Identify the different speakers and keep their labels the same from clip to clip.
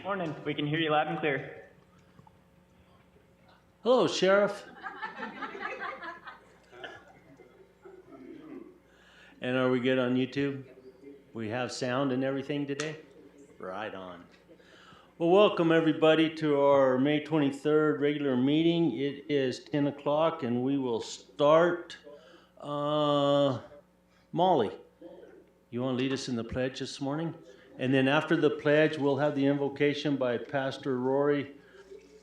Speaker 1: Morning. We can hear you loud and clear.
Speaker 2: Hello, Sheriff. And are we good on YouTube? We have sound and everything today? Right on. Well, welcome everybody to our May 23rd regular meeting. It is 10 o'clock and we will start. Molly, you want to lead us in the pledge this morning? And then after the pledge, we'll have the invocation by Pastor Rory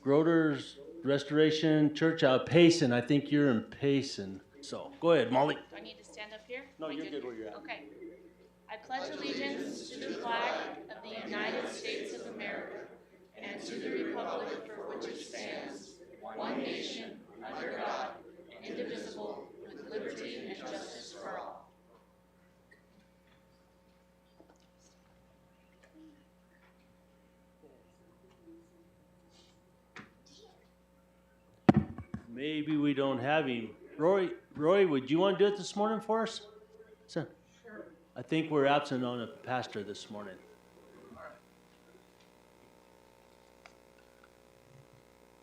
Speaker 2: Groder's Restoration Church out of Payson. I think you're in Payson. So go ahead, Molly.
Speaker 3: Do I need to stand up here?
Speaker 2: No, you're good where you're at.
Speaker 3: Okay. I pledge allegiance to the flag of the United States of America and to the republic for which it stands, one nation, under God, indivisible, with liberty and justice for all.
Speaker 2: Maybe we don't have him. Roy, would you want to do it this morning for us? Sure. I think we're absent on a pastor this morning.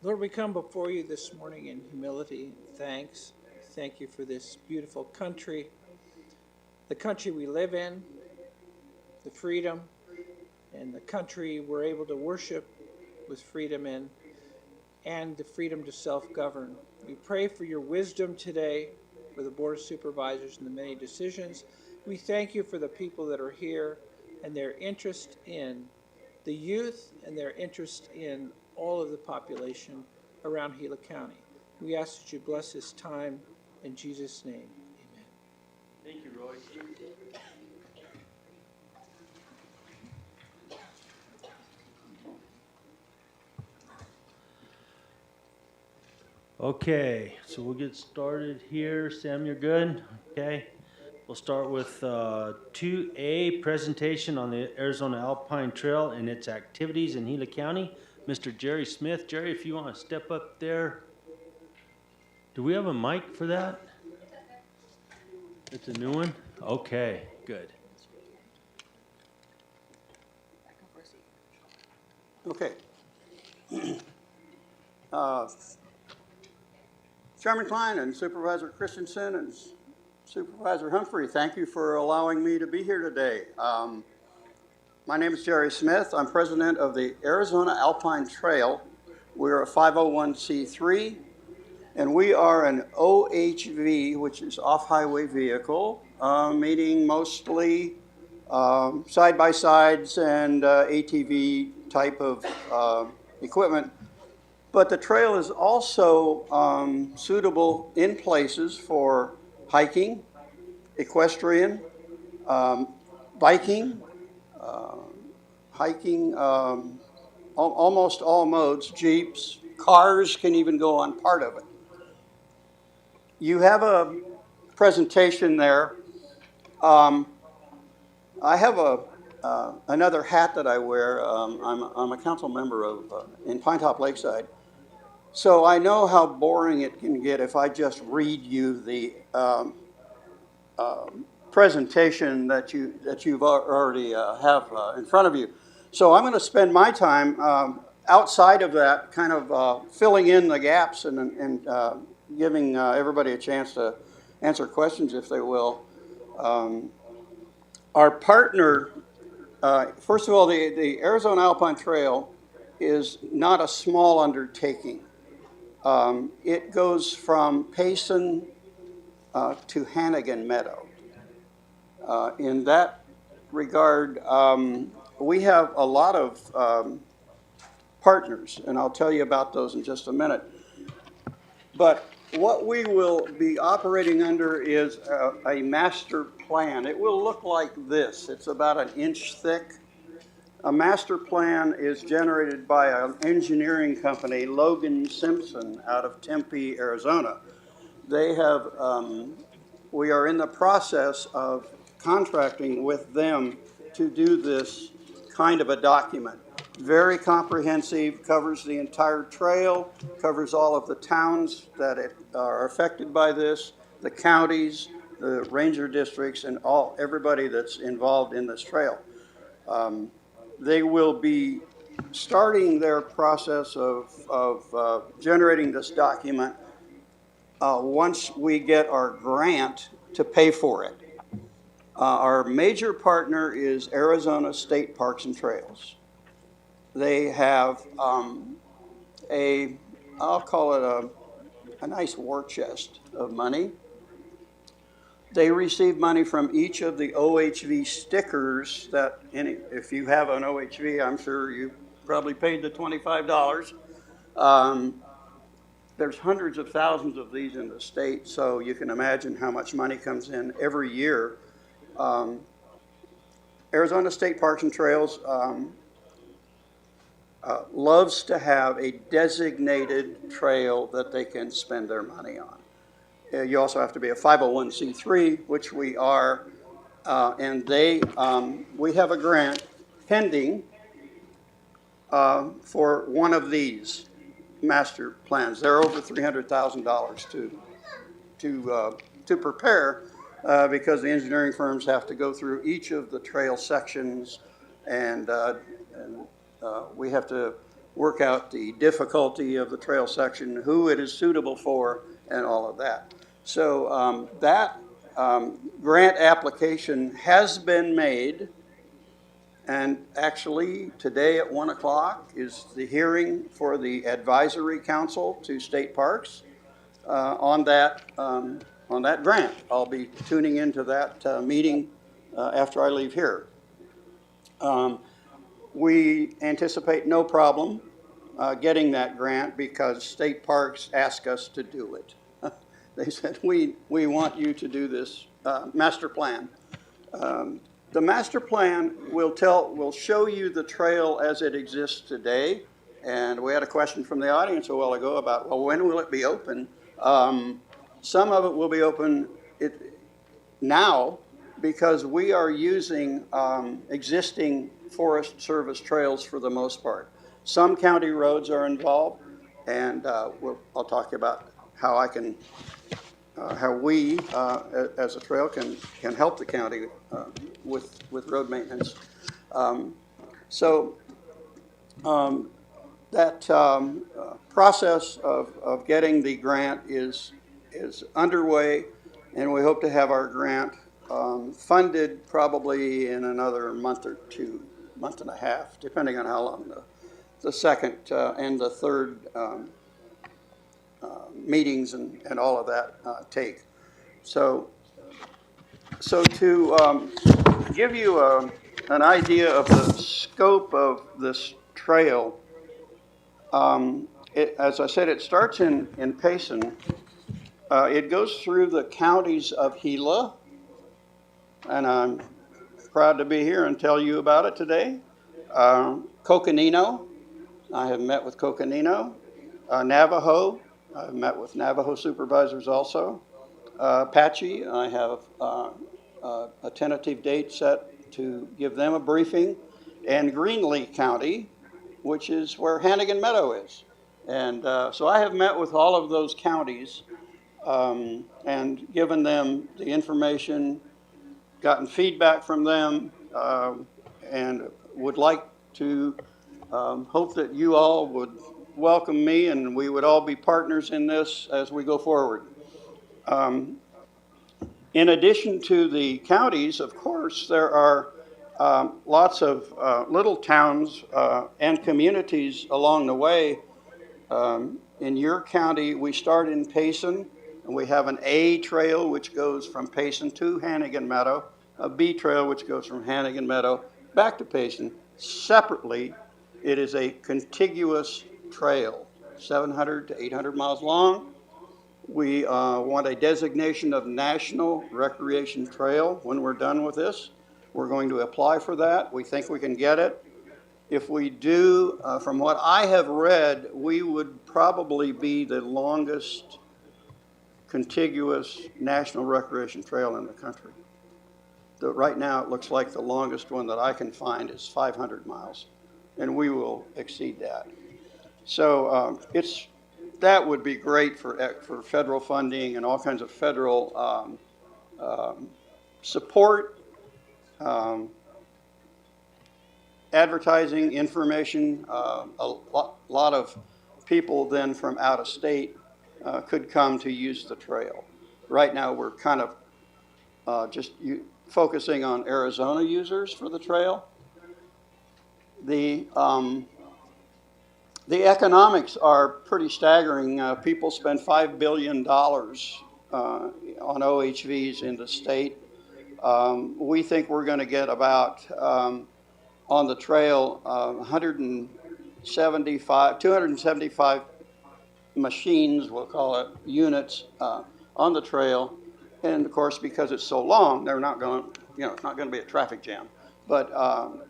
Speaker 4: Lord, we come before you this morning in humility and thanks. Thank you for this beautiful country, the country we live in, the freedom, and the country we're able to worship with freedom in, and the freedom to self-govern. We pray for your wisdom today for the Board of Supervisors and the many decisions. We thank you for the people that are here and their interest in the youth and their interest in all of the population around Gila County. We ask that you bless this time in Jesus' name. Amen.
Speaker 2: Thank you, Roy. Okay, so we'll get started here. Sam, you're good? Okay. We'll start with 2A, presentation on the Arizona Alpine Trail and its activities in Gila County. Mr. Jerry Smith. Jerry, if you want to step up there. Do we have a mic for that? It's a new one? Okay, good.
Speaker 5: Okay. Chairman Klein and Supervisor Christensen and Supervisor Humphrey, thank you for allowing me to be here today. My name is Jerry Smith. I'm president of the Arizona Alpine Trail. We're a 501c3, and we are an OHV, which is off-highway vehicle, meaning mostly side-by-sides and ATV type of equipment. But the trail is also suitable in places for hiking, equestrian, biking, almost all modes, Jeeps, cars can even go on part of it. You have a presentation there. I have another hat that I wear. I'm a council member in Pinetop Lakeside. So I know how boring it can get if I just read you the presentation that you've already have in front of you. So I'm going to spend my time outside of that, kind of filling in the gaps and giving everybody a chance to answer questions if they will. Our partner, first of all, the Arizona Alpine Trail is not a small undertaking. It goes from Payson to Hannigan Meadow. In that regard, we have a lot of partners, and I'll tell you about those in just a minute. But what we will be operating under is a master plan. It will look like this. It's about an inch thick. A master plan is generated by an engineering company, Logan Simpson, out of Tempe, Arizona. They have, we are in the process of contracting with them to do this kind of a document. Very comprehensive, covers the entire trail, covers all of the towns that are affected by this, the counties, the ranger districts, and everybody that's involved in this trail. They will be starting their process of generating this document once we get our grant to pay for it. Our major partner is Arizona State Parks and Trails. They have I'll call it a nice war chest of money. They receive money from each of the OHV stickers that, if you have an OHV, I'm sure you probably paid the $25. There's hundreds of thousands of these in the state, so you can imagine how much money comes in every year. Arizona State Parks and Trails loves to have a designated trail that they can spend their money on. You also have to be a 501c3, which we are, and we have a grant pending for one of these master plans. They're over $300,000 to prepare because the engineering firms have to go through each of the trail sections, and we have to work out the difficulty of the trail section, who it is suitable for, and all of that. So that grant application has been made, and actually today at 1 o'clock is the hearing for the advisory council to state parks on that grant. I'll be tuning into that meeting after I leave here. We anticipate no problem getting that grant because state parks ask us to do it. They said, we want you to do this master plan. The master plan will show you the trail as it exists today. And we had a question from the audience a while ago about, well, when will it be open? Some of it will be open now because we are using existing Forest Service trails for the most part. Some county roads are involved, and I'll talk about how we as a trail can help the county with road maintenance. That process of getting the grant is underway, and we hope to have our grant funded probably in another month or two, month and a half, depending on how long the second and the third meetings and all of that take. So to give you an idea of the scope of this trail, as I said, it starts in Payson. It goes through the counties of Gila, and I'm proud to be here and tell you about it today. Coconino, I have met with Coconino. Navajo, I've met with Navajo supervisors also. Apache, I have a tentative date set to give them a briefing. And Greenlee County, which is where Hannigan Meadow is. And so I have met with all of those counties and given them the information, gotten feedback from them, and would like to hope that you all would welcome me and we would all be partners in this as we go forward. In addition to the counties, of course, there are lots of little towns and communities along the way. In your county, we start in Payson, and we have an A trail which goes from Payson to Hannigan Meadow, a B trail which goes from Hannigan Meadow back to Payson. Separately, it is a contiguous trail, 700 to 800 miles long. We want a designation of National Recreation Trail when we're done with this. We're going to apply for that. We think we can get it. If we do, from what I have read, we would probably be the longest contiguous national recreation trail in the country. Right now, it looks like the longest one that I can find is 500 miles, and we will exceed that. So that would be great for federal funding and all kinds of federal support. advertising information. Lot of people then from out of state could come to use the trail. Right now, we're kind of focusing on Arizona users for the trail. The economics are pretty staggering. People spend $5 billion on OHVs in the state. We think we're going to get about, on the trail, 275 machines, we'll call it, units on the trail. And of course, because it's so long, they're not going, it's not going to be a traffic jam. But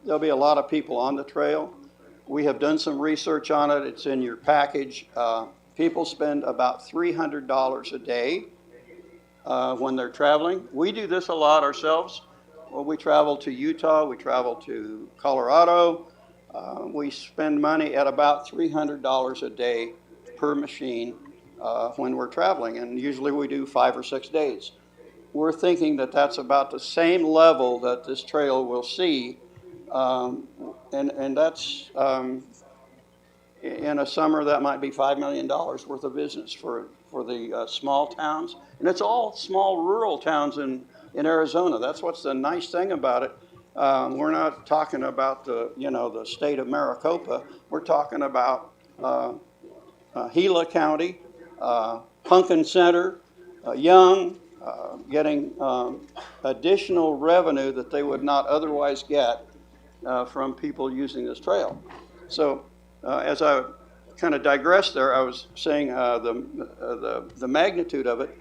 Speaker 5: there'll be a lot of people on the trail. We have done some research on it. It's in your package. People spend about $300 a day when they're traveling. We do this a lot ourselves. Well, we travel to Utah. We travel to Colorado. We spend money at about $300 a day per machine when we're traveling. And usually we do 5 or 6 days. We're thinking that that's about the same level that this trail will see. And that's, in a summer, that might be $5 million worth of business for the small towns. And it's all small rural towns in Arizona. That's what's the nice thing about it. We're not talking about the state of Maricopa. We're talking about Gila County, Pumpkin Center, Young, getting additional revenue that they would not otherwise get from people using this trail. So as I kind of digressed there, I was saying the magnitude of it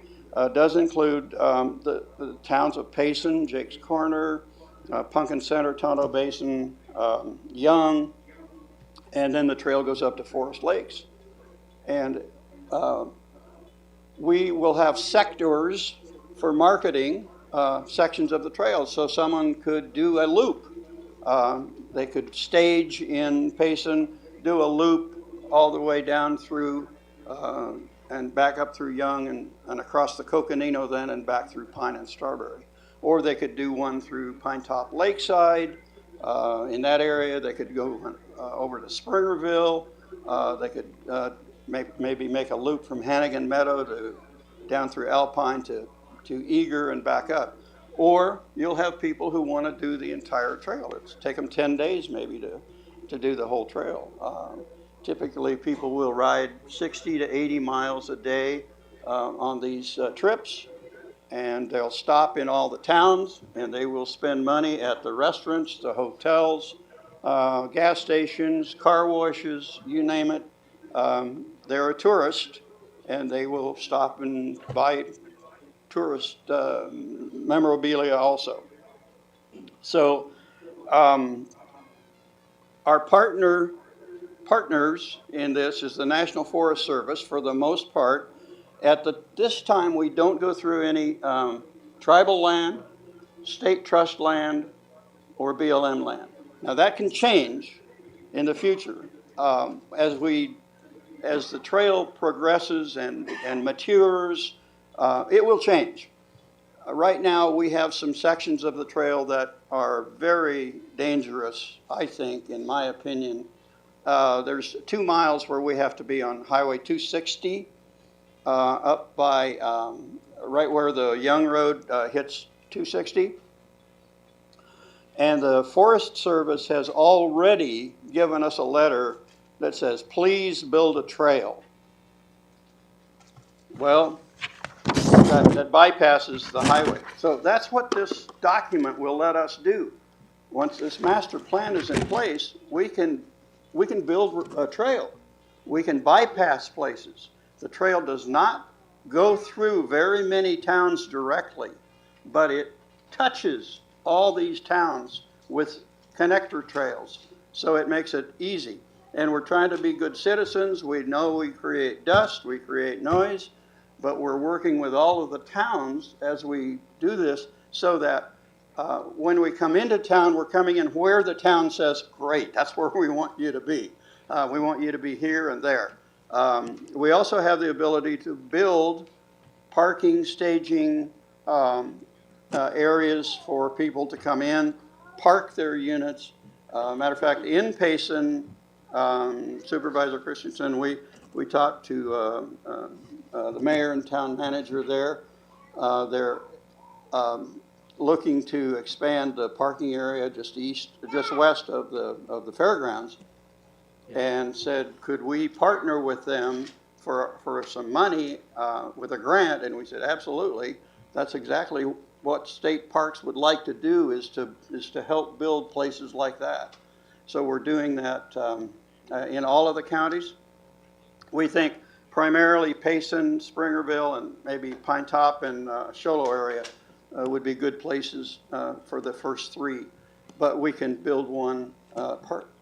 Speaker 5: does include the towns of Payson, Jake's Corner, Pumpkin Center, Tonto Basin, Young, and then the trail goes up to Forest Lakes. And we will have sectors for marketing sections of the trail. So someone could do a loop. They could stage in Payson, do a loop all the way down through and back up through Young and across the Coconino then and back through Pine and Strawberry. Or they could do one through Pine Top Lakeside. In that area, they could go over to Springerville. They could maybe make a loop from Hannigan Meadow down through Alpine to Eager and back up. Or you'll have people who want to do the entire trail. It'll take them 10 days maybe to do the whole trail. Typically, people will ride 60 to 80 miles a day on these trips, and they'll stop in all the towns, and they will spend money at the restaurants, the hotels, gas stations, car washes, you name it. They're a tourist, and they will stop and buy tourist memorabilia also. So our partners in this is the National Forest Service for the most part. This time we don't go through any tribal land, state trust land, or BLM land. Now that can change in the future as the trail progresses and matures. It will change. Right now, we have some sections of the trail that are very dangerous, I think, in my opinion. There's 2 miles where we have to be on Highway 260 up by right where the Young Road hits 260. And the Forest Service has already given us a letter that says, please build a trail. Well, that bypasses the highway. So that's what this document will let us do. Once this master plan is in place, we can build a trail. We can bypass places. The trail does not go through very many towns directly, but it touches all these towns with connector trails. So it makes it easy. And we're trying to be good citizens. We know we create dust, we create noise, but we're working with all of the towns as we do this so that when we come into town, we're coming in where the town says, great, that's where we want you to be. We want you to be here and there. We also have the ability to build parking, staging areas for people to come in, park their units, Matter of fact, in Payson, Supervisor Christensen, we talked to the mayor and town manager there. They're looking to expand the parking area just west of the fairgrounds, and said, could we partner with them for some money with a grant? And we said, absolutely. That's exactly what state parks would like to do, is to help build places like that. So we're doing that in all of the counties. We think primarily Payson, Springerville, and maybe Pine Top and Show Low area would be good places for the first three. But we can build one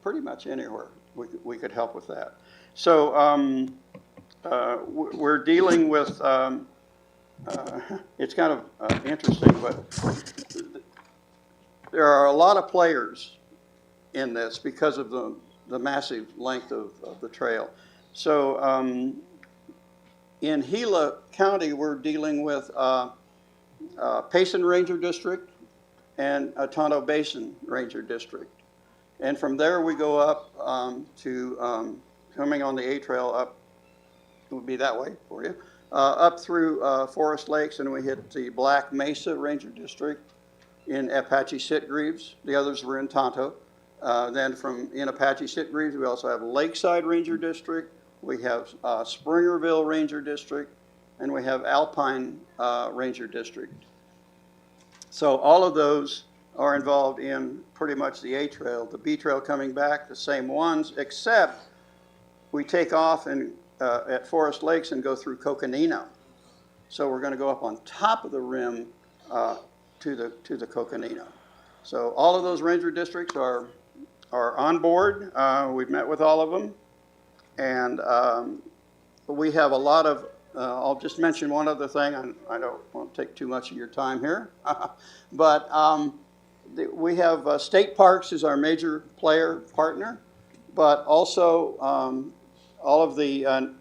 Speaker 5: pretty much anywhere. We could help with that. So we're dealing with, it's kind of interesting, but there are a lot of players in this because of the massive length of the trail. So in Gila County, we're dealing with Payson Ranger District and Tonto Basin Ranger District. And from there we go up to, coming on the A Trail up, it would be that way for you, up through Forest Lakes, and we hit the Black Mesa Ranger District in Apache Sitgreaves. The others were in Tonto. Then in Apache Sitgreaves, we also have Lakeside Ranger District, we have Springerville Ranger District, and we have Alpine Ranger District. So all of those are involved in pretty much the A Trail. The B Trail coming back, the same ones, except we take off at Forest Lakes and go through Coconino. So we're going to go up on top of the rim to the Coconino. So all of those ranger districts are on board. We've met with all of them, and we have a lot of. I'll just mention one other thing. I don't want to take too much of your time here, but we have state parks as our major player partner, but also all of the and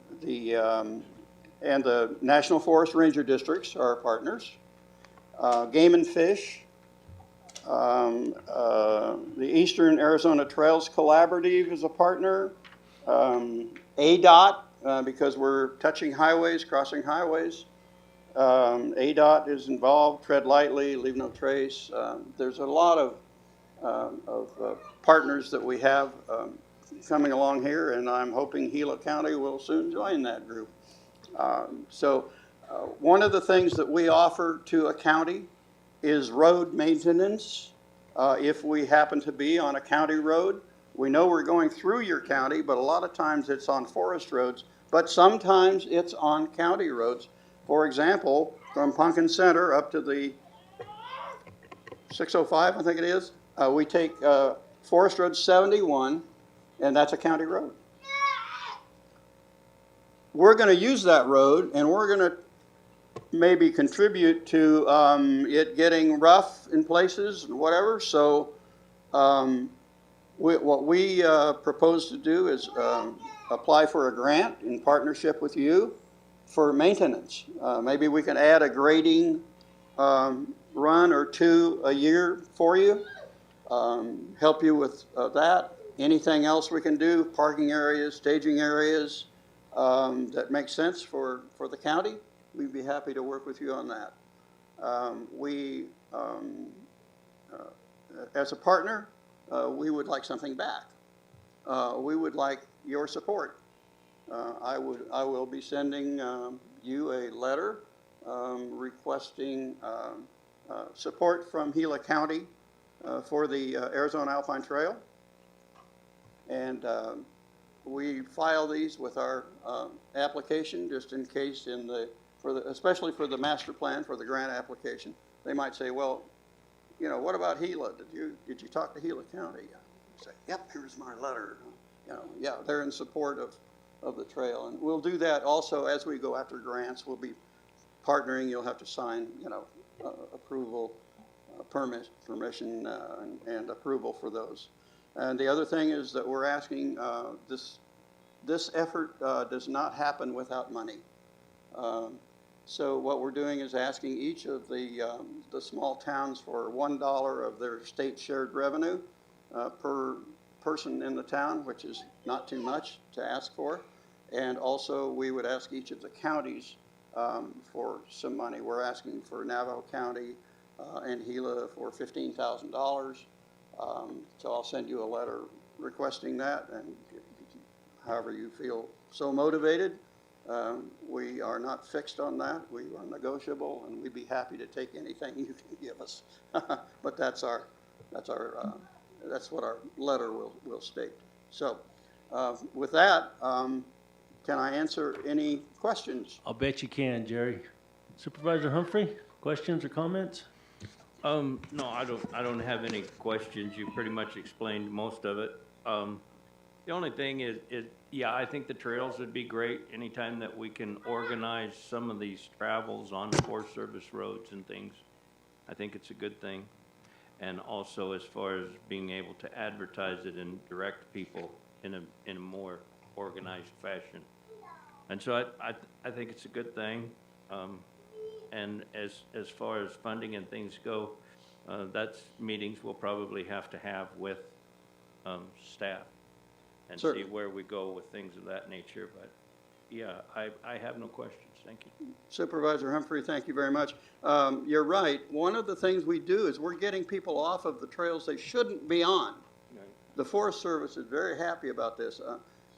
Speaker 5: the National Forest Ranger Districts are our partners. Game and Fish, the Eastern Arizona Trails Collaborative is a partner. ADOT, because we're touching highways, crossing highways. ADOT is involved. Tread lightly, leave no trace. There's a lot of partners that we have coming along here, and I'm hoping Gila County will soon join that group. One of the things that we offer to a county is road maintenance. If we happen to be on a county road, we know we're going through your county, but a lot of times it's on forest roads, but sometimes it's on county roads. For example, from Pumpkin Center up to the 605, I think it is, we take Forest Road 71, and that's a county road. We're going to use that road, and we're going to maybe contribute to it getting rough in places and whatever. So what we propose to do is apply for a grant in partnership with you for maintenance. Maybe we can add a grading run or two a year for you, help you with that. Anything else we can do, parking areas, staging areas, that makes sense for the county, we'd be happy to work with you on that. As a partner, we would like something back. We would like your support. I will be sending you a letter requesting support from Gila County for the Arizona Alpine Trail. And we file these with our application just in case especially for the master plan for the grant application. They might say, well, you know, what about Gila? Did you talk to Gila County? I say, yep, here's my letter. You know, yeah, they're in support of the trail, and we'll do that also as we go after grants. We'll be partnering. You'll have to sign, approval, permission, and approval for those. And the other thing is that we're asking this effort does not happen without money. So what we're doing is asking each of the small towns for $1 of their state shared revenue per person in the town, which is not too much to ask for. And also, we would ask each of the counties for some money. We're asking for Navajo County and Gila for $15,000. So I'll send you a letter requesting that, and however you feel so motivated. We are not fixed on that. We are negotiable, and we'd be happy to take anything you can give us. But that's what our letter will state. So with that, can I answer any questions?
Speaker 2: I'll bet you can, Jerry. Supervisor Humphrey, questions or comments?
Speaker 1: No, I don't have any questions. You pretty much explained most of it. The only thing is, yeah, I think the trails would be great anytime that we can organize some of these travels on Forest Service roads and things. I think it's a good thing. And also as far as being able to advertise it and direct people in a more organized fashion. And so I think it's a good thing. And as far as funding and things go, that's meetings we'll probably have to have with staff and
Speaker 5: Certainly.
Speaker 1: see where we go with things of that nature. But yeah, I have no questions. Thank you.
Speaker 5: Supervisor Humphrey, thank you very much. You're right. One of the things we do is we're getting people off of the trails they shouldn't be on.
Speaker 1: Right.
Speaker 5: The Forest Service is very happy about this.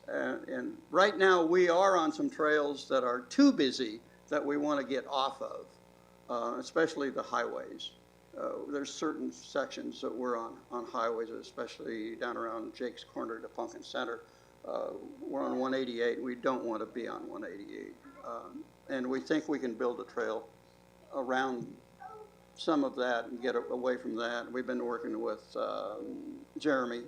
Speaker 5: And right now we are on some trails that are too busy that we want to get off of, especially the highways. There's certain sections that we're on highways, especially down around Jake's Corner to Pumpkin Center. We're on 188. We don't want to be on 188. And we think we can build a trail around some of that and get away from that. We've been working with Jeremy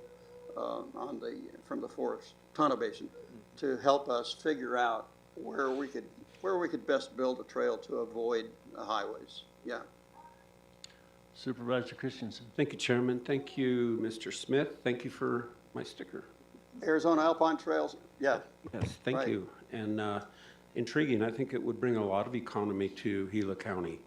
Speaker 5: from the Forest Tunnel Basin to help us figure out where we could best build a trail to avoid the highways. Yeah.
Speaker 2: Supervisor Christensen.
Speaker 6: Thank you, Chairman. Thank you, Mr. Smith. Thank you for my sticker.
Speaker 5: Arizona Alpine Trails, yeah.
Speaker 6: Yes, thank
Speaker 5: Right.
Speaker 6: you. And intriguing, I think it would bring a lot of economy to Gila County.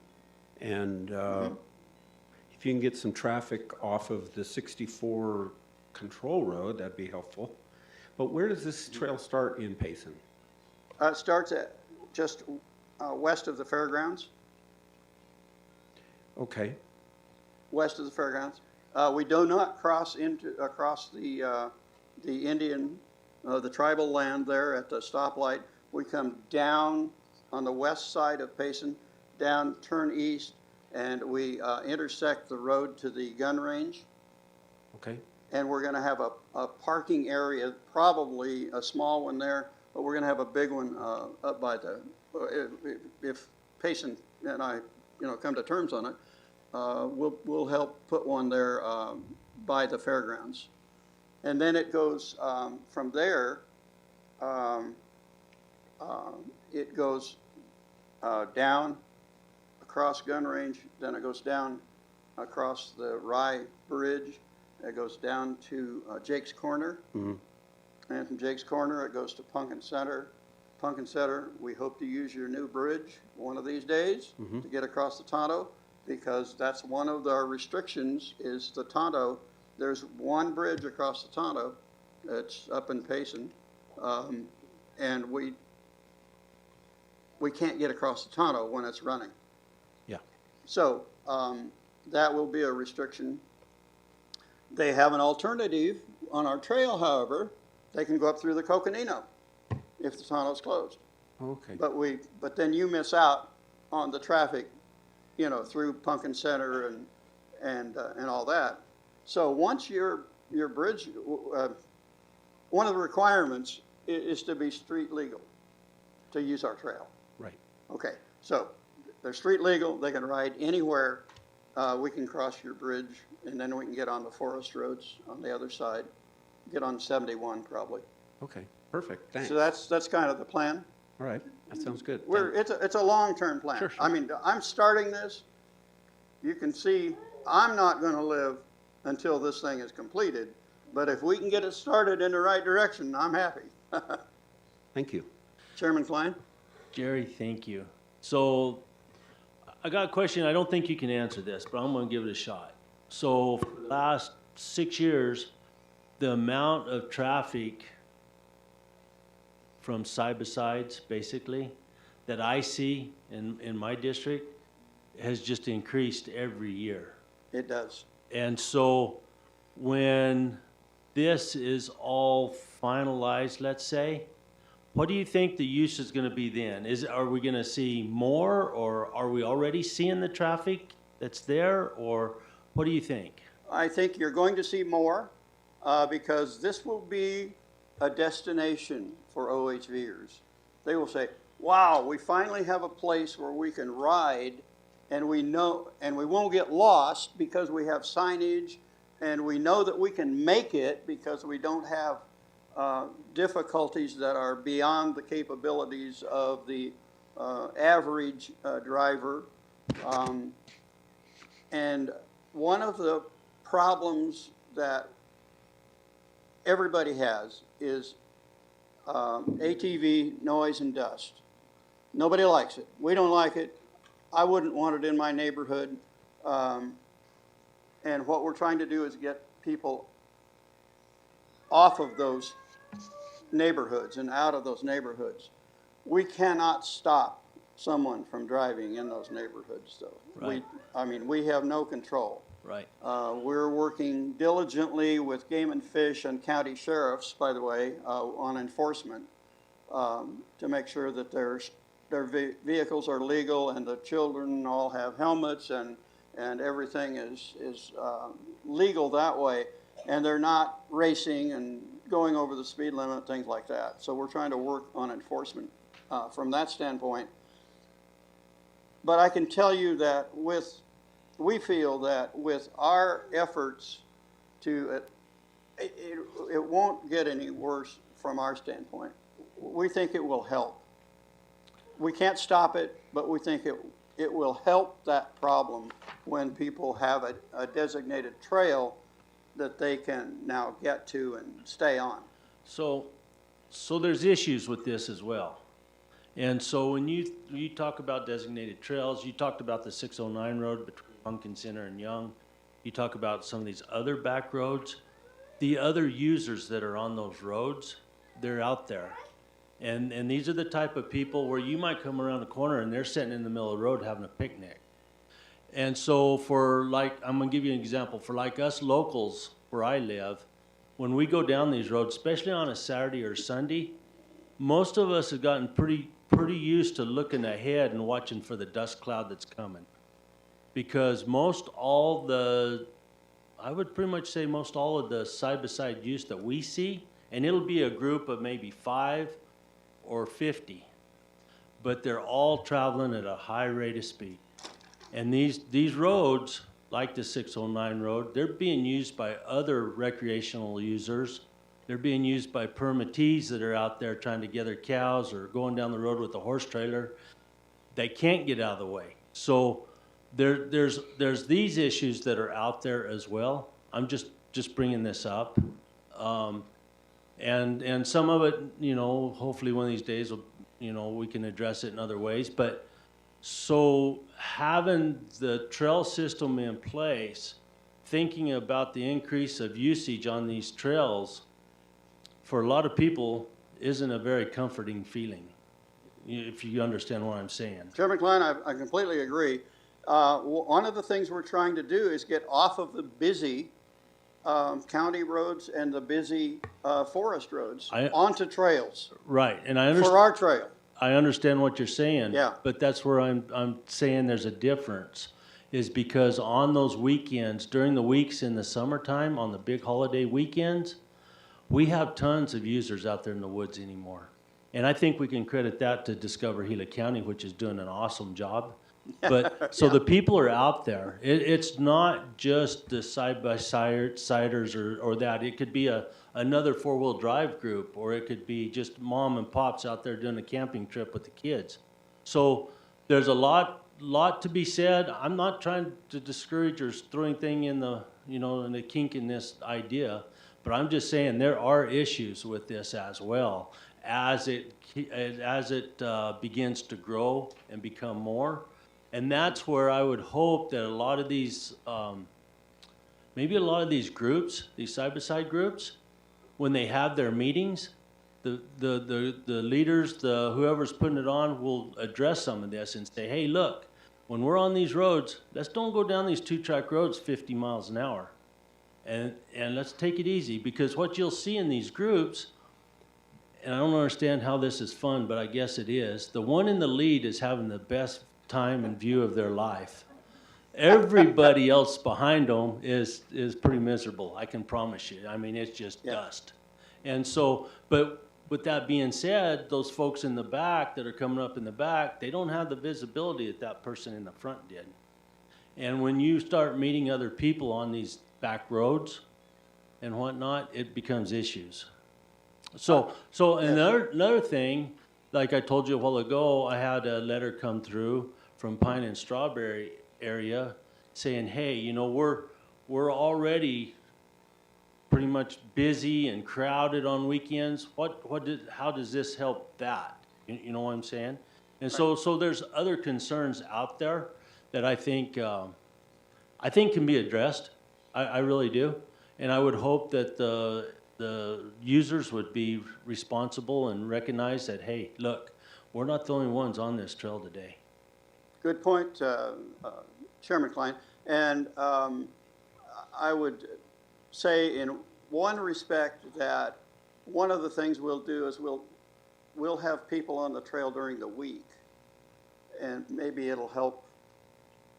Speaker 6: And if you can get some traffic off of the 64 control road, that'd be helpful. But where does this trail start in Payson?
Speaker 5: It starts at just west of the fairgrounds.
Speaker 6: Okay,
Speaker 5: West of the fairgrounds. We do not cross across the Indian, the tribal land there at the stoplight. We come down on the west side of Payson, down, turn east, and we intersect the road to the gun range.
Speaker 6: okay,
Speaker 5: And we're going to have a parking area, probably a small one there, but we're going to have a big one up by the, if Payson and I, come to terms on it, we'll help put one there by the fairgrounds. And then it goes from there, it goes down across gun range, then it goes down across the Rye Bridge. It goes down to Jake's Corner, and from Jake's Corner it goes to Pumpkin Center. Pumpkin Center, we hope to use your new bridge one of these days to get across the Tonto, because that's one of our restrictions is the Tonto. There's one bridge across the Tonto that's up in Payson, and we can't get across the Tonto when it's running.
Speaker 6: yeah,
Speaker 5: So that will be a restriction. They have an alternative on our trail, however. They can go up through the Coconino if the tunnel's closed.
Speaker 6: okay.
Speaker 5: But then you miss out on the traffic, through Pumpkin Center and all that. So once your bridge, one of the requirements is to be street legal to use our trail.
Speaker 6: Right.
Speaker 5: Okay, so they're street legal. They can ride anywhere. We can cross your bridge, and then we can get on the forest roads on the other side. Get on 71 probably.
Speaker 6: Okay, perfect, thanks.
Speaker 5: So that's kind of the plan.
Speaker 6: All right, that sounds good.
Speaker 5: It's a long-term plan.
Speaker 6: Sure, sure.
Speaker 5: I mean, I'm starting this. You can see I'm not going to live until this thing is completed. But if we can get it started in the right direction, I'm happy.
Speaker 6: Thank you.
Speaker 5: Chairman Klein?
Speaker 2: Jerry, thank you. So I got a question. I don't think you can answer this, but I'm going to give it a shot. So for the last 6 years, the amount of traffic from side-by-sides, basically, that I see in my district has just increased every year.
Speaker 5: It does.
Speaker 2: And so when this is all finalized, let's say, what do you think the use is gonna be then? Are we gonna see more, or are we already seeing the traffic that's there, or what do you think?
Speaker 5: I think you're going to see more because this will be a destination for OHVers. They will say, wow, we finally have a place where we can ride and we know, and we won't get lost because we have signage and we know that we can make it because we don't have difficulties that are beyond the capabilities of the average driver. And one of the problems that everybody has is ATV noise and dust. Nobody likes it. We don't like it. I wouldn't want it in my neighborhood. And what we're trying to do is get people off of those neighborhoods and out of those neighborhoods. We cannot stop someone from driving in those neighborhoods, though.
Speaker 2: Right.
Speaker 5: We have no control.
Speaker 2: Right.
Speaker 5: We're working diligently with Game and Fish and county sheriffs, by the way, on enforcement to make sure that their vehicles are legal and the children all have helmets and everything is legal that way, and they're not racing and going over the speed limit, things like that. So we're trying to work on enforcement from that standpoint. But I can tell you that we feel that with our efforts it won't get any worse from our standpoint. We think it will help. We can't stop it, but we think it will help that problem when people have a designated trail that they can now get to and stay on.
Speaker 2: So there's issues with this as well. And so when you talk about designated trails, you talked about the 609 road between Pumpkin Center and Young. You talk about some of these other back roads. The other users that are on those roads, they're out there. And these are the type of people where you might come around the corner and they're sitting in the middle of the road having a picnic. And so I'm gonna give you an example. For like us locals where I live, when we go down these roads, especially on a Saturday or Sunday, most of us have gotten pretty used to looking ahead and watching for the dust cloud that's coming. Because I would pretty much say most all of the side-by-side use that we see, and it'll be a group of maybe 5 or 50, but they're all traveling at a high rate of speed. And these roads, like the 609 road, they're being used by other recreational users. They're being used by permittees that are out there trying to gather cows or going down the road with a horse trailer. They can't get out of the way. So there's these issues that are out there as well. I'm just bringing this up. And some of it, hopefully one of these days, we can address it in other ways. But so having the trail system in place, thinking about the increase of usage on these trails, for a lot of people, isn't a very comforting feeling, if you understand what I'm saying.
Speaker 5: Chairman Klein, I completely agree. One of the things we're trying to do is get off of the busy county roads and the busy forest roads onto trails.
Speaker 2: Right, and I understand.
Speaker 5: For our trail.
Speaker 2: I understand what you're saying.
Speaker 5: Yeah.
Speaker 2: But that's where I'm saying there's a difference, is because on those weekends, during the weeks in the summertime, on the big holiday weekends, we have tons of users out there in the woods anymore. And I think we can credit that to Discover Gila County, which is doing an awesome job. But so the people are out there. It's not just the side-by-siders or that. It could be another four-wheel drive group, or it could be just mom and pops out there doing a camping trip with the kids. So there's a lot to be said. I'm not trying to discourage or throw anything in the kink in this idea, but I'm just saying there are issues with this as well as it begins to grow and become more. And that's where I would hope that a lot of these maybe a lot of these groups, these side-by-side groups, when they have their meetings, the leaders, whoever's putting it on will address some of this and say, hey, look, when we're on these roads, let's don't go down these two-track roads 50 miles an hour. And let's take it easy, because what you'll see in these groups, and I don't understand how this is fun, but I guess it is, the one in the lead is having the best time and view of their life. Everybody else behind them is pretty miserable, I can promise you. I mean, it's just dust. And so, but with that being said, those folks in the back that are coming up in the back, they don't have the visibility that that person in the front did. And when you start meeting other people on these back roads and whatnot, it becomes issues. So another thing, like I told you a while ago, I had a letter come through from Pine and Strawberry area saying, hey, you know, we're already pretty much busy and crowded on weekends. How does this help that? You know what I'm saying? And so there's other concerns out there that I think can be addressed. I really do. And I would hope that the users would be responsible and recognize that, hey, look, we're not the only ones on this trail today.
Speaker 5: Good point, Chairman Klein. And I would say in one respect that one of the things we'll do is we'll have people on the trail during the week, and maybe it'll help.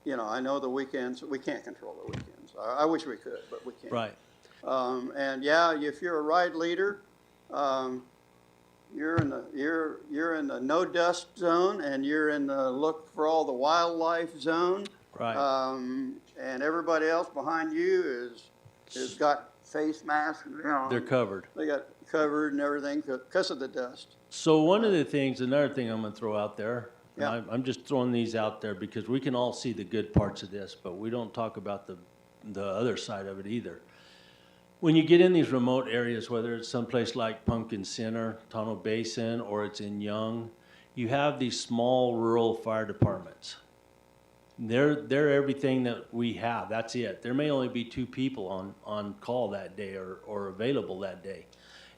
Speaker 5: You know, I know the weekends, we can't control the weekends. I wish we could, but we can't.
Speaker 2: Right.
Speaker 5: And yeah, if you're a ride leader, you're in the no dust zone, and you're in the look for all the wildlife zone.
Speaker 2: Right.
Speaker 5: And everybody else behind you is got face masks. You know,
Speaker 2: They're covered.
Speaker 5: They got covered and everything because of the dust.
Speaker 2: So one of the things, another thing I'm going to throw out there, and
Speaker 5: Yeah.
Speaker 2: I'm just throwing these out there because we can all see the good parts of this, but we don't talk about the other side of it either. When you get in these remote areas, whether it's someplace like Pumpkin Center, Tonto Basin, or it's in Young, you have these small rural fire departments. They're everything that we have. That's it. There may only be 2 people on call that day or available that day.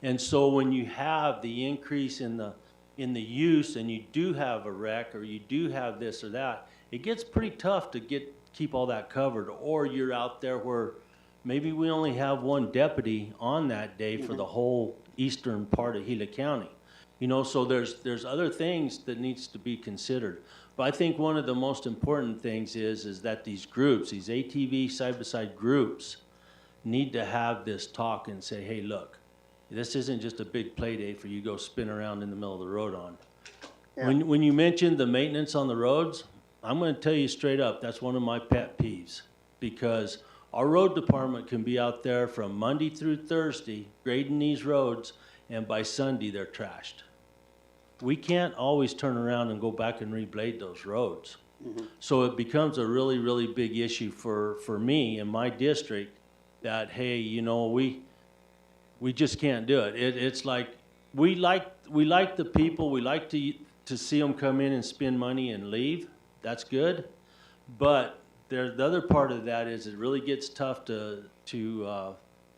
Speaker 2: And so when you have the increase in the use, and you do have a wreck, or you do have this or that, it gets pretty tough to keep all that covered. Or you're out there where maybe we only have 1 deputy on that day for the whole eastern part of Gila County. You know, so there's other things that needs to be considered. But I think one of the most important things is that these groups, these ATV side-by-side groups, need to have this talk and say, hey, look, this isn't just a big play day for you to go spin around in the middle of the road on.
Speaker 5: Yeah.
Speaker 2: When you mentioned the maintenance on the roads, I'm going to tell you straight up, that's one of my pet peeves, because our road department can be out there from Monday through Thursday grading these roads, and by Sunday they're trashed. We can't always turn around and go back and reblade those roads. So it becomes a really, really big issue for me in my district that, hey, you know, we just can't do it. It's like we like the people. We like to see them come in and spend money and leave. That's good. But the other part of that is it really gets tough to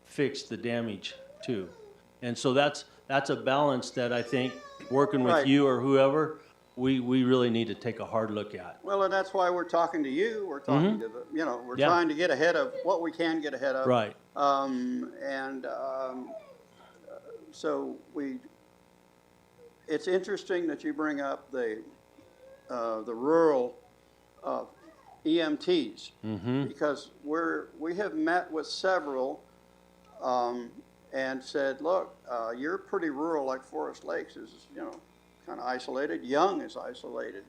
Speaker 2: fix the damage too. And so that's a balance that I think working with
Speaker 5: Right.
Speaker 2: you or whoever, we really need to take a hard look at.
Speaker 5: Well, and that's why we're talking to you. We're talking to the, you know, we're
Speaker 2: Yeah.
Speaker 5: trying to get ahead of what we can get ahead of.
Speaker 2: Right.
Speaker 5: So it's interesting that you bring up the rural EMTs, because we have met with several and said, look, you're pretty rural, like Forest Lakes is, you know, kind of isolated. Young is isolated.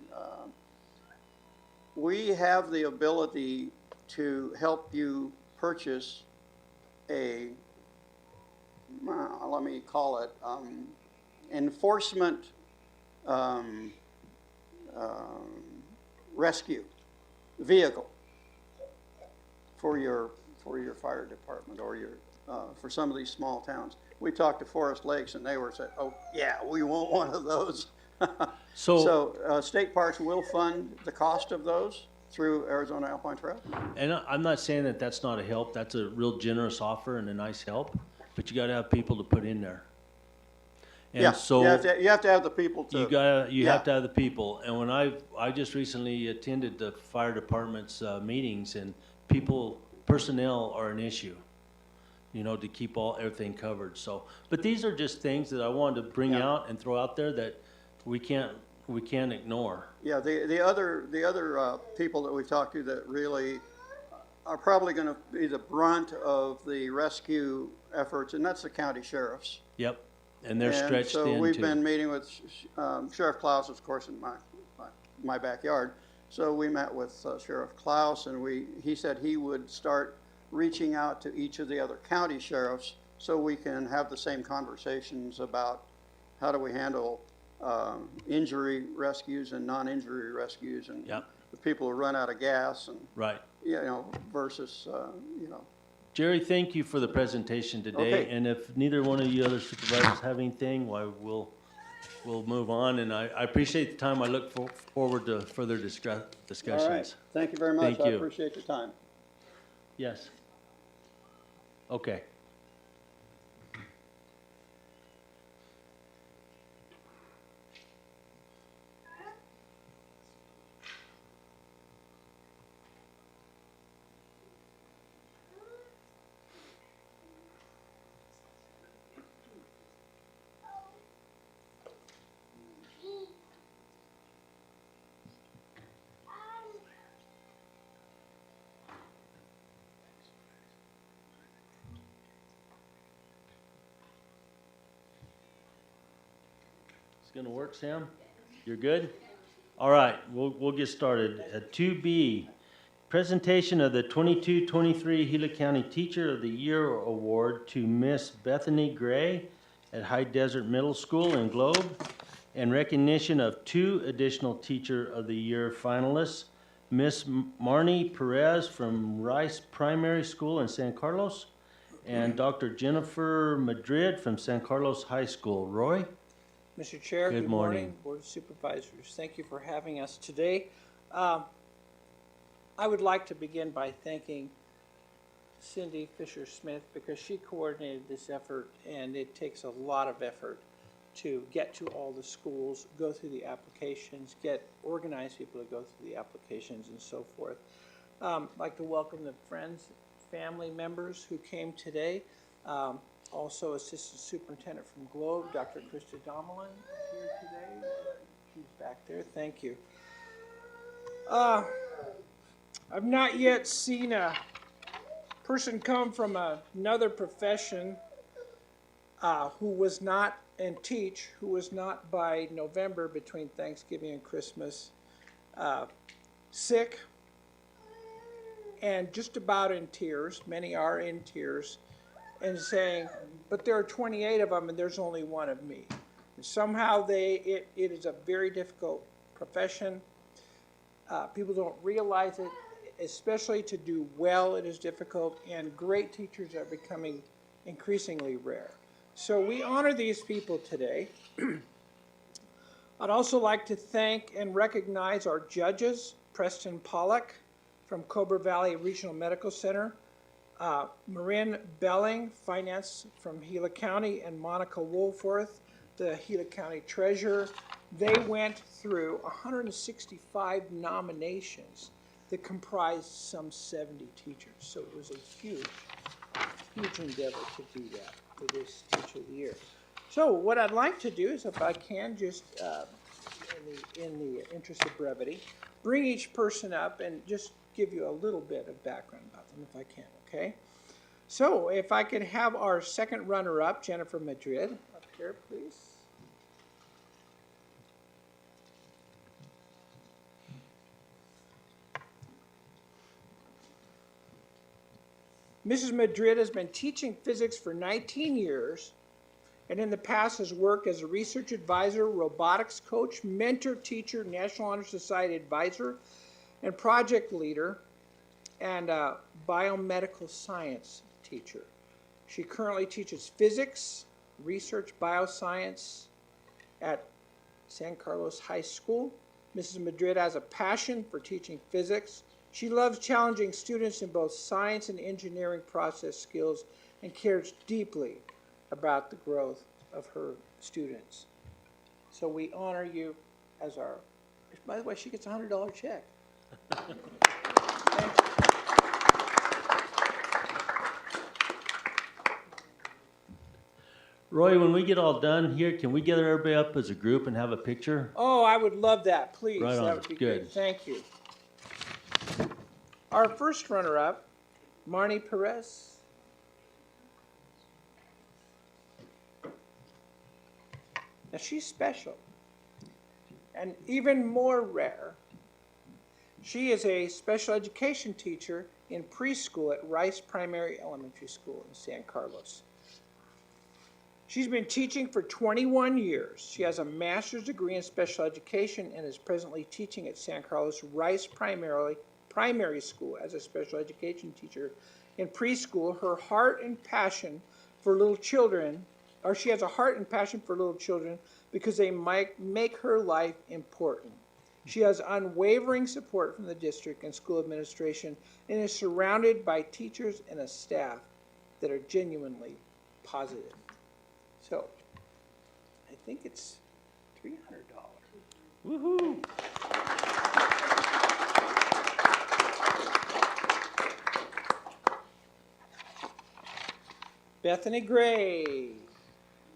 Speaker 5: We have the ability to help you purchase a, let me call it, enforcement rescue vehicle for your fire department or your for some of these small towns. We talked to Forest Lakes, and they were said, "Oh yeah, we want one of those." So state parks will fund the cost of those. through Arizona Alpine Trail.
Speaker 2: And I'm not saying that that's not a help. That's a real generous offer and a nice help, but you got to have people to put in there. And
Speaker 5: Yeah,
Speaker 2: so
Speaker 5: you have to have the people to.
Speaker 2: you
Speaker 5: yeah.
Speaker 2: have to have the people. And when I just recently attended the fire department's meetings, and personnel are an issue, you know, to keep everything covered. So, but these are just things that I wanted to bring
Speaker 5: Yeah.
Speaker 2: out and throw out there that we can't ignore.
Speaker 5: Yeah, the other people that we've talked to that really are probably going to be the brunt of the rescue efforts, and that's the county sheriffs.
Speaker 2: Yep. And they're stretched
Speaker 5: so
Speaker 2: thin
Speaker 5: we've
Speaker 2: too.
Speaker 5: been meeting with Sheriff Klaus, of course, in my backyard. So we met with Sheriff Klaus, and he said he would start reaching out to each of the other county sheriffs so we can have the same conversations about how do we handle injury rescues and non-injury rescues, and
Speaker 2: Yep.
Speaker 5: the people who run out of gas, and
Speaker 2: Right.
Speaker 5: versus
Speaker 2: Jerry, thank you for the presentation today.
Speaker 5: Okay.
Speaker 2: And if neither one of you other supervisors have anything, why we'll move on. And I appreciate the time. I look forward to further discussions.
Speaker 5: All right. Thank you very much.
Speaker 2: Thank
Speaker 5: I
Speaker 2: you.
Speaker 5: appreciate your time.
Speaker 2: Yes. Okay. Gonna work, Sam? You're good? All right, we'll get started. 2B, presentation of the 22-23 Gila County Teacher of the Year Award to Miss Bethany Gray at High Desert Middle School in Globe, and recognition of 2 additional Teacher of the Year finalists, Miss Marnie Perez from Rice Primary School in San Carlos, and Dr. Jennifer Madrid from San Carlos High School. Roy?
Speaker 4: Mr. Chair,
Speaker 2: Good
Speaker 4: good
Speaker 2: morning.
Speaker 4: morning, Board of Supervisors. Thank you for having us today. I would like to begin by thanking Cindy Fisher-Smith because she coordinated this effort, and it takes a lot of effort to get to all the schools, go through the applications, organize people to go through the applications and so forth. I'd like to welcome the friends, family members who came today. Also, Assistant Superintendent from Globe, Dr. Krista Domelin, here today. She's back there. Thank you. I've not yet seen a person come from another profession who was not, and teach, who was not by November between Thanksgiving and Christmas, sick and just about in tears. Many are in tears. And saying, but there are 28 of them and there's only one of me. And somehow it is a very difficult profession. People don't realize it, especially to do well it is difficult, and great teachers are becoming increasingly rare. So we honor these people today. I'd also like to thank and recognize our judges, Preston Pollock from Cobra Valley Regional Medical Center, Marin Belling, Finance from Gila County, and Monica Woolforth, the Gila County Treasurer. They went through 165 nominations that comprised some 70 teachers. So it was a huge endeavor to do that for this Teacher of the Year. So what I'd like to do is, if I can, just in the interest of brevity, bring each person up and just give you a little bit of background about them, if I can, okay? So if I could have our second runner-up, Jennifer Madrid, up here, please. Mrs. Madrid has been teaching physics for 19 years, and in the past has worked as a research advisor, robotics coach, mentor, teacher, National Honor Society advisor, and project leader, and a biomedical science teacher. She currently teaches physics, research, bioscience at San Carlos High School. Mrs. Madrid has a passion for teaching physics. She loves challenging students in both science and engineering process skills and cares deeply about the growth of her students. So we honor you as our, by the way, she gets a $100 check. Thank you.
Speaker 2: Roy, when we get all done here, can we gather everybody up as a group and have a picture?
Speaker 4: Oh, I would love that, please.
Speaker 2: Right on.
Speaker 4: That would be
Speaker 2: Good.
Speaker 4: great. Thank you. Our first runner-up, Marnie Perez. Now, she's special and even more rare. She is a special education teacher in preschool at Rice Primary Elementary School in San Carlos. She's been teaching for 21 years. She has a master's degree in special education and is presently teaching at San Carlos Rice Primary School as a special education teacher. In preschool, her heart and passion for little children, or she has a heart and passion for little children because they might make her life important. She has unwavering support from the district and school administration and is surrounded by teachers and a staff that are genuinely positive. So, I think it's $300.
Speaker 2: Woohoo!
Speaker 4: Bethany Gray,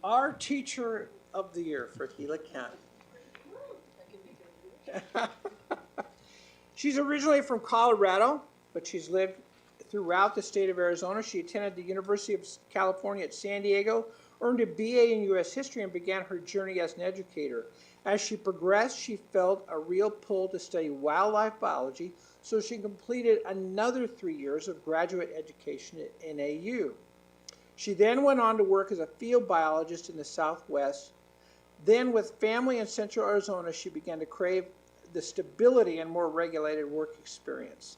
Speaker 4: our Teacher of the Year for Gila County. She's originally from Colorado, but she's lived throughout the state of Arizona. She attended the University of California at San Diego, earned a BA in U.S. history, and began her journey as an educator. As she progressed, she felt a real pull to study wildlife biology, so she completed another 3 years of graduate education at NAU. She then went on to work as a field biologist in the Southwest. Then, with family in Central Arizona, she began to crave the stability and more regulated work experience.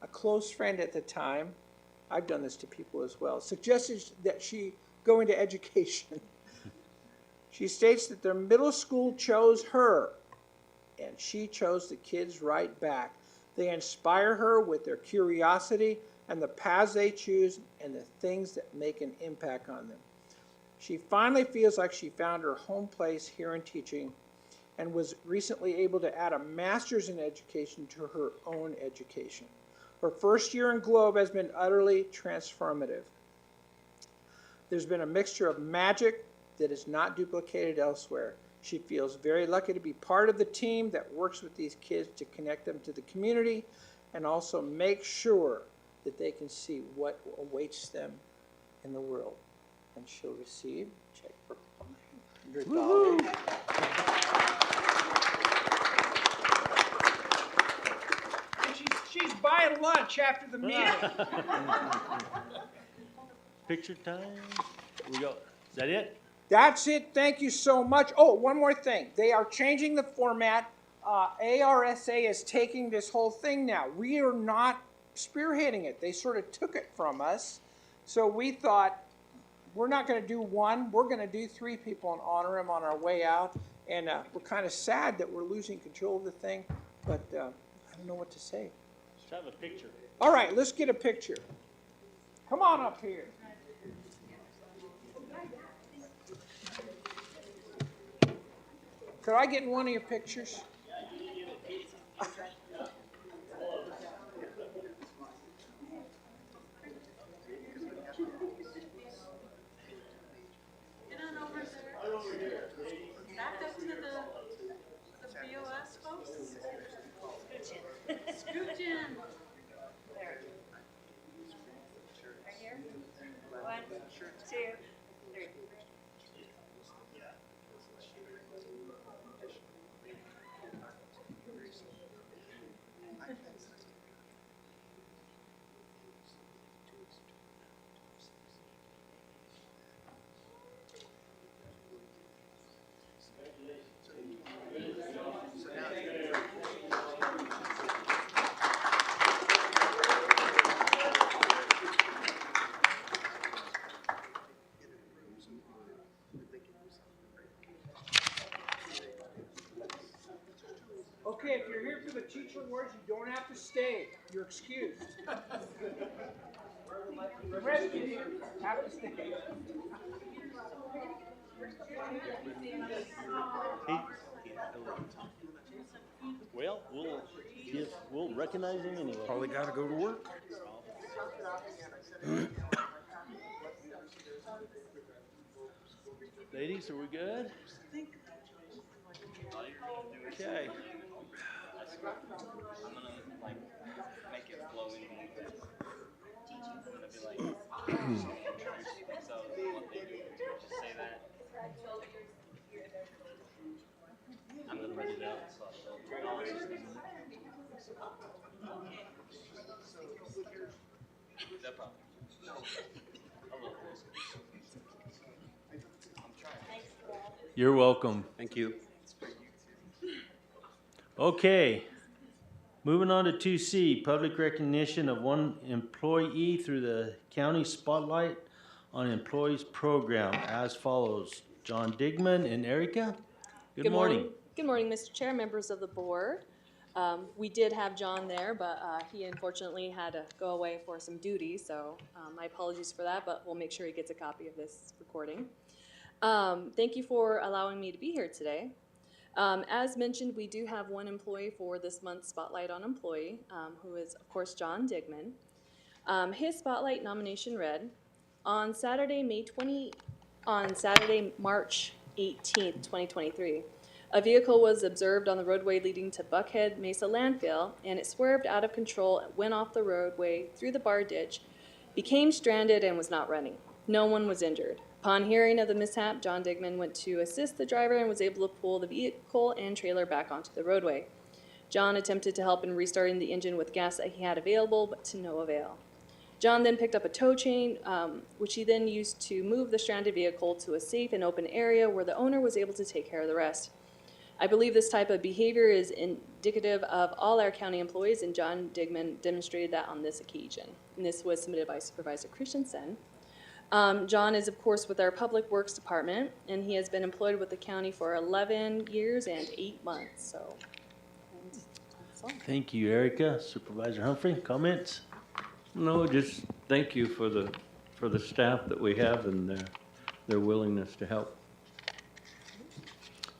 Speaker 4: A close friend at the time, I've done this to people as well, suggested that she go into education. She states that their middle school chose her, and she chose the kids right back. They inspire her with their curiosity and the paths they choose and the things that make an impact on them. She finally feels like she found her home place here in teaching and was recently able to add a master's in education to her own education. Her first year in Globe has been utterly transformative. There's been a mixture of magic that is not duplicated elsewhere. She feels very lucky to be part of the team that works with these kids to connect them to the community and also make sure that they can see what awaits them in the world. And she'll receive a check for $100. And she's buying lunch after the meeting.
Speaker 2: Picture time. We go. Is that it?
Speaker 4: That's it. Thank you so much. Oh, one more thing. They are changing the format. ARSA is taking this whole thing now. We are not spearheading it. They sort of took it from us. So we thought, we're not going to do one. We're going to do 3 people and honor them on our way out. And we're kind of sad that we're losing control of the thing. But I don't know what to say.
Speaker 2: Let's have a picture.
Speaker 4: All right, let's get a picture. Come on up here. Could I get in one of your pictures?
Speaker 3: Back up to the BOS folks. Scooch in. There. Right here. 1, 2, 3.
Speaker 4: excused. The rest of you have to stay.
Speaker 2: Well, we'll recognize him anyway.
Speaker 6: Probably gotta go to work.
Speaker 2: Ladies, are we good? Okay.
Speaker 7: I'm gonna like make it flow in a little bit. I'm gonna be like introduce themselves and what they do. Just say that. I'm gonna write it out so they'll turn on the system. No problem. A little bit. I'm trying.
Speaker 2: You're welcome.
Speaker 6: Thank you.
Speaker 2: Okay. Moving on to 2C, public recognition of one employee through the county spotlight on employees program as follows. John Digman and Erica. Good morning.
Speaker 8: Good morning, Mr. Chair, members of the board. We did have John there, but he unfortunately had to go away for some duty, so my apologies for that, but we'll make sure he gets a copy of this recording. Thank you for allowing me to be here today. As mentioned, we do have one employee for this month's Spotlight on Employee, who is, of course, John Digman. His Spotlight nomination read, on Saturday, March 18th, 2023, a vehicle was observed on the roadway leading to Buckhead Mesa Landfill, and it swerved out of control, went off the roadway through the bar ditch, became stranded, and was not running. No one was injured. Upon hearing of the mishap, John Digman went to assist the driver and was able to pull the vehicle and trailer back onto the roadway. John attempted to help in restarting the engine with gas that he had available, but to no avail. John then picked up a tow chain, which he then used to move the stranded vehicle to a safe and open area where the owner was able to take care of the rest. I believe this type of behavior is indicative of all our county employees, and John Digman demonstrated that on this occasion. And this was submitted by Supervisor Christensen. John is, of course, with our Public Works Department, and he has been employed with the county for 11 years and 8 months, so. And that's all.
Speaker 2: Thank you, Erica. Supervisor Humphrey, comments?
Speaker 1: No, just thank you for the staff that we have and their willingness to help.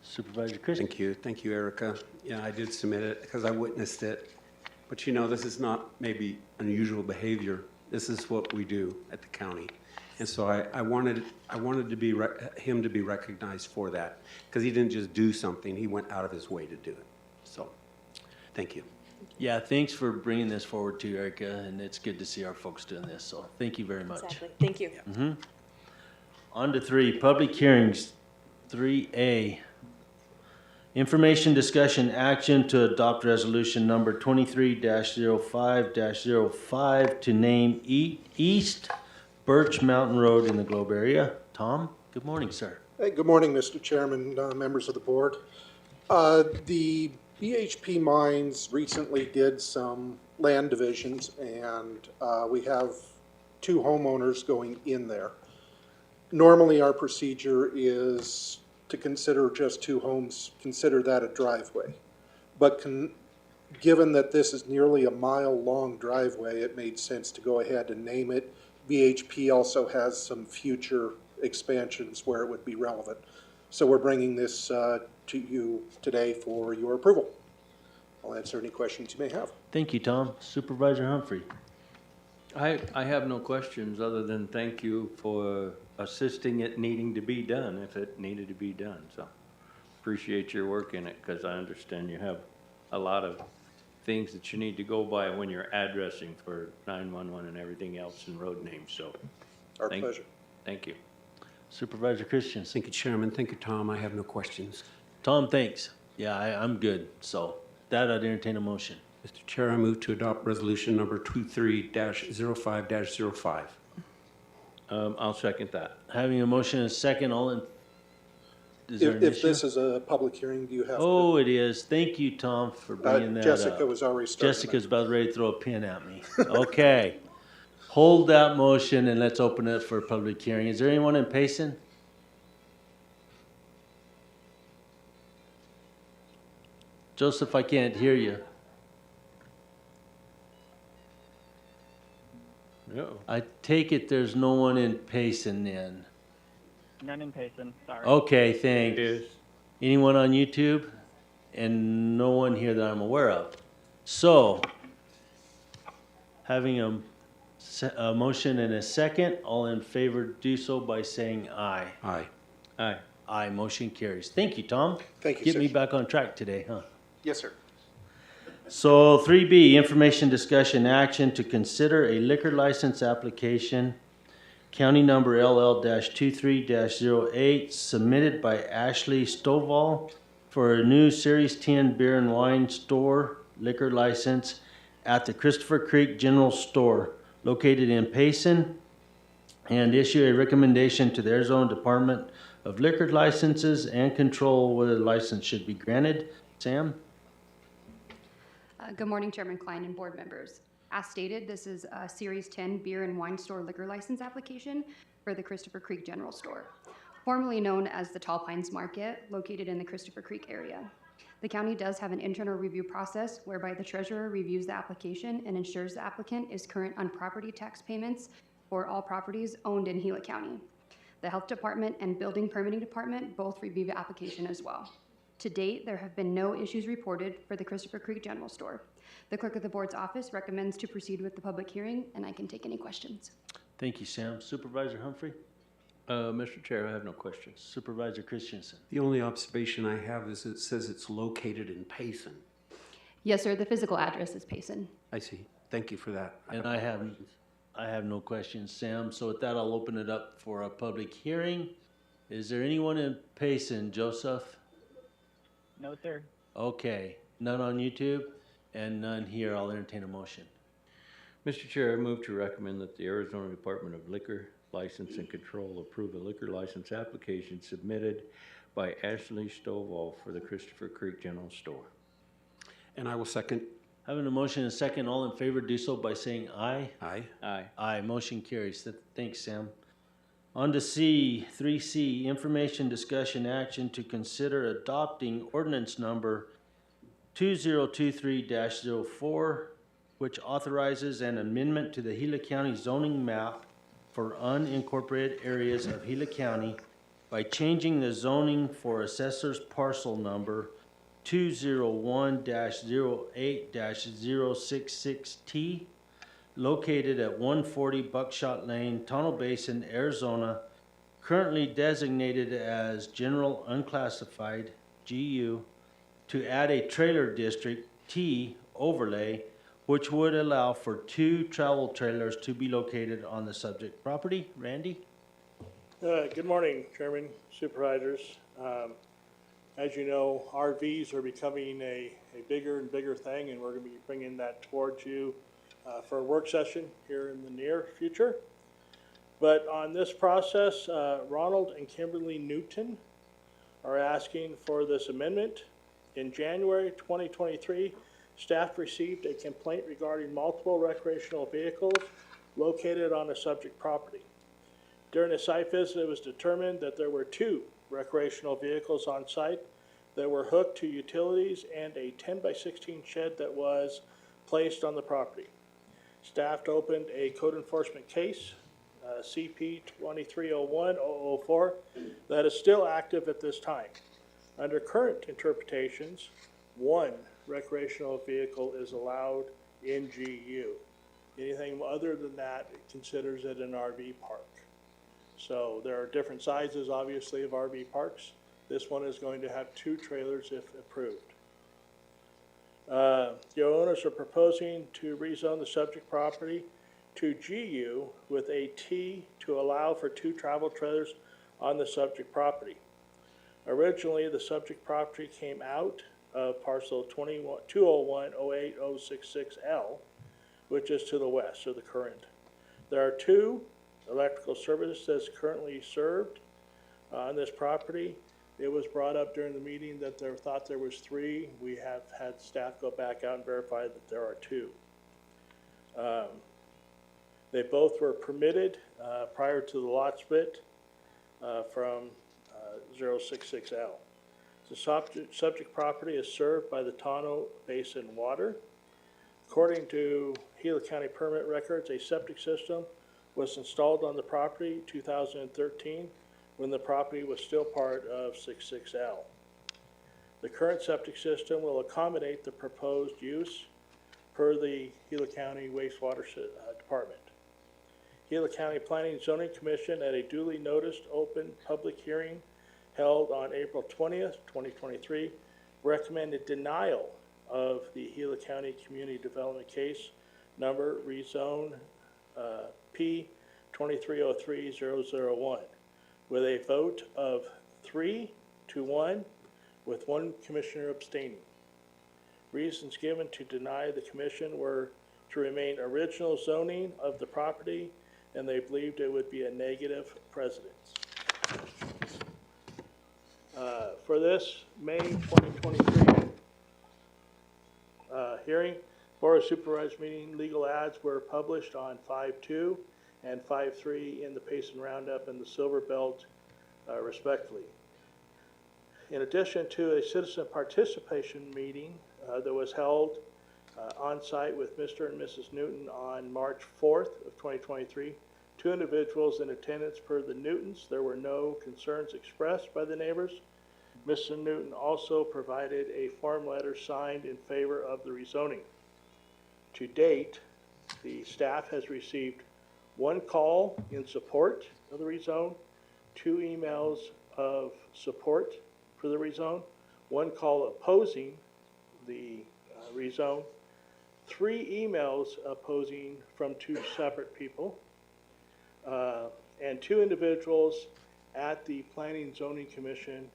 Speaker 2: Supervisor Christian?
Speaker 6: Thank you, Erica. Yeah, I did submit it because I witnessed it. But you know, this is not maybe unusual behavior. This is what we do at the county. And so I wanted to be him to be recognized for that, because he didn't just do something, he went out of his way to do it. So, thank you.
Speaker 2: Yeah, thanks for bringing this forward too, Erica, and it's good to see our folks doing this, so thank you very much.
Speaker 8: Exactly. Thank you.
Speaker 2: On to 3, public hearings. 3A. Information, discussion, action to adopt resolution number 23-05-05 to name East Birch Mountain Road in the Globe area. Tom, good morning, sir.
Speaker 9: Hey, good morning, Mr. Chairman, members of the board. The BHP Mines recently did some land divisions, and we have 2 homeowners going in there. Normally, our procedure is to consider just 2 homes, consider that a driveway. But given that this is nearly a mile-long driveway, it made sense to go ahead and name it. BHP also has some future expansions where it would be relevant. So we're bringing this to you today for your approval. I'll answer any questions you may have.
Speaker 2: Thank you, Tom. Supervisor Humphrey.
Speaker 1: I have no questions other than thank you for assisting it needing to be done if it needed to be done. So appreciate your work in it, because I understand you have a lot of things that you need to go by when you're addressing for 911 and everything else and road names. So
Speaker 9: Our pleasure.
Speaker 1: Thank you.
Speaker 2: Supervisor Christian.
Speaker 6: Thank you, Chairman. Thank you, Tom. I have no questions.
Speaker 2: Tom, thanks. Yeah, I'm good. So that I'd entertain a motion.
Speaker 6: Mr. Chair, I move to adopt resolution number 23-05-05.
Speaker 1: I'll second that.
Speaker 2: Having a motion and a second, all in. Is there an
Speaker 9: If
Speaker 2: issue?
Speaker 9: this is a public hearing, do you have
Speaker 2: Oh, it is. Thank you, Tom, for bringing that
Speaker 9: Jessica
Speaker 2: up.
Speaker 9: was already starting.
Speaker 2: Jessica's about ready to throw a pin at me. Okay. Hold that motion and let's open it for a public hearing. Is there anyone in Payson? Joseph, I can't hear you.
Speaker 1: No.
Speaker 2: I take it there's no one in Payson then?
Speaker 7: None in Payson, sorry.
Speaker 2: Okay, thanks.
Speaker 1: Yes.
Speaker 2: Anyone on YouTube? And no one here that I'm aware of. So, having a motion and a second, all in favor do so by saying aye.
Speaker 6: Aye.
Speaker 1: Aye.
Speaker 2: Aye, motion carries. Thank you, Tom.
Speaker 9: Thank you,
Speaker 2: Get
Speaker 9: sir.
Speaker 2: me back on track today, huh?
Speaker 9: Yes, sir.
Speaker 2: So 3B, information discussion action to consider a liquor license application, county number LL-23-08, submitted by Ashley Stovall for a new Series 10 beer and wine store liquor license at the Christopher Creek General Store located in Payson, and issue a recommendation to the Arizona Department of Liquor Licenses and Control whether the license should be granted. Sam?
Speaker 10: Good morning, Chairman Klein and board members. As stated, this is a Series 10 beer and wine store liquor license application for the Christopher Creek General Store, formerly known as the Tall Pines Market, located in the Christopher Creek area. The county does have an internal review process whereby the treasurer reviews the application and ensures the applicant is current on property tax payments for all properties owned in Gila County. The Health Department and Building Permitting Department both review the application as well. To date, there have been no issues reported for the Christopher Creek General Store. The clerk of the board's office recommends to proceed with the public hearing, and I can take any questions.
Speaker 2: Thank you, Sam. Supervisor Humphrey?
Speaker 1: Mr. Chair, I have no questions.
Speaker 2: Supervisor Christensen?
Speaker 6: The only observation I have is it says it's located in Payson.
Speaker 10: Yes, sir, the physical address is Payson.
Speaker 6: I see. Thank you for that.
Speaker 2: And I have no questions, Sam. So with that, I'll open it up for a public hearing. Is there anyone in Payson? Joseph?
Speaker 7: No, sir.
Speaker 2: Okay. None on YouTube and none here. I'll entertain a motion.
Speaker 1: Mr. Chair, I move to recommend that the Arizona Department of Liquor License and Control approve a liquor license application submitted by Ashley Stovall for the Christopher Creek General Store.
Speaker 6: And I will second.
Speaker 2: Having a motion and a second, all in favor do so by saying aye.
Speaker 6: Aye.
Speaker 1: Aye.
Speaker 2: Aye, motion carries. Thanks, Sam. On to C, 3C, information discussion action to consider adopting ordinance number 2023-04, which authorizes an amendment to the Gila County zoning map for unincorporated areas of Gila County by changing the zoning for assessor's parcel number 201-08-066T, located at 140 Buckshot Lane, Tonto Basin, Arizona, currently designated as General Unclassified, GU, to add a trailer district, T, overlay, which would allow for 2 travel trailers to be located on the subject property. Randy?
Speaker 11: Good morning, Chairman, Supervisors. As you know, RVs are becoming a bigger and bigger thing, and we're going to be bringing that towards you for a work session here in the near future. But on this process, Ronald and Kimberly Newton are asking for this amendment. In January 2023, staff received a complaint regarding multiple recreational vehicles located on a subject property. During a site visit, it was determined that there were 2 recreational vehicles on site that were hooked to utilities and a 10-by-16 shed that was placed on the property. Staff opened a code enforcement case, CP 2301-004, that is still active at this time. Under current interpretations, 1 recreational vehicle is allowed in GU. Anything other than that, it considers it an RV park. So there are different sizes, obviously, of RV parks. This one is going to have 2 trailers if approved. The owners are proposing to rezone the subject property to GU with a T to allow for 2 travel trailers on the subject property. Originally, the subject property came out of parcel 201-08-066L, which is to the west, so the current. There are 2 electrical services currently served on this property. It was brought up during the meeting that they thought there was 3. We have had staff go back out and verify that there are 2. They both were permitted prior to the lot split from 066L. The subject property is served by the Tonto Basin Water. According to Gila County permit records, a septic system was installed on the property 2013 when the property was still part of 66L. The current septic system will accommodate the proposed use per the Gila County wastewater department. Gila County Planning and Zoning Commission at a duly noticed open public hearing held on April 20th, 2023, recommended denial of the Gila County Community Development Case number rezone P 2303001 with a vote of 3-1 with one commissioner abstaining. Reasons given to deny the commission were to remain original zoning of the property, and they believed it would be a negative precedence. For this May 2023 hearing, Board of Supervisors meeting legal ads were published on 5/2 and 5/3 in the Payson Roundup and the Silver Belt, respectively. In addition to a citizen participation meeting that was held on site with Mr. and Mrs. Newton on March 4th of 2023, 2 individuals in attendance per the Newtons. There were no concerns expressed by the neighbors. Mr. Newton also provided a form letter signed in favor of the rezoning. To date, the staff has received 1 call in support of the rezone, 2 emails of support for the rezone, 1 call opposing the rezone, 3 emails opposing from 2 separate people, and 2 individuals at the Planning and Zoning Commission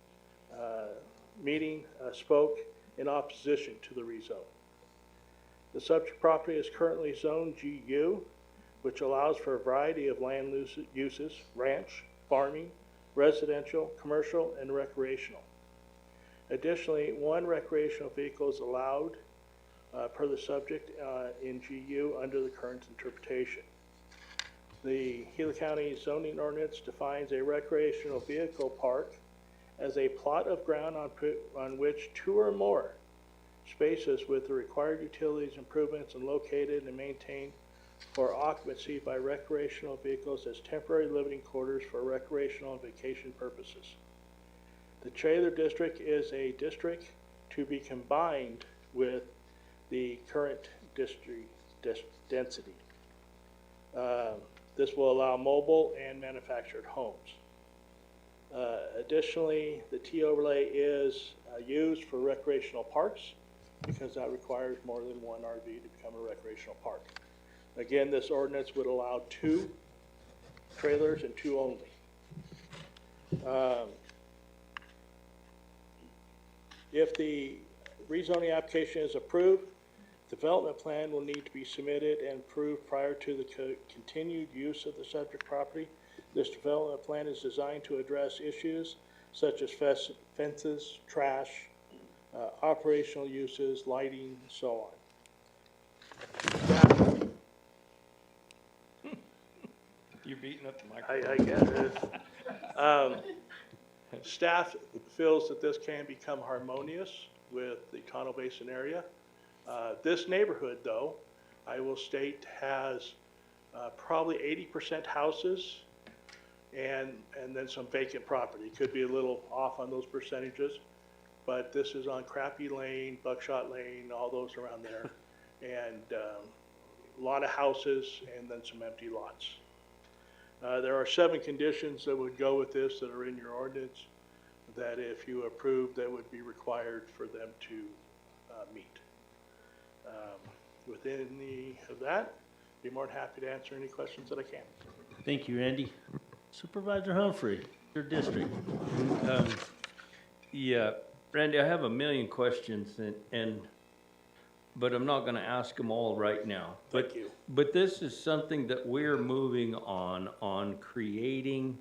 Speaker 11: meeting spoke in opposition to the rezone. The subject property is currently zoned GU, which allows for a variety of land uses: ranch, farming, residential, commercial, and recreational. Additionally, 1 recreational vehicle is allowed per the subject in GU under the current interpretation. The Gila County zoning ordinance defines a recreational vehicle park as a plot of ground on which 2 or more spaces with the required utilities improvements and located and maintained for occupancy by recreational vehicles as temporary living quarters for recreational and vacation purposes. The trailer district is a district to be combined with the current district density. This will allow mobile and manufactured homes. Additionally, the T overlay is used for recreational parks because that requires more than 1 RV to become a recreational park. Again, this ordinance would allow 2 trailers and 2 only. If the rezoning application is approved, development plan will need to be submitted and approved prior to the continued use of the subject property. This development plan is designed to address issues such as fences, trash, operational uses, lighting, and so on.
Speaker 1: You're beating up the microphone.
Speaker 11: I guess it. Staff feels that this can become harmonious with the Tonto Basin area. This neighborhood, though, I will state, has probably 80% houses and then some vacant property. Could be a little off on those percentages, but this is on Crappy Lane, Buckshot Lane, all those around there, and a lot of houses and then some empty lots. There are 7 conditions that would go with this that are in your ordinance that if you approve, that would be required for them to meet. With any of that, be more than happy to answer any questions that I can.
Speaker 2: Thank you, Randy. Supervisor Humphrey, your district.
Speaker 1: Yeah, Randy, I have a million questions but I'm not gonna ask them all right now.
Speaker 11: Thank you.
Speaker 1: But this is something that we're moving on creating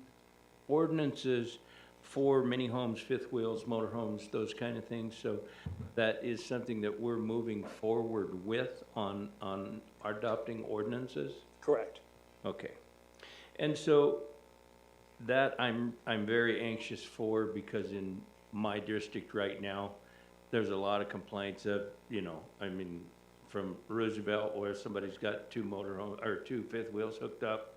Speaker 1: ordinances for mini homes, fifth wheels, motorhomes, those kind of things. So that is something that we're moving forward with on adopting ordinances?
Speaker 11: Correct.
Speaker 1: Okay. And so that I'm very anxious for, because in my district right now, there's a lot of complaints of, from Roosevelt where somebody's got two motorhome, or two fifth wheels hooked up.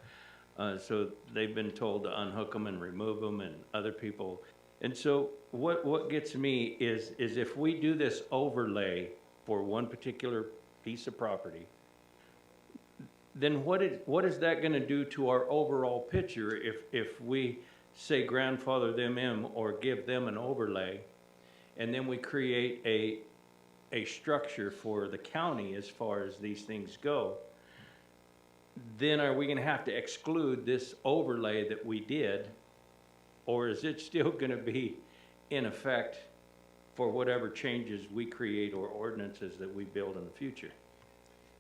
Speaker 1: So they've been told to unhook them and remove them, and other people. And so what gets me is if we do this overlay for one particular piece of property, then what is that gonna do to our overall picture if we say grandfather them in or give them an overlay, and then we create a structure for the county as far as these things go? Then are we gonna have to exclude this overlay that we did, or is it still gonna be in effect for whatever changes we create or ordinances that we build in the future?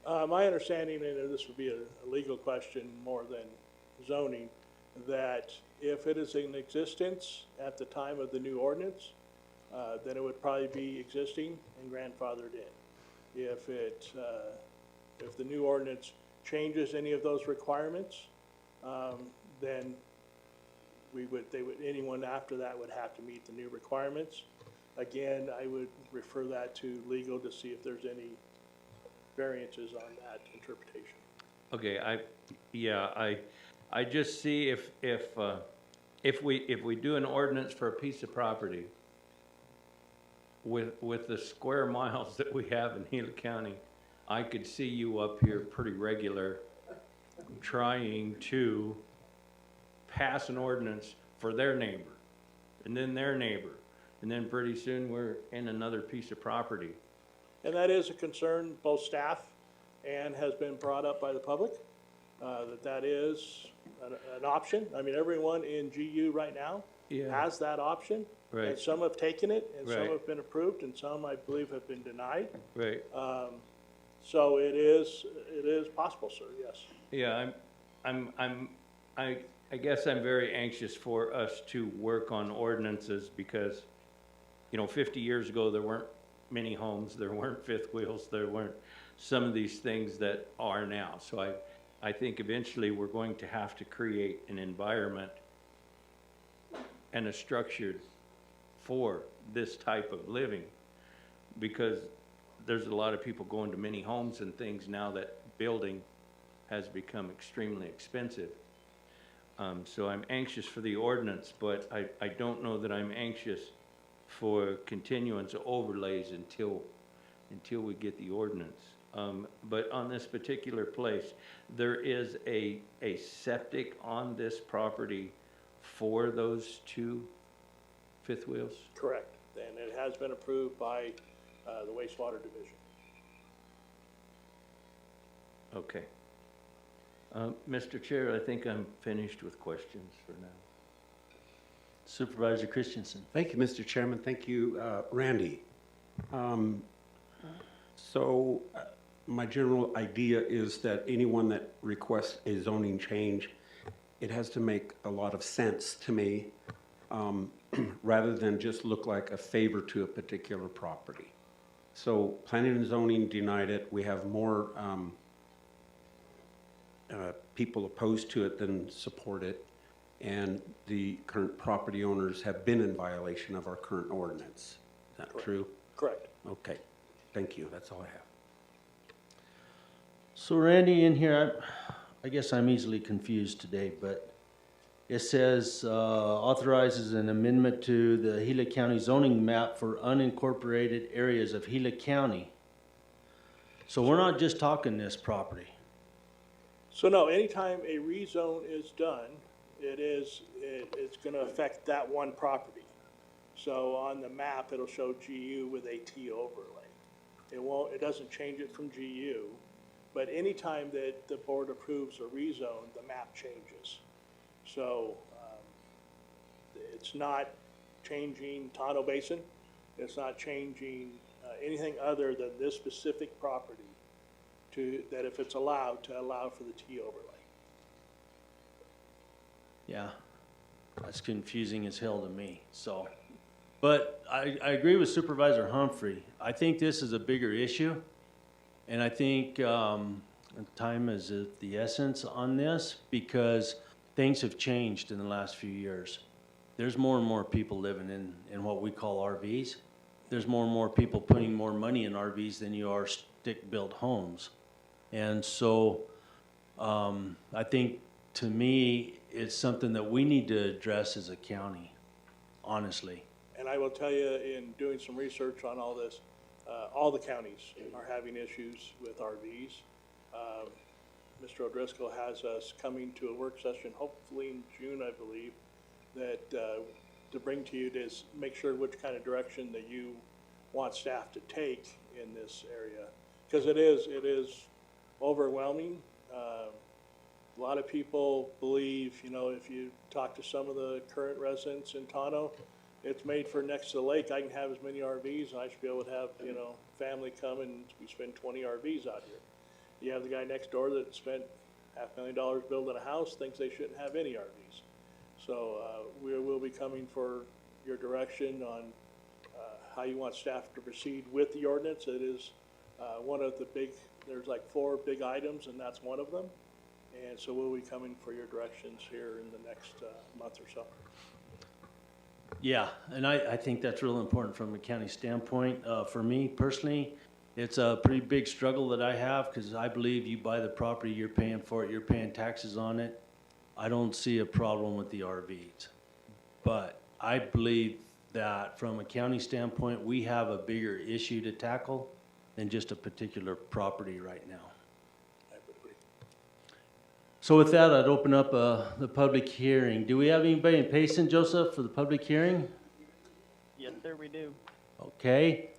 Speaker 11: My understanding, and this would be a legal question more than zoning, that if it is in existence at the time of the new ordinance, then it would probably be existing and grandfathered in. If the new ordinance changes any of those requirements, then anyone after that would have to meet the new requirements. Again, I would refer that to legal to see if there's any variances on that interpretation.
Speaker 1: Okay, I just see if we do an ordinance for a piece of property with the square miles that we have in Gila County, I could see you up here pretty regular trying to pass an ordinance for their neighbor, and then their neighbor, and then pretty soon we're in another piece of property.
Speaker 11: And that is a concern, both staff and has been brought up by the public, that is an option. I mean, everyone in GU right now has that option.
Speaker 1: Right.
Speaker 11: And some have taken it, and some
Speaker 1: Right.
Speaker 11: have been approved, and some, I believe, have been denied.
Speaker 1: Right.
Speaker 11: So it is possible, sir, yes.
Speaker 1: Yeah, I guess I'm very anxious for us to work on ordinances because, 50 years ago, there weren't many homes, there weren't fifth wheels, there weren't some of these things that are now. So I think eventually we're going to have to create an environment and a structure for this type of living, because there's a lot of people going to many homes and things now that building has become extremely expensive. So I'm anxious for the ordinance, but I don't know that I'm anxious for continuance of overlays until we get the ordinance. But on this particular place, there is a septic on this property for those two fifth wheels?
Speaker 11: Correct. And it has been approved by the wastewater division.
Speaker 1: Okay. Mr. Chair, I think I'm finished with questions for now.
Speaker 2: Supervisor Christensen.
Speaker 6: Thank you, Mr. Chairman. Thank you, Randy. So my general idea is that anyone that requests a zoning change, it has to make a lot of sense to me, rather than just look like a favor to a particular property. So planning and zoning denied it. We have more people opposed to it than support it. And the current property owners have been in violation of our current ordinance. Is that true?
Speaker 11: Correct.
Speaker 6: Okay, thank you. That's all I have.
Speaker 2: So Randy, in here, I guess I'm easily confused today, but it says authorizes an amendment to the Gila County zoning map for unincorporated areas of Gila County. So we're not just talking this property.
Speaker 11: So no, anytime a rezone is done, it's gonna affect that one property. So on the map, it'll show GU with a T overlay. It doesn't change it from GU, but anytime that the board approves a rezone, the map changes. So it's not changing Tonto Basin, it's not changing anything other than this specific property, that if it's allowed, to allow for the T overlay.
Speaker 2: Yeah, that's confusing as hell to me, so. But I agree with Supervisor Humphrey. I think this is a bigger issue, and I think time is of the essence on this, because things have changed in the last few years. There's more and more people living in what we call RVs. There's more and more people putting more money in RVs than you are stick-built homes. And so, I think, to me, it's something that we need to address as a county, honestly.
Speaker 11: And I will tell you, in doing some research on all this, all the counties are having issues with RVs. Mr. O'Driscoll has us coming to a work session, hopefully in June, I believe, that, to bring to you to make sure which kind of direction that you want staff to take in this area. Because it is overwhelming. A lot of people believe, you know, if you talk to some of the current residents in Tano, it's made for next to the lake. I can have as many RVs, and I should be able to have, you know, family come and we spend 20 RVs out here. You have the guy next door that spent $500,000 building a house, thinks they shouldn't have any RVs. So we will be coming for your direction on how you want staff to proceed with the ordinance. It is one of the big, there's like 4 big items, and that's one of them. And so we'll be coming for your directions here in the next month or so.
Speaker 2: Yeah, and I think that's real important from a county standpoint. For me personally, it's a pretty big struggle that I have, because I believe you buy the property, you're paying for it, you're paying taxes on it. I don't see a problem with the RVs. But I believe that from a county standpoint, we have a bigger issue to tackle than just a particular property right now.
Speaker 11: I would agree.
Speaker 2: So with that, I'd open up the public hearing. Do we have anybody in Payson, Joseph, for the public hearing?
Speaker 7: Yes, sir, we do.
Speaker 2: Okay.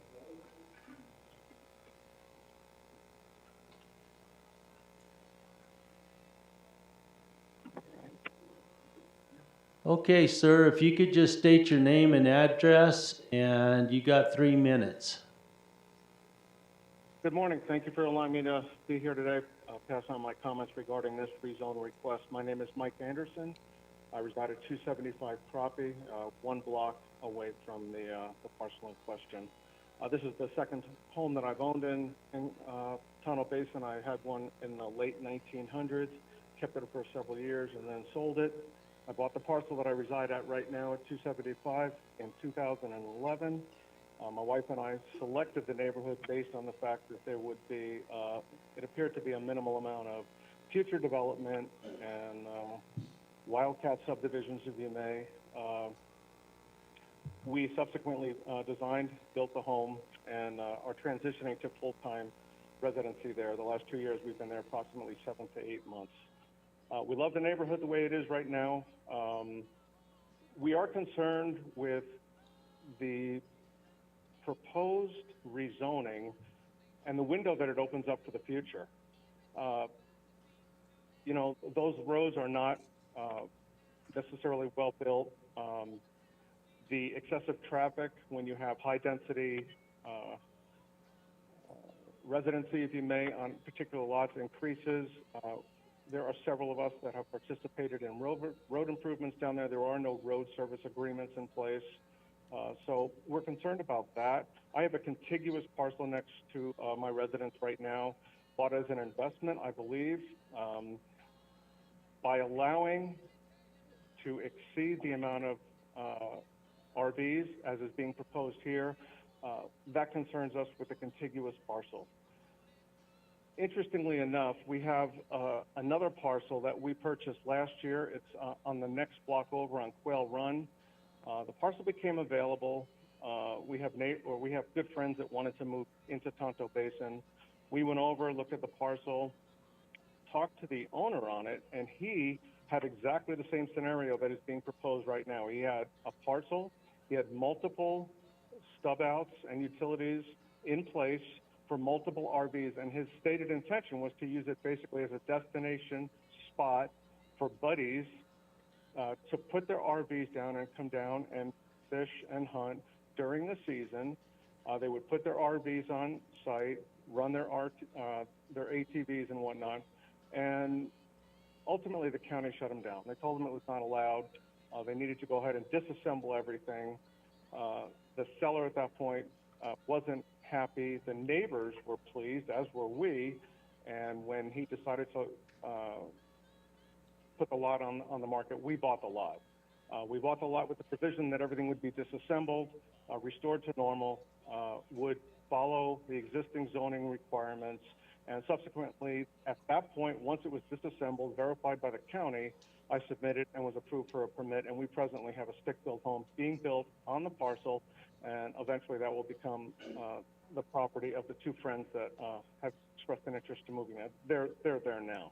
Speaker 2: Okay, sir, if you could just state your name and address, and you got 3 minutes.
Speaker 12: Good morning. Thank you for allowing me to be here today. I'll pass on my comments regarding this rezone request. My name is Mike Anderson. I reside at 275 Crappie, 1 block away from the parcel in question. This is the second home that I've owned in Tonto Basin. I had one in the late 1900s, kept it for several years, and then sold it. I bought the parcel that I reside at right now at 275 in 2011. My wife and I selected the neighborhood based on the fact that there would be, it appeared to be a minimal amount of future development and wildcat subdivisions, if you may. We subsequently designed, built the home, and are transitioning to full-time residency there. The last 2 years, we've been there approximately 7 to 8 months. We love the neighborhood the way it is right now. We are concerned with the proposed rezoning and the window that it opens up for the future. You know, those roads are not necessarily well built. The excessive traffic when you have high density residency, if you may, on particular lots increases. There are several of us that have participated in road improvements down there. There are no road service agreements in place. So we're concerned about that. I have a contiguous parcel next to my residence right now, bought as an investment, I believe. By allowing to exceed the amount of RVs as is being proposed here, that concerns us with the contiguous parcel. Interestingly enough, we have another parcel that we purchased last year. It's on the next block over on Quail Run. The parcel became available. We have good friends that wanted to move into Tonto Basin. We went over, looked at the parcel, talked to the owner on it, and he had exactly the same scenario that is being proposed right now. He had a parcel, he had multiple stub outs and utilities in place for multiple RVs, and his stated intention was to use it basically as a destination spot for buddies to put their RVs down and come down and fish and hunt during the season. They would put their RVs on site, run their ATVs and whatnot, and ultimately the county shut them down. They told them it was not allowed. They needed to go ahead and disassemble everything. The seller at that point wasn't happy. The neighbors were pleased, as were we, and when he decided to put the lot on the market, we bought the lot. We bought the lot with the provision that everything would be disassembled, restored to normal, would follow the existing zoning requirements. And subsequently, at that point, once it was disassembled, verified by the county, I submitted and was approved for a permit, and we presently have a stick-built home being built on the parcel, and eventually that will become the property of the two friends that have expressed an interest in moving in. They're there now.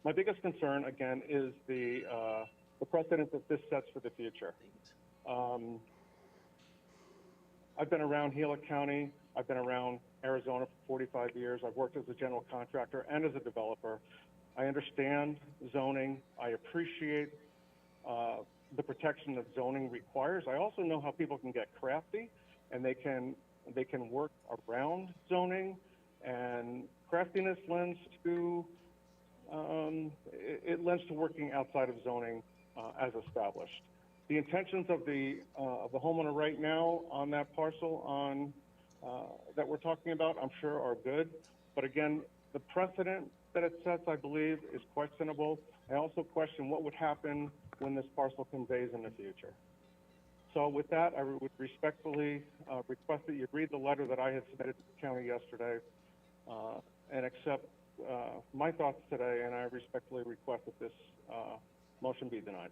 Speaker 12: My biggest concern, again, is the precedent that this sets for the future. I've been around Gila County. I've been around Arizona for 45 years. I've worked as a general contractor and as a developer. I understand zoning. I appreciate the protection that zoning requires. I also know how people can get crafty, and they can work around zoning, and craftiness lends to it lends to working outside of zoning as established. The intentions of the homeowner right now on that parcel that we're talking about, I'm sure, are good. But again, the precedent that it sets, I believe, is questionable. I also question what would happen when this parcel conveys in the future. So with that, I would respectfully request that you read the letter that I had submitted to the county yesterday and accept my thoughts today, and I respectfully request that this motion be denied.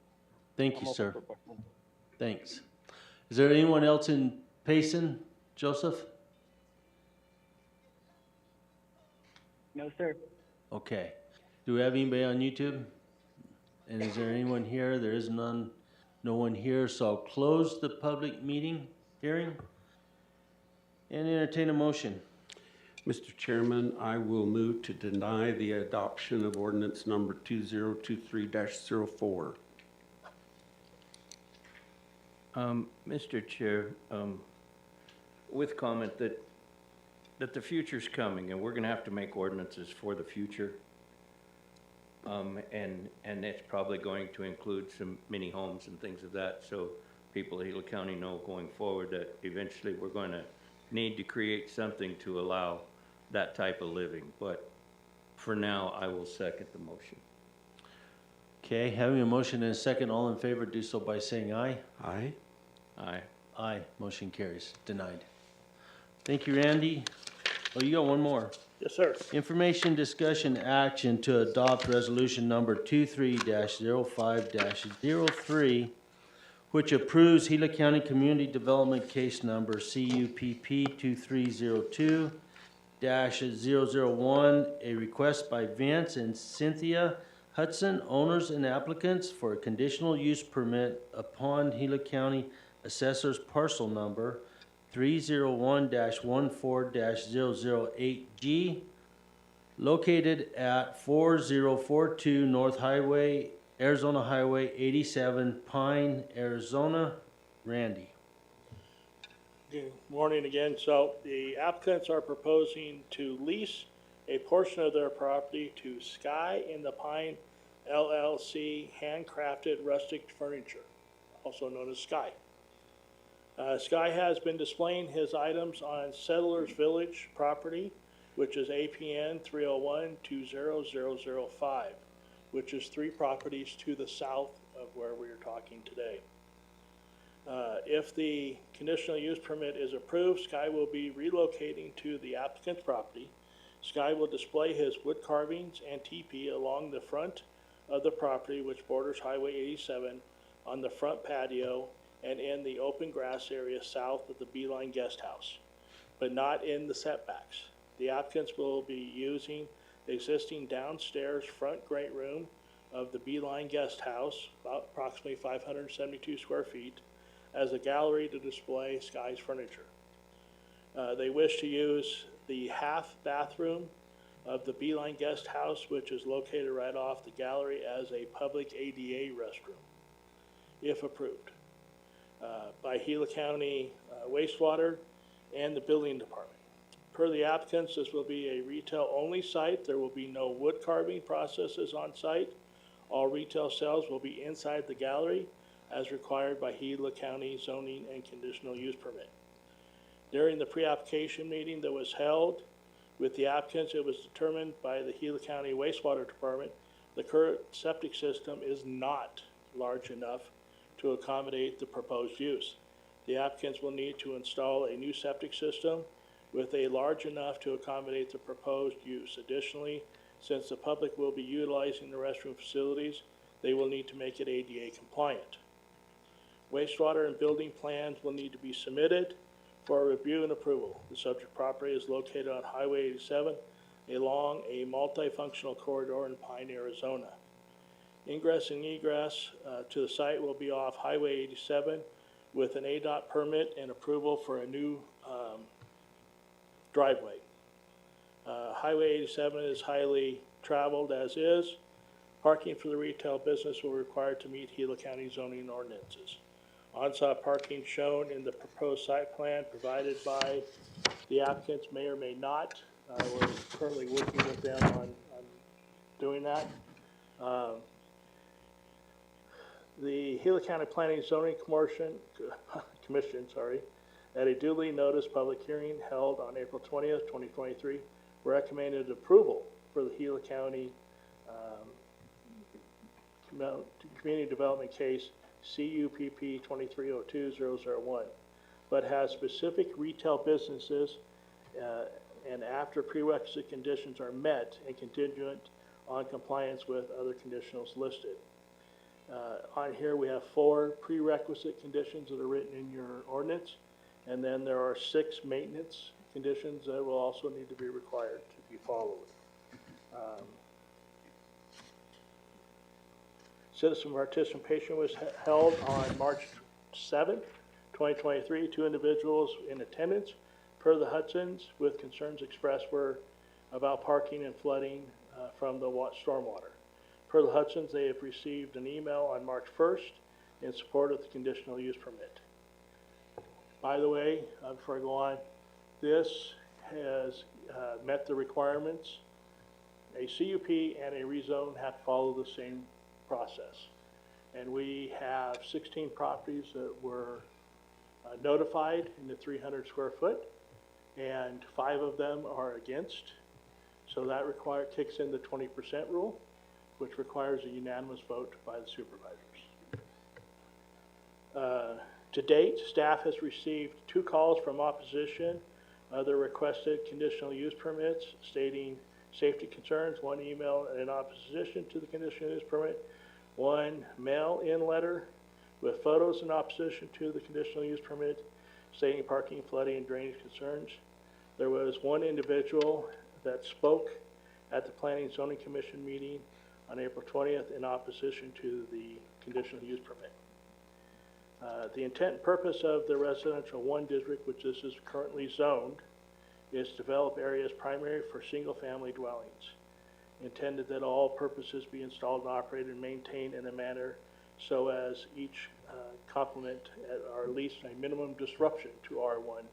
Speaker 2: Thank you, sir. Thanks. Is there anyone else in Payson? Joseph?
Speaker 7: No, sir.
Speaker 2: Okay. Do we have anybody on YouTube? And is there anyone here? There is no one here, so I'll close the public meeting hearing and entertain a motion.
Speaker 6: Mr. Chairman, I will move to deny the adoption of ordinance number 2023-04.
Speaker 1: Mr. Chair, with comment that the future's coming, and we're going to have to make ordinances for the future. And it's probably going to include some mini homes and things of that, so people in Gila County know going forward that eventually we're going to need to create something to allow that type of living. But for now, I will second the motion.
Speaker 2: Okay, having a motion and a second, all in favor do so by saying aye.
Speaker 6: Aye.
Speaker 1: Aye.
Speaker 2: Aye, motion carries. Denied. Thank you, Randy. Oh, you got one more.
Speaker 11: Yes, sir.
Speaker 2: Information, discussion, action to adopt resolution number 23-05-03, which approves Gila County Community Development Case Number CUPP 2302-001, a request by Vince and Cynthia Hudson, owners and applicants for a conditional use permit upon Gila County Assessor's Parcel Number 301-14-008G, located at 4042 North Highway, Arizona Highway 87, Pine, Arizona. Randy.
Speaker 11: Good morning again. So the applicants are proposing to lease a portion of their property to Sky in the Pine LLC Handcrafted Rustic Furniture, also known as Sky. Sky has been displaying his items on Settlers Village property, which is APN 301-20005, which is 3 properties to the south of where we are talking today. If the conditional use permit is approved, Sky will be relocating to the applicant's property. Sky will display his wood carvings and teepee along the front of the property, which borders Highway 87, on the front patio and in the open grass area south of the Beeline Guest House, but not in the setbacks. The applicants will be using the existing downstairs front great room of the Beeline Guest House, about approximately 572 square feet, as a gallery to display Sky's furniture. They wish to use the half bathroom of the Beeline Guest House, which is located right off the gallery, as a public ADA restroom, if approved, by Gila County Wastewater and the Building Department. Per the applicants, this will be a retail-only site. There will be no wood carving processes on site. All retail sales will be inside the gallery, as required by Gila County zoning and conditional use permit. During the pre-application meeting that was held with the applicants, it was determined by the Gila County Wastewater Department the current septic system is not large enough to accommodate the proposed use. The applicants will need to install a new septic system with a large enough to accommodate the proposed use. Additionally, since the public will be utilizing the restroom facilities, they will need to make it ADA compliant. Wastewater and building plans will need to be submitted for review and approval. The subject property is located on Highway 87 along a multifunctional corridor in Pine, Arizona. Ingress and egress to the site will be off Highway 87 with an ADOT permit and approval for a new driveway. Highway 87 is highly traveled as is. Parking for the retail business will require to meet Gila County zoning ordinances. On-site parking shown in the proposed site plan provided by the applicants may or may not. We're currently working with them on doing that. The Gila County Planning and Zoning Commission, at a duly noticed public hearing held on April 20th, 2023, recommended approval for the Gila County Community Development Case CUPP 2302-001, but has specific retail businesses and after prerequisite conditions are met and contingent on compliance with other conditionals listed. On here we have 4 prerequisite conditions that are written in your ordinance, and then there are 6 maintenance conditions that will also need to be required to be followed. Citizen participation was held on March 7th, 2023. 2 individuals in attendance per the Hudsons with concerns expressed were about parking and flooding from the stormwater. Per the Hudsons, they have received an email on March 1st in support of the conditional use permit. By the way, before I go on, this has met the requirements. A CUP and a rezone have to follow the same process. And we have 16 properties that were notified in the 300 square foot, and 5 of them are against. So that kicks in the 20% rule, which requires a unanimous vote by the supervisors. To date, staff has received 2 calls from opposition. Other requested conditional use permits stating safety concerns, 1 email in opposition to the conditional use permit, 1 mail-in letter with photos in opposition to the conditional use permit stating parking, flooding, and drainage concerns. There was 1 individual that spoke at the Planning and Zoning Commission meeting on April 20th in opposition to the conditional use permit. The intent and purpose of the residential 1 district, which this is currently zoned, is to develop areas primary for single-family dwellings. Intended that all purposes be installed and operated and maintained in a manner so as each complement or at least a minimum disruption to R1.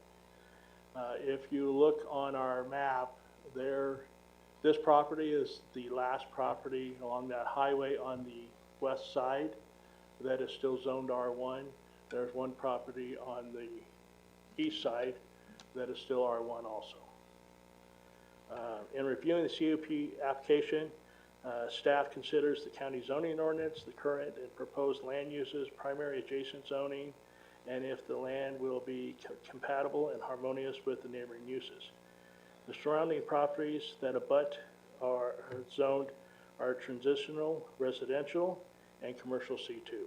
Speaker 11: If you look on our map, this property is the last property along that highway on the west side that is still zoned R1. There's 1 property on the east side that is still R1 also. In reviewing the CUP application, staff considers the county zoning ordinance, the current and proposed land uses, primary adjacent zoning, and if the land will be compatible and harmonious with the neighboring uses. The surrounding properties that abut are zoned are transitional, residential, and commercial C2.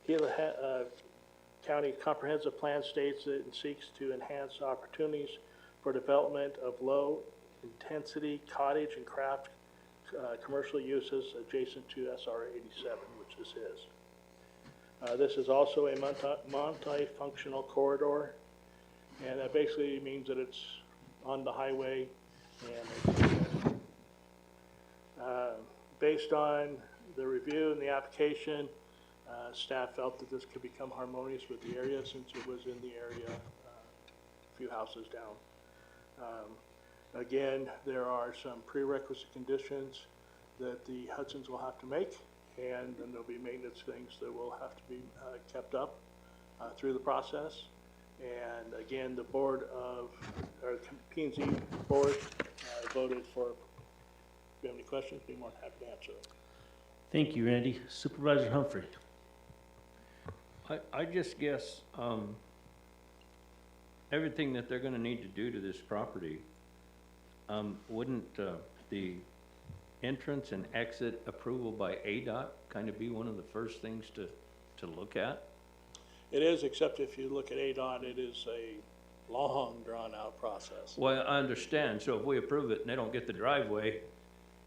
Speaker 11: Gila County Comprehensive Plan states that it seeks to enhance opportunities for development of low-intensity cottage and craft commercial uses adjacent to SR 87, which this is. This is also a multi-functional corridor, and that basically means that it's on the highway. And based on the review and the application, staff felt that this could become harmonious with the area since it was in the area a few houses down. Again, there are some prerequisite conditions that the Hudsons will have to make, and then there'll be maintenance things that will have to be kept up through the process. And again, the board of, or P&Z board voted for. If you have any questions, be more than happy to answer them.
Speaker 2: Thank you, Randy. Supervisor Humphrey.
Speaker 1: I just guess, everything that they're gonna need to do to this property, wouldn't, the entrance and exit approval by ADOT kind of be one of the first things to look at?
Speaker 11: It is, except if you look at ADOT, it is a long, drawn-out process.
Speaker 1: Well, I understand, so if we approve it and they don't get the driveway,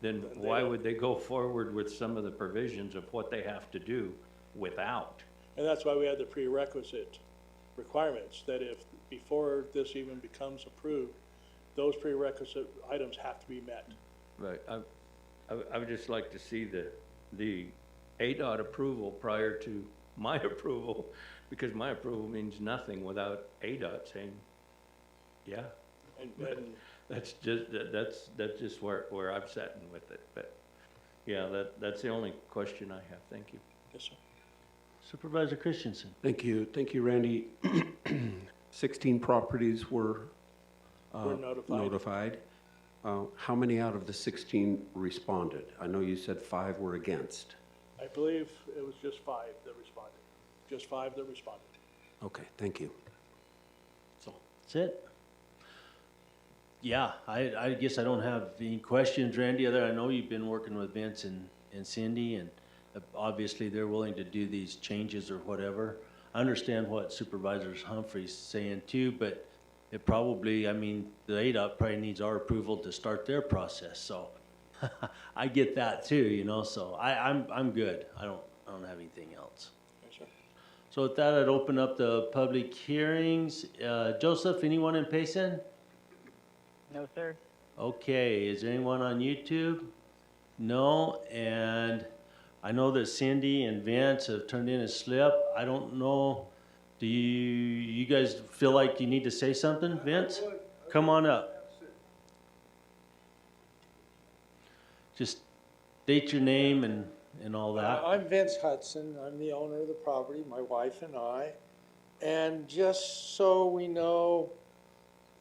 Speaker 1: then
Speaker 11: Then they
Speaker 1: why
Speaker 11: don't.
Speaker 1: would they go forward with some of the provisions of what they have to do without?
Speaker 11: And that's why we have the prerequisite requirements, that if, before this even becomes approved, those prerequisite items have to be met.
Speaker 1: Right, I would just like to see the ADOT approval prior to my approval, because my approval means nothing without ADOT saying, yeah.
Speaker 11: And
Speaker 1: That's just where I'm sitting with it, but, yeah, that's the only question I have, thank you.
Speaker 11: yes, sir.
Speaker 2: Supervisor Christensen.
Speaker 6: Thank you, Randy. 16 properties were
Speaker 11: We're notified.
Speaker 6: notified. How many out of the 16 responded? I know you said 5 were against.
Speaker 11: I believe it was just 5 that responded. Just 5 that responded.
Speaker 6: Okay, thank you.
Speaker 2: That's it? Yeah, I guess I don't have any questions, Randy, I know you've been working with Vince and Cindy, and obviously they're willing to do these changes or whatever. I understand what Supervisor Humphrey's saying too, but it probably, I mean, the ADOT probably needs our approval to start their process, so I get that too, you know, so I'm good. I don't have anything else.
Speaker 11: Yes, sir.
Speaker 2: So with that, I'd open up the public hearings. Joseph, anyone in Payson?
Speaker 7: No, sir.
Speaker 2: Okay, is there anyone on YouTube? No, and I know that Cindy and Vince have turned in a slip. I don't know, do you guys feel like you need to say something, Vince? Come on up. Just state your name and all that.
Speaker 13: I'm Vince Hudson. I'm the owner of the property, my wife and I. And just so we know,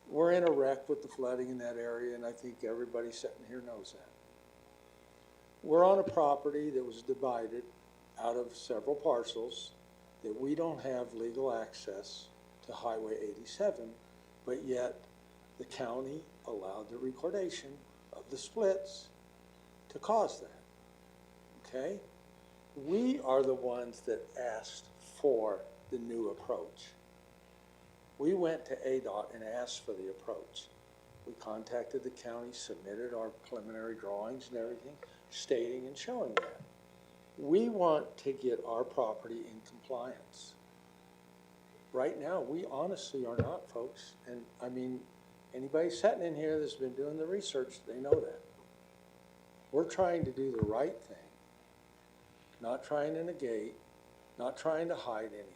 Speaker 13: we're in a wreck with the flooding in that area, and I think everybody sitting here knows that. We're on a property that was divided out of several parcels that we don't have legal access to Highway 87, but yet the county allowed the recordation of the splits to cause that, okay? We are the ones that asked for the new approach. We went to ADOT and asked for the approach. We contacted the county, submitted our preliminary drawings and everything, stating and showing that. We want to get our property in compliance. Right now, we honestly are not, folks. And I mean, anybody sitting in here that's been doing the research, they know that. We're trying to do the right thing, not trying to negate, not trying to hide anything.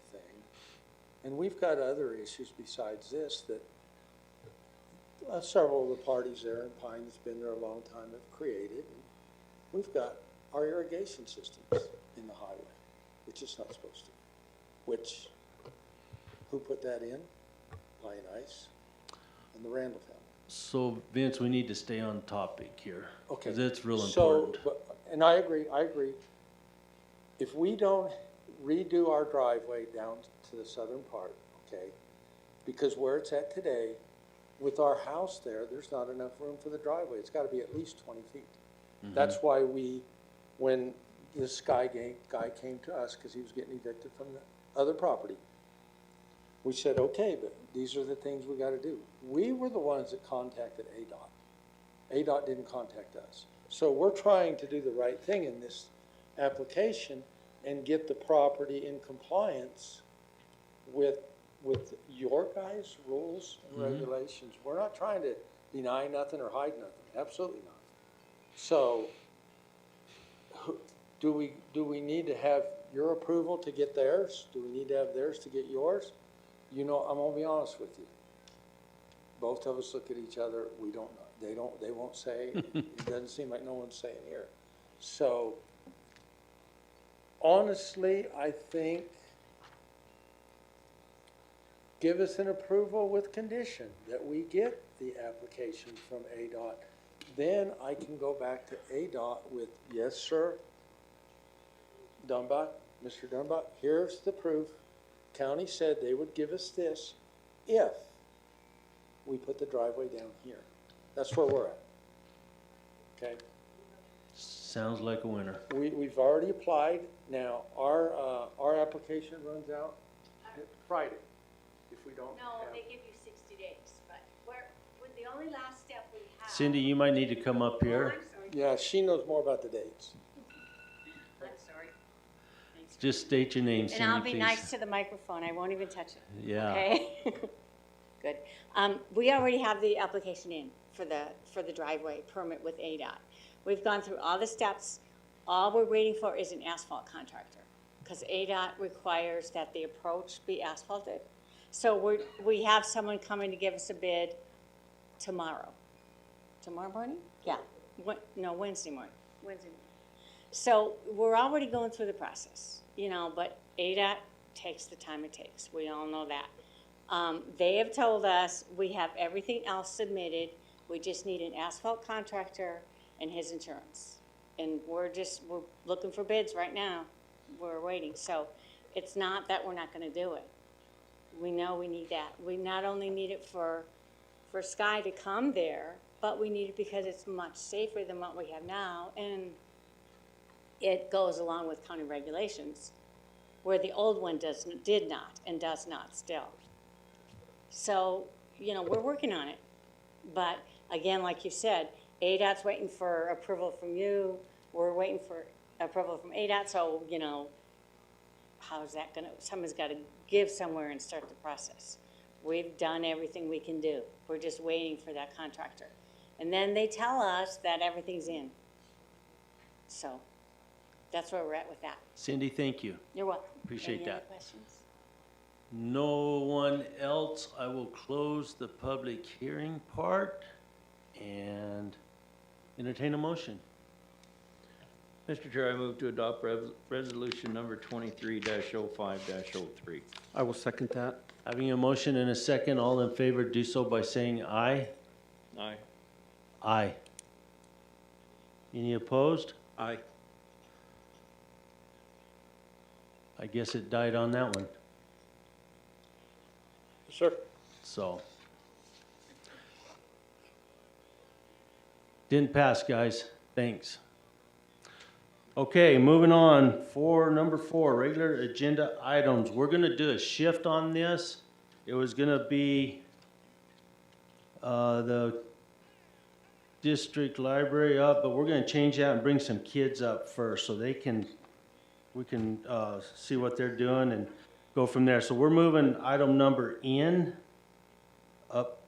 Speaker 13: And we've got other issues besides this that several of the parties there in Pine that's been there a long time have created. We've got our irrigation systems in the highway, which is not supposed to. Which, who put that in? Pine Ice and the Randall family.
Speaker 2: So Vince, we need to stay on topic here.
Speaker 13: Okay.
Speaker 2: Because it's real
Speaker 13: So,
Speaker 2: important.
Speaker 13: and I agree. If we don't redo our driveway down to the southern part, okay, because where it's at today, with our house there, there's not enough room for the driveway. It's gotta be at least 20 feet. That's why when this guy came to us, cause he was getting evicted from the other property, we said, okay, but these are the things we gotta do. We were the ones that contacted ADOT. ADOT didn't contact us. So we're trying to do the right thing in this application and get the property in compliance with your guys' rules and regulations. We're not trying to deny nothing or hide nothing, absolutely not. So, do we need to have your approval to get theirs? Do we need to have theirs to get yours? You know, I'm gonna be honest with you. Both of us look at each other, we don't know. They won't say, it doesn't seem like no one's saying here. So, honestly, I think give us an approval with condition that we get the application from ADOT. Then I can go back to ADOT with, yes, sir, Dunbach, Mr. Dunbach, here's the proof County said they would give us this if we put the driveway down here. That's where we're at. Okay?
Speaker 2: Sounds like a winner.
Speaker 13: We've already applied. Now, our application runs out Friday. If we don't
Speaker 14: No,
Speaker 13: have-
Speaker 14: they give you 60 days, but with the only last step we have.
Speaker 2: Cindy, you might need to come up
Speaker 14: Oh,
Speaker 2: here.
Speaker 14: I'm sorry.
Speaker 13: Yeah, she knows more about the dates.
Speaker 14: I'm sorry. Thanks.
Speaker 2: Just state your name, Cindy,
Speaker 14: And I'll be
Speaker 2: please.
Speaker 14: nice to the microphone. I won't even touch it.
Speaker 2: Yeah.
Speaker 14: Okay? Good. We already have the application in for the driveway permit with ADOT. We've gone through all the steps. All we're waiting for is an asphalt contractor, because ADOT requires that the approach be asphalted. So we have someone coming to give us a bid tomorrow. Tomorrow morning? Yeah. No, Wednesday morning. Wednesday morning. So we're already going through the process, but ADOT takes the time it takes. We all know that. They have told us we have everything else submitted. We just need an asphalt contractor and his insurance. And we're looking for bids right now. We're waiting. So it's not that we're not going to do it. We know we need that. We not only need it for Sky to come there, but we need it because it's much safer than what we have now. And it goes along with county regulations, where the old one did not and does not still. So, we're working on it. But again, like you said, ADOT's waiting for approval from you. We're waiting for approval from ADOT. So, how's that someone's got to give somewhere and start the process. We've done everything we can do. We're just waiting for that contractor. And then they tell us that everything's in. So that's where we're at with that.
Speaker 2: Cindy, thank you.
Speaker 14: You're welcome.
Speaker 2: Appreciate
Speaker 14: Any
Speaker 2: that.
Speaker 14: other questions?
Speaker 2: No one else. I will close the public hearing part and entertain a motion.
Speaker 1: Mr. Chair, I move to adopt resolution number 23-05-03.
Speaker 6: I will second that.
Speaker 2: Having a motion and a second, all in favor do so by saying aye.
Speaker 1: Aye.
Speaker 2: Aye. Any opposed?
Speaker 6: Aye.
Speaker 2: I guess it died on that one.
Speaker 11: Sir?
Speaker 2: So. Didn't pass, guys. Thanks. Okay, moving on. Number 4, regular agenda items. We're gonna do a shift on this. It was gonna be the district library up, but we're gonna change that and bring some kids up first so we can see what they're doing and go from there. So we're moving item number N up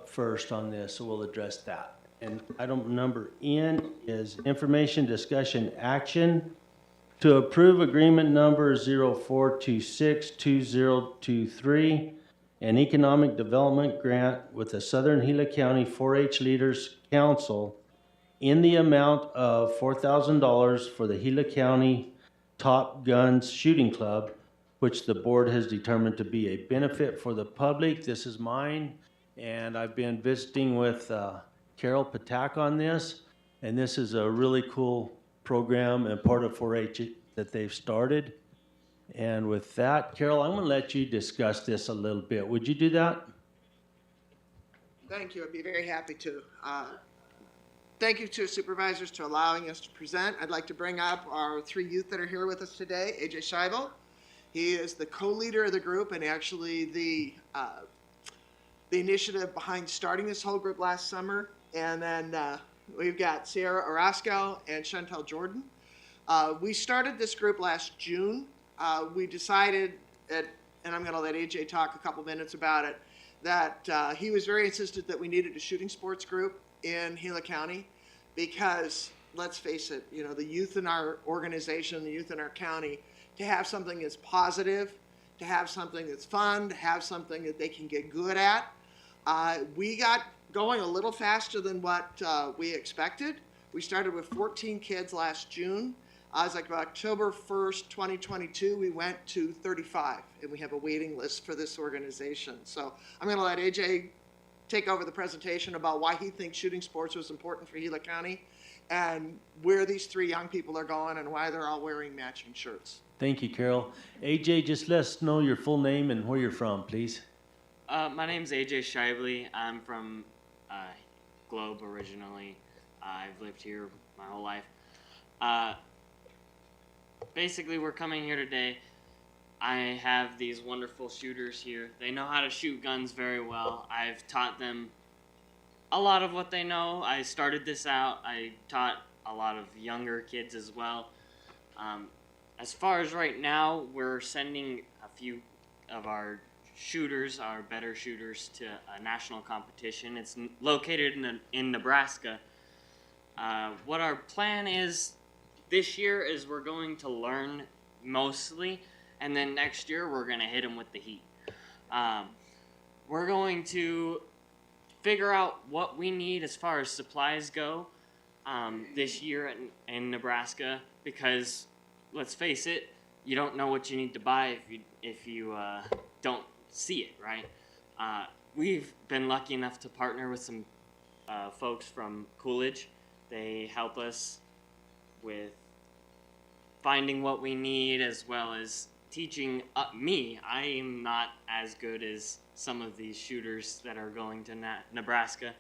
Speaker 2: first on this, so we'll address that. And item number N is information, discussion, action to approve agreement number 04262023, an economic development grant with the Southern Gila County 4-H Leaders Council in the amount of $4,000 for the Gila County Top Guns Shooting Club, which the board has determined to be a benefit for the public. This is mine, and I've been visiting with Carol Patak on this, and this is a really cool program and part of 4-H that they've started. And with that, Carol, I'm going to let you discuss this a little bit. Would you do that?
Speaker 15: Thank you. I'd be very happy to. Thank you to supervisors for allowing us to present. I'd like to bring up our 3 youth that are here with us today. AJ Scheibel. He is the co-leader of the group and actually the initiative behind starting this whole group last summer. And then we've got Sierra Orozco and Chantel Jordan. We started this group last June. We decided, and I'm going to let AJ talk a couple minutes about it, that he was very insistent that we needed a shooting sports group in Gila County because, let's face it, the youth in our organization, the youth in our county, to have something that's positive, to have something that's fun, to have something that they can get good at. We got going a little faster than what we expected. We started with 14 kids last June. As of October 1st, 2022, we went to 35, and we have a waiting list for this organization. So I'm going to let AJ take over the presentation about why he thinks shooting sports was important for Gila County and where these 3 young people are going and why they're all wearing matching shirts.
Speaker 2: Thank you, Carol. AJ, just let us know your full name and where you're from, please.
Speaker 16: My name's AJ Shively. I'm from Globe originally. I've lived here my whole life. Basically, we're coming here today. I have these wonderful shooters here. They know how to shoot guns very well. I've taught them a lot of what they know. I started this out. I taught a lot of younger kids as well. As far as right now, we're sending a few of our shooters, our better shooters, to a national competition. It's located in Nebraska. What our plan is this year is we're going to learn mostly, and then next year we're going to hit them with the heat. We're going to figure out what we need as far as supplies go this year in Nebraska, because let's face it, you don't know what you need to buy if you don't see it, right? We've been lucky enough to partner with some folks from Coolidge. They help us with finding what we need, as well as teaching me. I am not as good as some of these shooters that are going to Nebraska.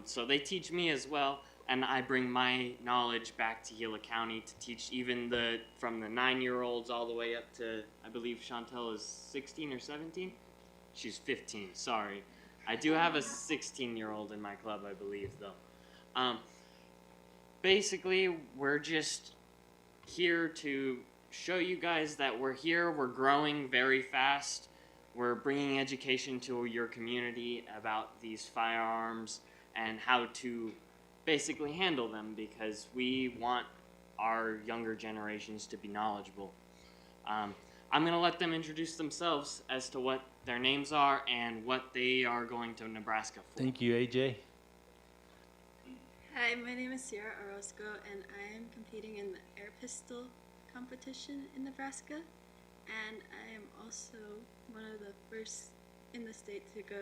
Speaker 16: So they teach me as well, and I bring my knowledge back to Gila County to teach even from the 9-year-olds all the way up to, I believe Chantel is 16 or 17? She's 15, sorry. I do have a 16-year-old in my club, I believe, though. Basically, we're just here to show you guys that we're here, we're growing very fast, we're bringing education to your community about these firearms and how to basically handle them, because we want our younger generations to be knowledgeable. I'm going to let them introduce themselves as to what their names are and what they are going to Nebraska for.
Speaker 2: Thank you, AJ.
Speaker 17: Hi, my name is Sierra Orozco, and I am competing in the air pistol competition in Nebraska, and I am also one of the first in the state to go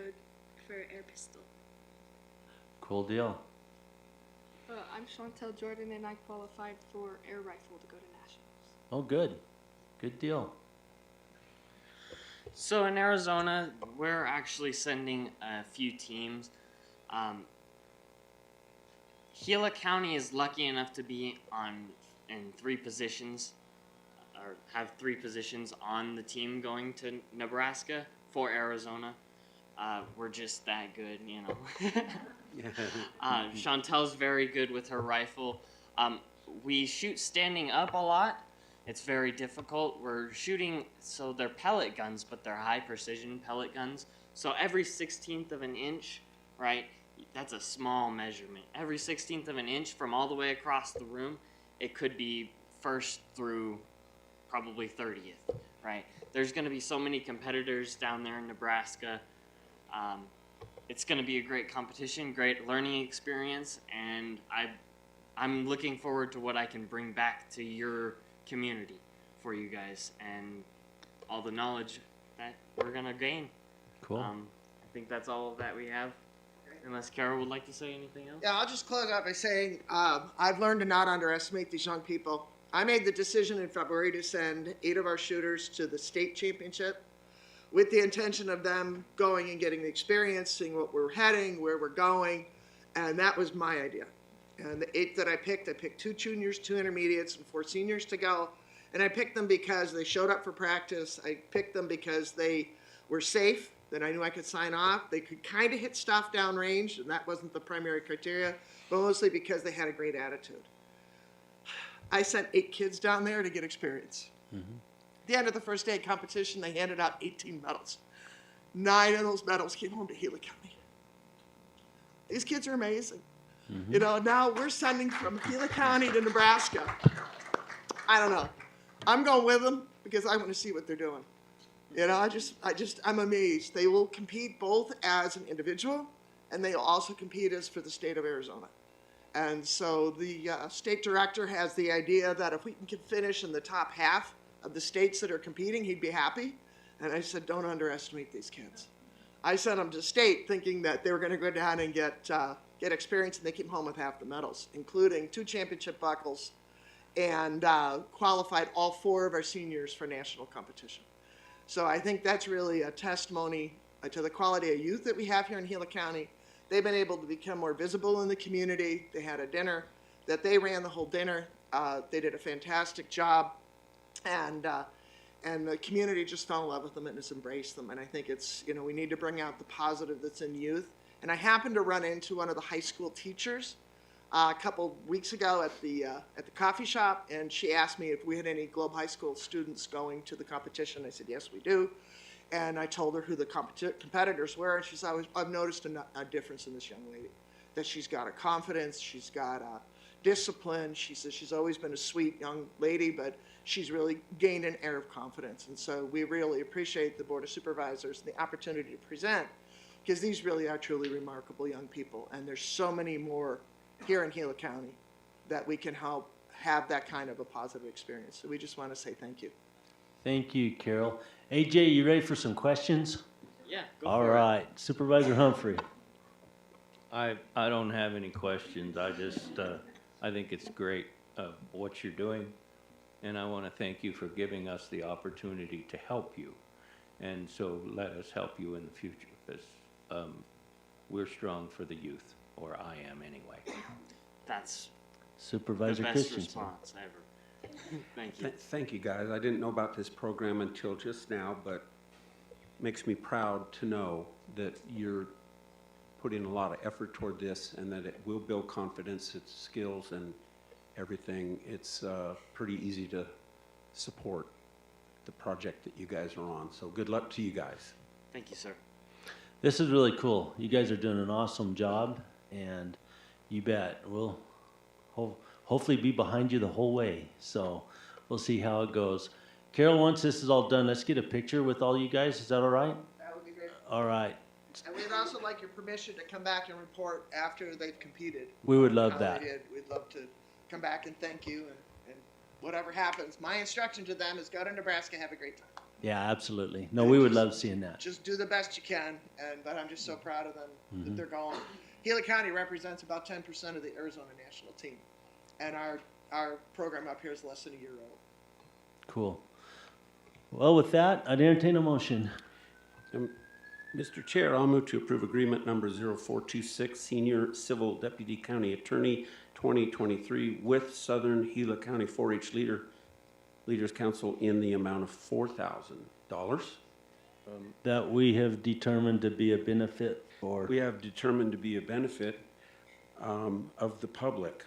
Speaker 17: for air pistol.
Speaker 2: Cool deal.
Speaker 18: I'm Chantel Jordan, and I qualified for air rifle to go to nationals.
Speaker 2: Oh, good. Good deal.
Speaker 16: So in Arizona, we're actually sending a few teams. Gila County is lucky enough to be in 3 positions, or have 3 positions on the team going to Nebraska for Arizona. We're just that good, you know. Chantel's very good with her rifle. We shoot standing up a lot. It's very difficult. We're shooting, so they're pellet guns, but they're high precision pellet guns. So every 1/16 of an inch, right, that's a small measurement. Every 1/16 of an inch from all the way across the room, it could be first through probably 30th, right? There's going to be so many competitors down there in Nebraska. It's going to be a great competition, great learning experience, and I'm looking forward to what I can bring back to your community for you guys and all the knowledge that we're going to gain.
Speaker 2: Cool.
Speaker 16: I think that's all that we have, unless Carol would like to say anything else.
Speaker 15: Yeah, I'll just close out by saying I've learned to not underestimate these young people. I made the decision in February to send 8 of our shooters to the state championship with the intention of them going and getting the experience, seeing what we're heading, where we're going, and that was my idea. And the 8 that I picked 2 juniors, 2 intermediates, and 4 seniors to go. And I picked them because they showed up for practice. I picked them because they were safe, that I knew I could sign off. They could kind of hit stuff downrange, and that wasn't the primary criteria, but mostly because they had a great attitude. I sent 8 kids down there to get experience. At the end of the first day of competition, they handed out 18 medals. 9 of those medals came home to Gila County. These kids are amazing. You know, now we're sending from Gila County to Nebraska. I don't know. I'm going with them because I want to see what they're doing. You know, I'm amazed. They will compete both as an individual, and they will also compete as for the state of Arizona. And so the state director has the idea that if we can finish in the top half of the states that are competing, he'd be happy. And I said, don't underestimate these kids. I sent them to state thinking that they were going to go down and get experience, and they came home with half the medals, including 2 championship buckles and qualified all 4 of our seniors for national competition. So I think that's really a testimony to the quality of youth that we have here in Gila County. They've been able to become more visible in the community. They had a dinner that they ran the whole dinner. They did a fantastic job, and the community just fell in love with them and has embraced them. And I think it's, you know, we need to bring out the positive that's in youth. And I happened to run into one of the high school teachers a couple weeks ago at the coffee shop, and she asked me if we had any Globe High School students going to the competition. I said, yes, we do. And I told her who the competitors were, and she said, I've noticed a difference in this young lady, that she's got a confidence, she's got a discipline. She says she's always been a sweet young lady, but she's really gained an air of confidence. And so we really appreciate the Board of Supervisors and the opportunity to present, because these really are truly remarkable young people, and there's so many more here in Gila County that we can help have that kind of a positive experience. So we just want to say thank you.
Speaker 2: Thank you, Carol. AJ, you ready for some questions?
Speaker 16: Yeah, go
Speaker 2: All
Speaker 16: for
Speaker 2: right, Supervisor Humphrey.
Speaker 1: I don't have any questions. I just, I think it's great what you're doing. And I want to thank you for giving us the opportunity to help you. And so let us help you in the future, because we're strong for the youth, or I am anyway.
Speaker 16: That's
Speaker 2: Supervisor
Speaker 16: the best
Speaker 2: Christensen.
Speaker 16: response ever. Thank you.
Speaker 6: Thank you, guys. I didn't know about this program until just now, but it makes me proud to know that you're putting a lot of effort toward this, and that it will build confidence, its skills, and everything. It's pretty easy to support the project that you guys are on. So good luck to you guys.
Speaker 16: Thank you, sir.
Speaker 2: This is really cool. You guys are doing an awesome job, and you bet we'll hopefully be behind you the whole way. So we'll see how it goes. Carol, once this is all done, let's get a picture with all you guys. Is that all right?
Speaker 15: That would be great.
Speaker 2: All right.
Speaker 15: And we'd also like your permission to come back and report after they've competed.
Speaker 2: We would love
Speaker 15: how
Speaker 2: that.
Speaker 15: They did. We'd love to come back and thank you, and whatever happens. My instruction to them is go to Nebraska, have a great time.
Speaker 2: Yeah, absolutely. No, we would love seeing that.
Speaker 15: Just do the best you can, but I'm just so proud of them that
Speaker 2: Mhm.
Speaker 15: they're going. Gila County represents about 10% of the Arizona national team, and our program up here is less than a year old.
Speaker 2: Cool. Well, with that, I'd entertain a motion.
Speaker 6: Mr. Chair, I'll move to approve agreement number 0426, Senior Civil Deputy County Attorney 2023 with Southern Gila County 4-H Leaders Council in the amount of $4,000.
Speaker 2: That we have determined to be a benefit for.
Speaker 6: We have determined to be a benefit of the public.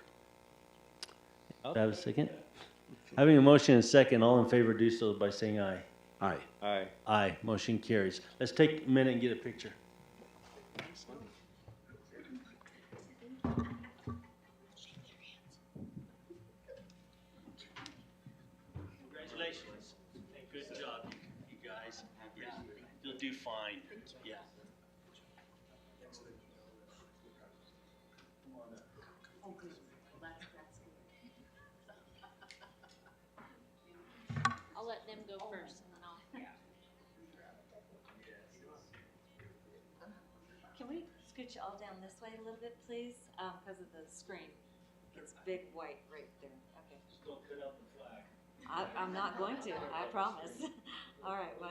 Speaker 2: Do I have a second? Having a motion and a second, all in favor do so by saying aye.
Speaker 6: Aye.
Speaker 1: Aye.
Speaker 2: Aye, motion carries. Let's take a minute and get a picture.
Speaker 19: Congratulations. Good job, you guys. Yeah, you'll do fine. Yeah.
Speaker 3: I'll let them go first, and then I'll.
Speaker 14: Can we scooch all down this way a little bit, please? Because of the screen. It's big white right there. Okay.
Speaker 19: Just don't cut out the flag.
Speaker 14: I'm not going to, I promise. All right, 1,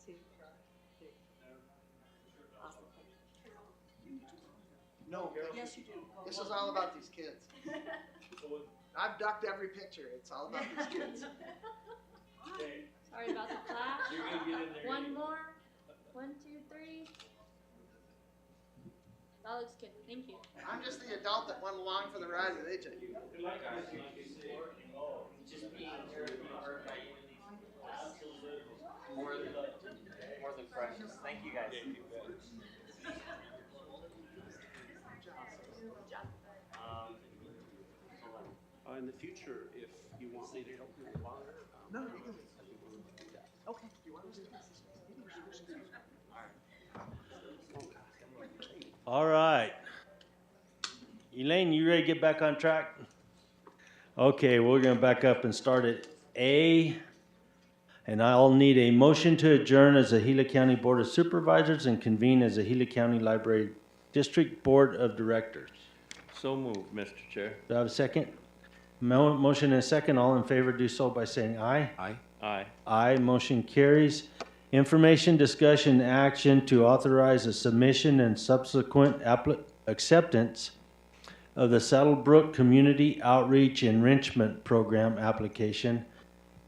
Speaker 14: 2, 3. Awesome.
Speaker 15: No.
Speaker 14: Yes, you do.
Speaker 15: This is all about these kids. I've ducked every picture. It's all about these kids.
Speaker 3: Sorry about the flash.
Speaker 19: You're gonna get in there.
Speaker 3: One more. 1, 2, 3. That looks good. Thank you.
Speaker 15: I'm just the adult that went along for the ride with AJ.
Speaker 16: Just being heard by you in these classes, more than precious. Thank you guys.
Speaker 6: In the future, if you want me to help you with water.
Speaker 15: No, you can.
Speaker 14: Okay.
Speaker 2: All right. Elaine, you ready to get back on track? Okay, we're going to back up and start at A. And I'll need a motion to adjourn as the Gila County Board of Supervisors and convene as the Gila County Library District Board of Directors.
Speaker 1: So moved, Mr. Chair.
Speaker 2: Do I have a second? Motion and a second. All in favor do so by saying aye.
Speaker 6: Aye.
Speaker 1: Aye.
Speaker 2: Aye, motion carries. Information, discussion, action to authorize a submission and subsequent acceptance of the Saddlebrook Community Outreach Enrichment Program application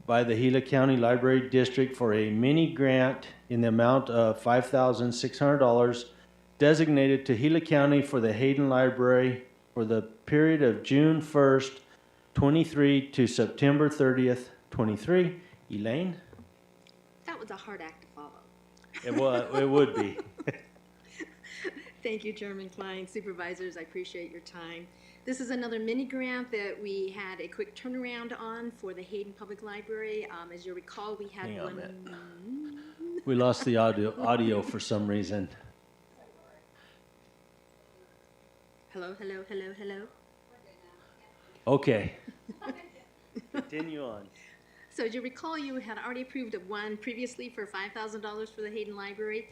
Speaker 2: by the Gila County Library District for a mini grant in the amount of $5,600 designated to Gila County for the Hayden Library for the period of June 1st, 23 to September 30th, 23. Elaine?
Speaker 20: That was a hard act to follow.
Speaker 2: It would be.
Speaker 20: Thank you, Chairman Klein, supervisors, I appreciate your time. This is another mini grant that we had a quick turnaround on for the Hayden Public Library. As you recall, we had
Speaker 2: Hang on a
Speaker 20: one.
Speaker 2: We lost the audio for some reason.
Speaker 20: Hello, hello, hello, hello.
Speaker 2: Okay. Continue on.
Speaker 20: So as you recall, you had already approved of one previously for $5,000 for the Hayden Library.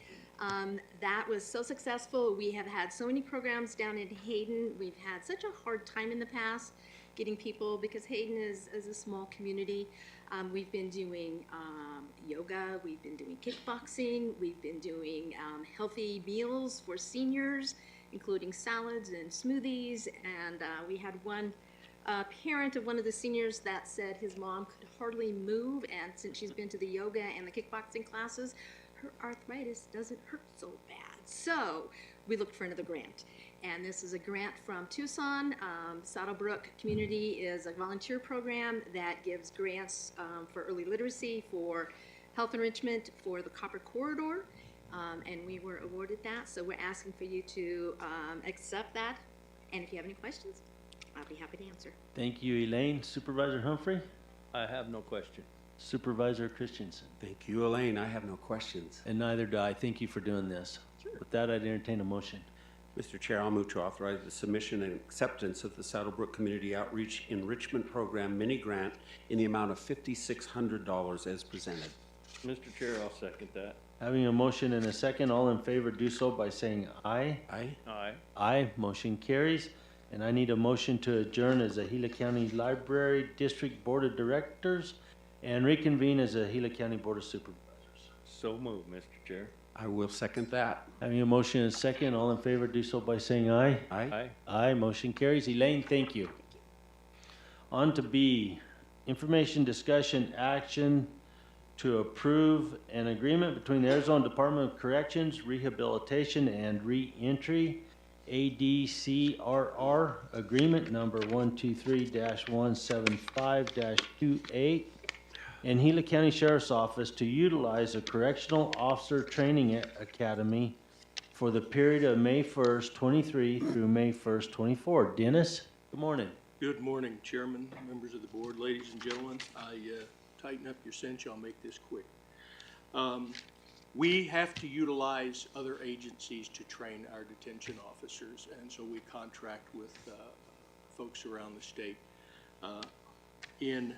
Speaker 20: That was so successful. We have had so many programs down in Hayden. We've had such a hard time in the past getting people, because Hayden is a small community. We've been doing yoga, we've been doing kickboxing, we've been doing healthy meals for seniors, including salads and smoothies, and we had one parent of one of the seniors that said his mom could hardly move, and since she's been to the yoga and the kickboxing classes, her arthritis doesn't hurt so bad. So we looked for another grant, and this is a grant from Tucson. Saddlebrook Community is a volunteer program that gives grants for early literacy, for health enrichment, for the Copper Corridor, and we were awarded that. So we're asking for you to accept that, and if you have any questions, I'll be happy to answer.
Speaker 2: Thank you, Elaine. Supervisor Humphrey?
Speaker 1: I have no question.
Speaker 2: Supervisor Christensen?
Speaker 6: Thank you, Elaine. I have no questions.
Speaker 2: And neither do I. Thank you for doing this. Sure. With that, I'd entertain a motion.
Speaker 6: Mr. Chair, I'll move to authorize the submission and acceptance of the Saddlebrook Community Outreach Enrichment Program mini grant in the amount of $5,600 as presented.
Speaker 1: Mr. Chair, I'll second that.
Speaker 2: Having a motion and a second, all in favor do so by saying aye.
Speaker 6: Aye.
Speaker 1: Aye.
Speaker 2: Aye, motion carries. And I need a motion to adjourn as a Gila County Library District Board of Directors and reconvene as a Gila County Board of Supervisors.
Speaker 1: So moved, Mr. Chair.
Speaker 6: I will second that.
Speaker 2: Having a motion and a second, all in favor do so by saying aye.
Speaker 6: Aye.
Speaker 1: Aye.
Speaker 2: Aye, motion carries. Elaine, thank you. On to B, information, discussion, action to approve an agreement between the Arizona Department of Corrections, Rehabilitation and Reentry, ADCRR, agreement number 123-175-28, and Gila County Sheriff's Office to utilize a Correctional Officer Training Academy for the period of May 1st, 23 through May 1st, 24. Dennis, good morning.
Speaker 21: Good morning, Chairman, members of the board, ladies and gentlemen. Tighten up your cinch, I'll make this quick. We have to utilize other agencies to train our detention officers, and so we contract with folks around the state. In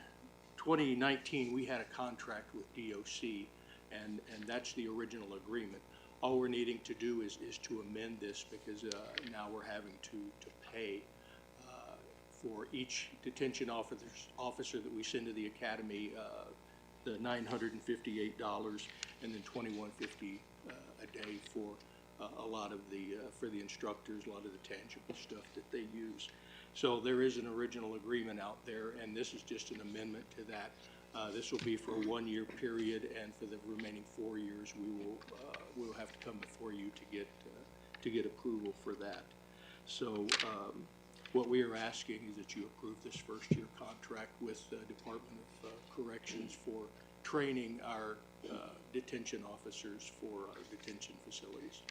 Speaker 21: 2019, we had a contract with DOC, and that's the original agreement. All we're needing to do is to amend this, because now we're having to pay for each detention officer that we send to the academy, the $958, and then $21.50 a day for a lot of for the instructors, a lot of the tangible stuff that they use. So there is an original agreement out there, and this is just an amendment to that. This will be for a 1-year period, and for the remaining 4 years, we'll have to come before you to get approval for that. So what we are asking is that you approve this first-year contract with the Department of Corrections for training our detention officers for our detention facilities.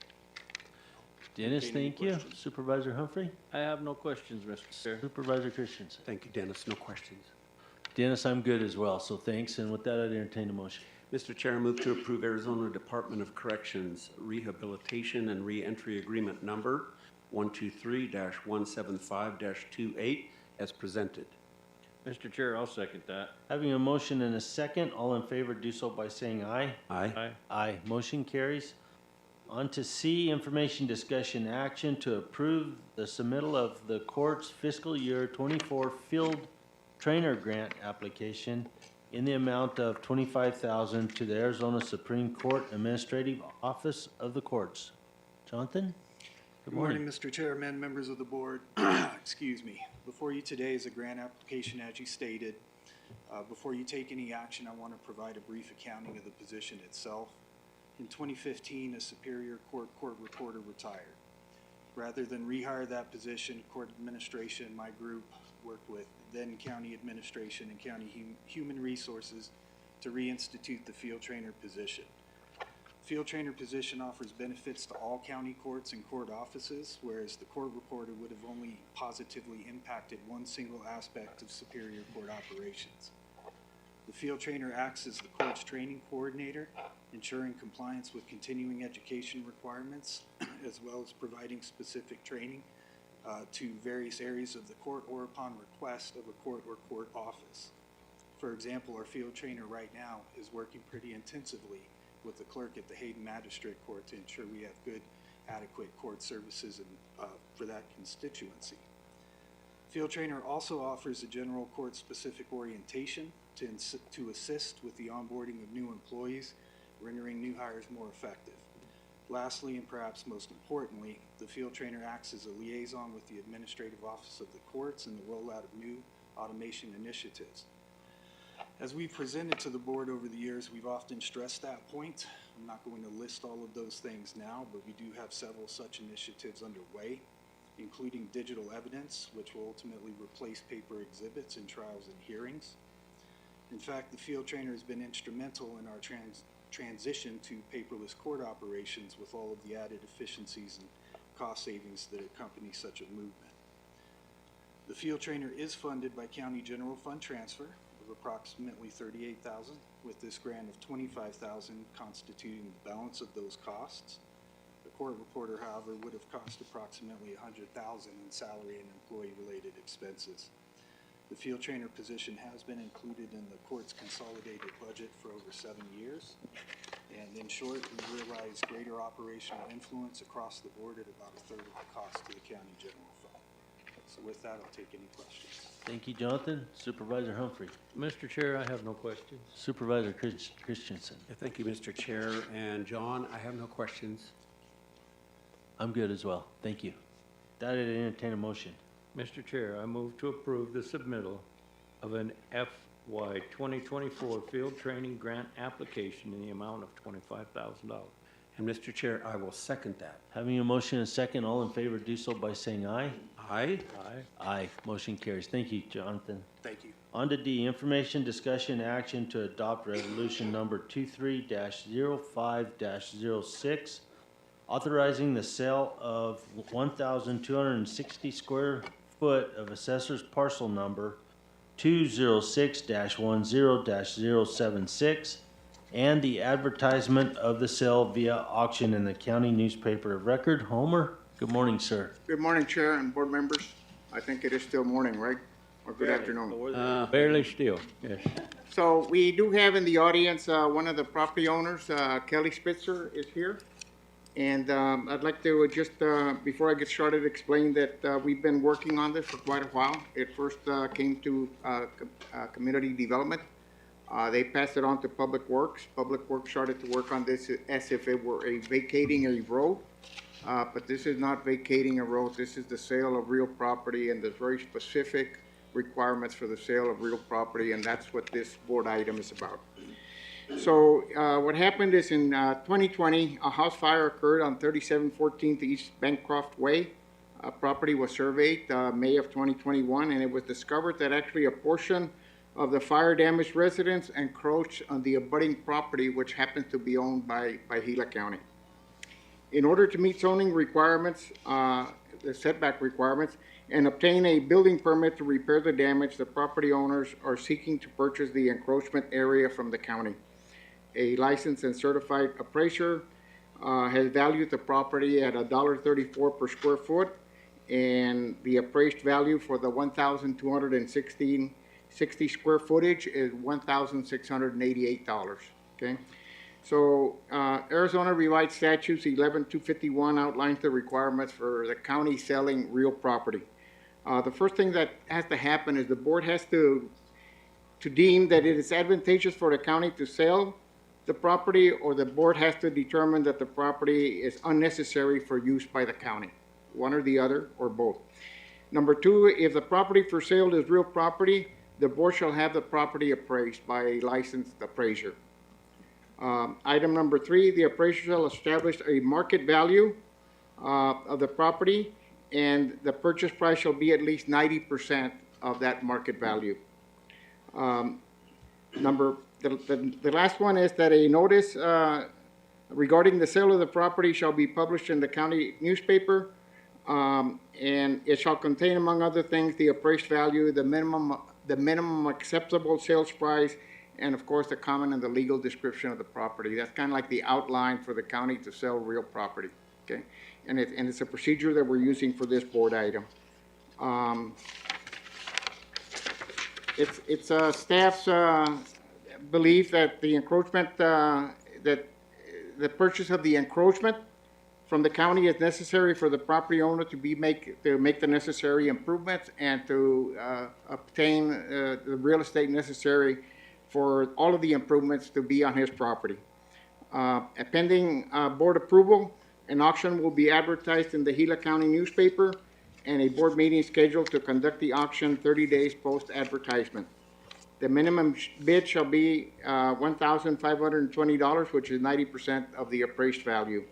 Speaker 2: Dennis, thank you. Supervisor Humphrey?
Speaker 1: I have no questions, Mr. Chair.
Speaker 2: Supervisor Christensen?
Speaker 6: Thank you, Dennis. No questions.
Speaker 2: Dennis, I'm good as well, so thanks. And with that, I'd entertain a motion.
Speaker 6: Mr. Chair, I move to approve Arizona Department of Corrections Rehabilitation and Reentry Agreement number 123-175-28 as presented.
Speaker 1: Mr. Chair, I'll second that.
Speaker 2: Having a motion and a second, all in favor do so by saying aye.
Speaker 6: Aye.
Speaker 1: Aye.
Speaker 2: Aye. Motion carries. On to C, information, discussion, action to approve the submittal of the court's fiscal year 24 field trainer grant application in the amount of $25,000 to the Arizona Supreme Court Administrative Office of the Courts. Jonathan?
Speaker 5: Good morning, Mr. Chairman, members of the board. Excuse me. Before you today is a grant application, as you stated. Before you take any action, I want to provide a brief accounting of the position itself. In 2015, a Superior Court reporter retired. Rather than rehire that position, court administration, my group, worked with then county administration and county human resources to reinstitute the field trainer position. Field trainer position offers benefits to all county courts and court offices, whereas the court reporter would have only positively impacted one single aspect of Superior Court operations. The field trainer acts as the court's training coordinator, ensuring compliance with continuing education requirements, as well as providing specific training to various areas of the court or upon request of a court or court office. For example, our field trainer right now is working pretty intensively with the clerk at the Hayden Magistrate Court to ensure we have good, adequate court services for that constituency. Field trainer also offers a general court-specific orientation to assist with the onboarding of new employees, rendering new hires more effective. Lastly, and perhaps most importantly, the field trainer acts as a liaison with the Administrative Office of the Courts and the rollout of new automation initiatives. As we've presented to the board over the years, we've often stressed that point. I'm not going to list all of those things now, but we do have several such initiatives underway, including digital evidence, which will ultimately replace paper exhibits in trials and hearings. In fact, the field trainer has been instrumental in our transition to paperless court operations with all of the added efficiencies and cost savings that accompany such a movement. The field trainer is funded by county general fund transfer of approximately $38,000, with this grant of $25,000 constituting the balance of those costs. The court reporter, however, would have cost approximately $100,000 in salary and employee-related expenses. The field trainer position has been included in the court's consolidated budget for over 7 years. And in short, we realize greater operational influence across the board at about a third of the cost to the county general fund. So with that, I'll take any questions.
Speaker 2: Thank you, Jonathan. Supervisor Humphrey.
Speaker 1: Mr. Chair, I have no questions.
Speaker 2: Supervisor Christensen.
Speaker 6: Thank you, Mr. Chair. And John, I have no questions.
Speaker 2: I'm good as well. Thank you. That would entertain a motion.
Speaker 1: Mr. Chair, I move to approve the submittal of an FY 2024 field training grant application in the amount of $25,000.
Speaker 6: And Mr. Chair, I will second that.
Speaker 2: Having a motion and a second, all in favor do so by saying aye.
Speaker 6: Aye.
Speaker 1: Aye.
Speaker 2: Aye. Motion carries. Thank you, Jonathan.
Speaker 5: Thank you.
Speaker 2: On to D, information, discussion, action to adopt resolution number 23-05-06, authorizing the sale of 1,260 square foot of assessor's parcel number 206-10-076 and the advertisement of the sale via auction in the county newspaper of record. Homer, good morning, sir.
Speaker 22: Good morning, Chair and board members. I think it is still morning, right? Or good afternoon.
Speaker 1: Barely still, yes.
Speaker 22: So we do have in the audience, one of the property owners, Kelly Spitzer is here. And I'd like to just, before I get started, explain that we've been working on this for quite a while. It first came to community development. They passed it on to Public Works. Public Works started to work on this as if it were vacating a road. But this is not vacating a road. This is the sale of real property, and there's very specific requirements for the sale of real property, and that's what this board item is about. So what happened is in 2020, a house fire occurred on 3714th East Bancroft Way. Property was surveyed May of 2021, and it was discovered that actually a portion of the fire damaged residence encroached on the abutting property, which happens to be owned by Gila County. In order to meet zoning requirements, the setback requirements, and obtain a building permit to repair the damage, the property owners are seeking to purchase the encroachment area from the county. A licensed and certified appraiser has valued the property at $1.34 per square foot, and the appraised value for the 1,260 square footage is $1,688, okay? So Arizona Revised Statutes 11-251 outlines the requirements for the county selling real property. The first thing that has to happen is the board has to deem that it is advantageous for the county to sell the property, or the board has to determine that the property is unnecessary for use by the county. One or the other, or both. Number two, if the property for sale is real property, the board shall have the property appraised by a licensed appraiser. Item number three, the appraiser shall establish a market value of the property, and the purchase price shall be at least 90% of that market value. The last one is that a notice regarding the sale of the property shall be published in the county newspaper, and it shall contain, among other things, the appraised value, the minimum acceptable sales price, and of course the comment and the legal description of the property. That's kind of like the outline for the county to sell real property. Okay, and it's a procedure that we're using for this board item. It's staff's belief that the encroachment, that the purchase of the encroachment from the county is necessary for the property owner to make the necessary improvements and to obtain the real estate necessary for all of the improvements to be on his property. Pending board approval, an auction will be advertised in the Gila County newspaper, and a board meeting scheduled to conduct the auction 30 days post-advertisement. The minimum bid shall be $1,520, which is 90% of the appraised value.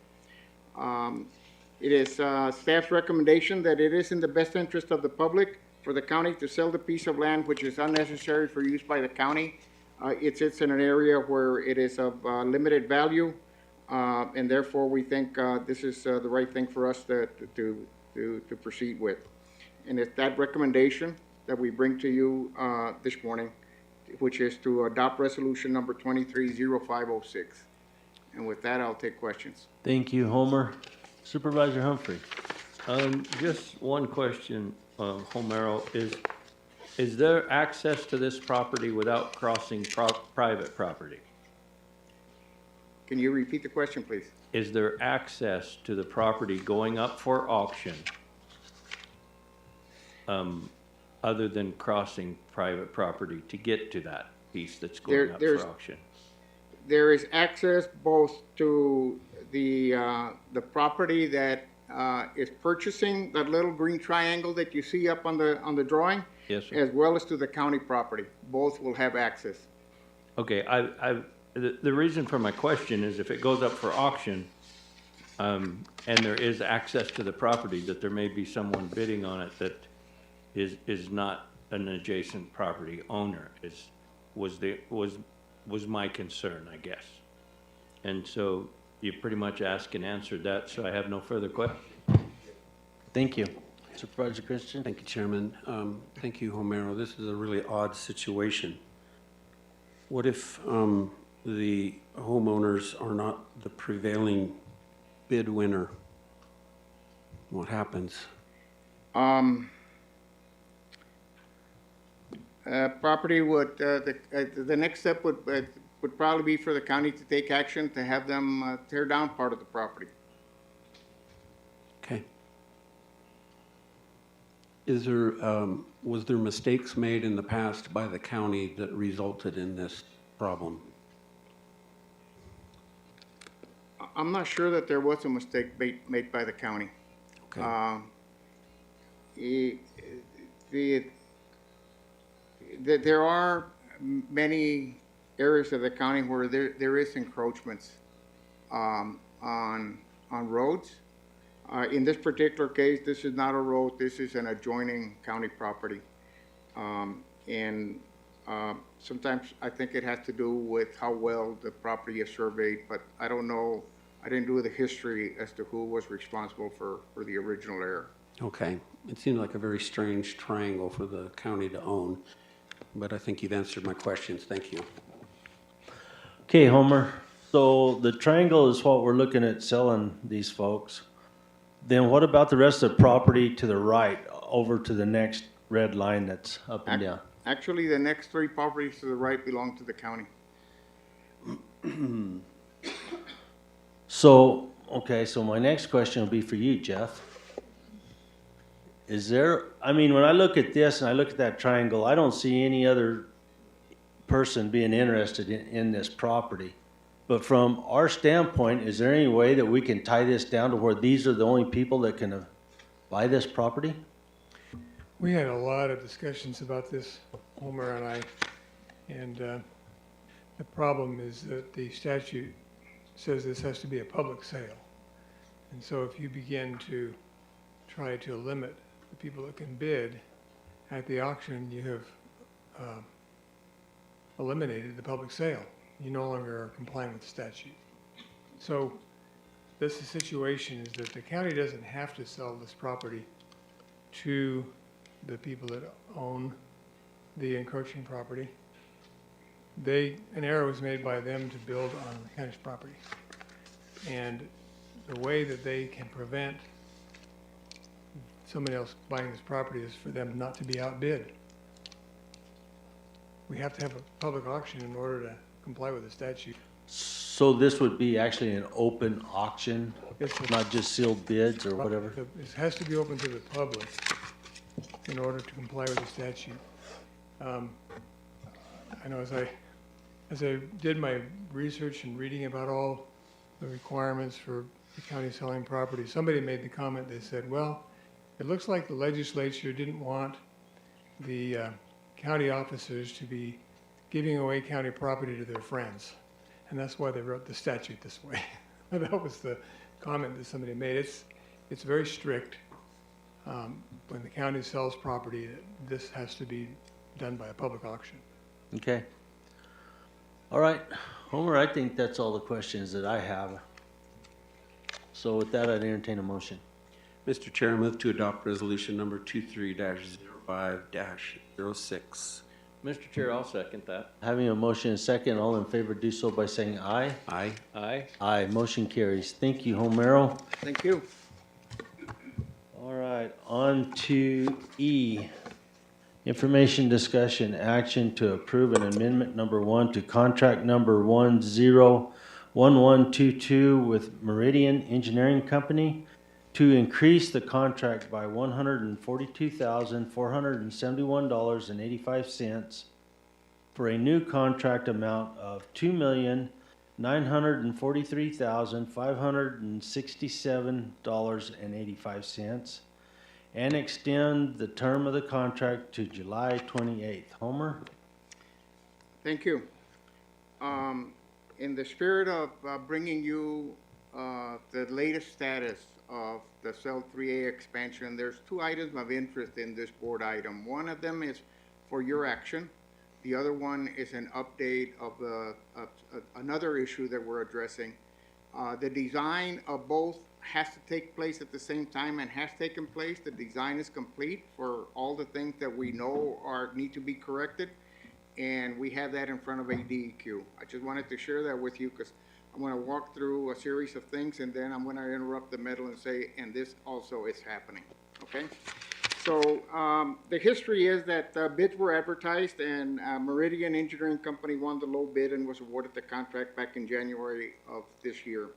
Speaker 22: It is staff's recommendation that it is in the best interest of the public for the county to sell the piece of land which is unnecessary for use by the county. It sits in an area where it is of limited value, and therefore we think this is the right thing for us to proceed with. And it's that recommendation that we bring to you this morning, which is to adopt resolution number 230506. And with that, I'll take questions.
Speaker 2: Thank you, Homer. Supervisor Humphrey.
Speaker 1: Just one question, Homero, is there access to this property without crossing private property?
Speaker 22: Can you repeat the question, please?
Speaker 1: Is there access to the property going up for auction, other than crossing private property to get to that piece that's going up for auction?
Speaker 22: There is access both to the property that is purchasing, that little green triangle that you see up on the drawing,
Speaker 1: yes, sir,
Speaker 22: as well as to the county property. Both will have access.
Speaker 1: Okay, the reason for my question is if it goes up for auction, and there is access to the property, that there may be someone bidding on it that is not an adjacent property owner, was my concern, I guess. And so you pretty much asked and answered that, so I have no further questions.
Speaker 2: Thank you. Supervisor Christian.
Speaker 6: Thank you, Chairman. Thank you, Homero. This is a really odd situation. What if the homeowners are not the prevailing bid winner? What happens?
Speaker 22: Property would, the next step would probably be for the county to take action to have them tear down part of the property.
Speaker 6: Okay. Was there mistakes made in the past by the county that resulted in this problem?
Speaker 22: I'm not sure that there was a mistake made by the county.
Speaker 6: Okay.
Speaker 22: There are many areas of the county where there is encroachments on roads. In this particular case, this is not a road, this is an adjoining county property. Sometimes I think it has to do with how well the property is surveyed, but I don't know, I didn't do the history as to who was responsible for the original error.
Speaker 6: Okay. It seemed like a very strange triangle for the county to own, but I think you've answered my questions. Thank you.
Speaker 2: Okay, Homer. So the triangle is what we're looking at selling these folks. Then what about the rest of the property to the right, over to the next red line that's up and down?
Speaker 22: Actually, the next three properties to the right belong to the county.
Speaker 2: So, okay, so my next question will be for you, Jeff. is there, I mean, when I look at this and I look at that triangle, I don't see any other person being interested in this property. But from our standpoint, is there any way that we can tie this down to where these are the only people that can buy this property?
Speaker 4: We had a lot of discussions about this, Homer and I, and the problem is that the statute says this has to be a public sale. And so if you begin to try to limit the people that can bid at the auction, you have eliminated the public sale. You no longer are complying with the statute. So this situation is that the county doesn't have to sell this property to the people that own the encroaching property. An error was made by them to build on the county's property. And the way that they can prevent somebody else buying this property is for them not to be outbid. We have to have a public auction in order to comply with the statute.
Speaker 2: So this would be actually an open auction, not just sealed bids or whatever?
Speaker 4: It has to be open to the public in order to comply with the statute. I know as I did my research and reading about all the requirements for the county selling property, somebody made the comment, they said, well, it looks like the legislature didn't want the county officers to be giving away county property to their friends. And that's why they wrote the statute this way. That was the comment that somebody made. It's very strict. When the county sells property, this has to be done by a public auction.
Speaker 2: Okay. All right, Homer, I think that's all the questions that I have. So with that, I'd entertain a motion.
Speaker 6: Mr. Chair, I move to adopt resolution number 23-05-06.
Speaker 1: Mr. Chair, I'll second that.
Speaker 2: Having a motion and a second, all in favor do so by saying aye.
Speaker 6: Aye.
Speaker 1: Aye.
Speaker 2: Aye, motion carries. Thank you, Homero.
Speaker 22: Thank you.
Speaker 2: All right, on to E. Information discussion action to approve an amendment number 1 to contract number 101122 with Meridian Engineering Company to increase the contract by $142,471.85 for a new contract amount of $2,943,567.85 and extend the term of the contract to July 28th. Homer?
Speaker 22: Thank you. In the spirit of bringing you the latest status of the Cell 3A expansion, there's 2 items of interest in this board item. One of them is for your action. The other one is an update of another issue that we're addressing. The design of both has to take place at the same time and has taken place. The design is complete for all the things that we know need to be corrected, and we have that in front of ADEQ. I just wanted to share that with you because I'm going to walk through a series of things and then I'm going to interrupt the middle and say, and this also is happening, okay? So the history is that bids were advertised and Meridian Engineering Company won the low bid and was awarded the contract back in January of this year.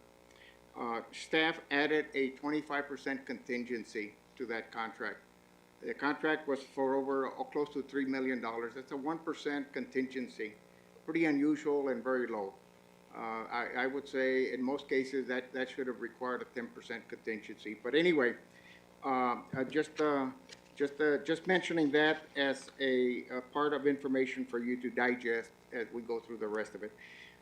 Speaker 22: Staff added a 25% contingency to that contract. The contract was for over close to $3 million. That's a 1% contingency, pretty unusual and very low. I would say in most cases that should have required a 10% contingency. But anyway, just mentioning that as a part of information for you to digest as we go through the rest of it.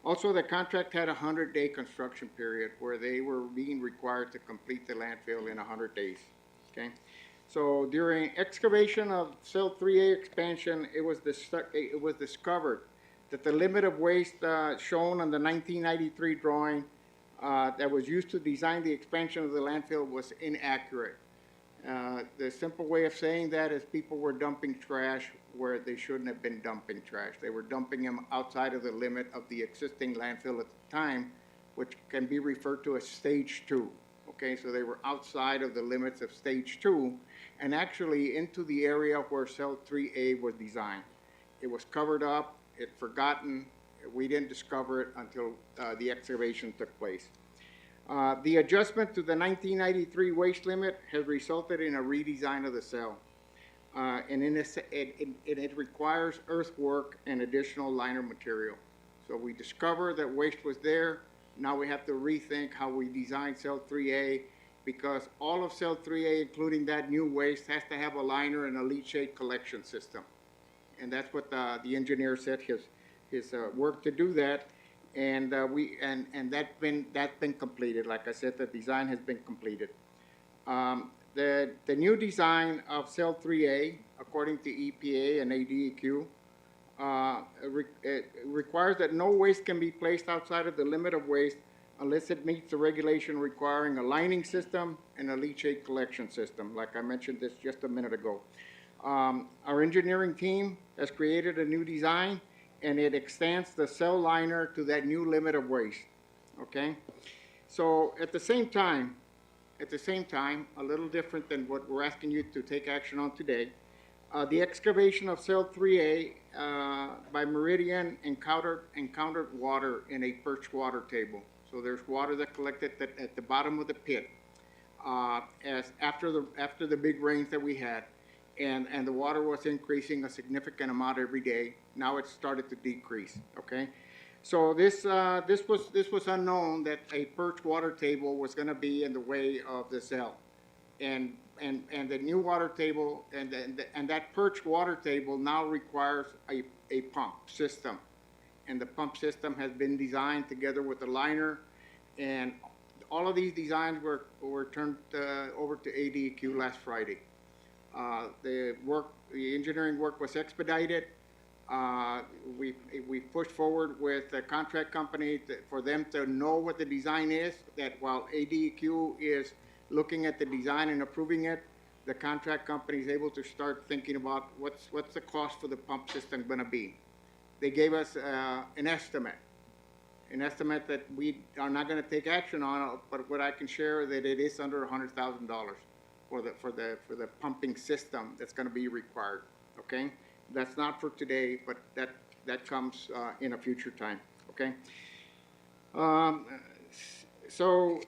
Speaker 22: Also, the contract had a 100-day construction period where they were being required to complete the landfill in 100 days, okay? So during excavation of Cell 3A expansion, it was discovered that the limit of waste shown on the 1993 drawing that was used to design the expansion of the landfill was inaccurate. The simple way of saying that is people were dumping trash where they shouldn't have been dumping trash. They were dumping them outside of the limit of the existing landfill at the time, which can be referred to as stage 2. Okay, so they were outside of the limits of stage 2 and actually into the area where Cell 3A was designed. It was covered up, it's forgotten. We didn't discover it until the excavation took place. The adjustment to the 1993 waste limit has resulted in a redesign of the cell. And it requires earthwork and additional liner material. So we discovered that waste was there. Now we have to rethink how we design cell 3A, because all of cell 3A, including that new waste, has to have a liner and a leachate collection system. And that's what the engineer said, his work to do that. And that's been completed. Like I said, the design has been completed. The new design of cell 3A, according to EPA and ADEQ, requires that no waste can be placed outside of the limit of waste unless it meets the regulation requiring a lining system and a leachate collection system, like I mentioned this just a minute ago. Our engineering team has created a new design, and it extends the cell liner to that new limit of waste, okay? So at the same time, a little different than what we're asking you to take action on today, the excavation of cell 3A by Meridian encountered water in a perched water table. So there's water that collected at the bottom of the pit as after the big rains that we had, and the water was increasing a significant amount every day. Now it's started to decrease. Okay, so this was unknown that a perched water table was going to be in the way of the cell, and the new water table and that perched water table now requires a pump system. And the pump system has been designed together with the liner, and all of these designs were turned over to ADEQ last Friday. The engineering work was expedited. We pushed forward with the contract company for them to know what the design is, that while ADEQ is looking at the design and approving it, the contract company is able to start thinking about what's the cost for the pump system going to be. They gave us an estimate that we are not going to take action on, but what I can share is that it is under $100,000 for the pumping system that's going to be required. Okay, that's not for today, but that comes in a future time. Okay, so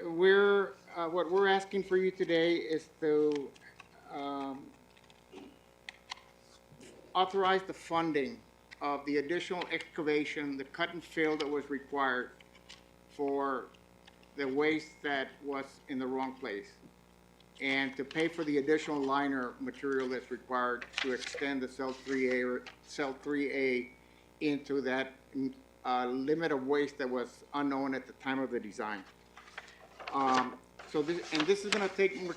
Speaker 22: what we're asking for you today is to authorize the funding of the additional excavation, the cut and fill that was required for the waste that was in the wrong place, and to pay for the additional liner material that's required to extend the cell 3A into that limit of waste that was unknown at the time of the design. This is going to take more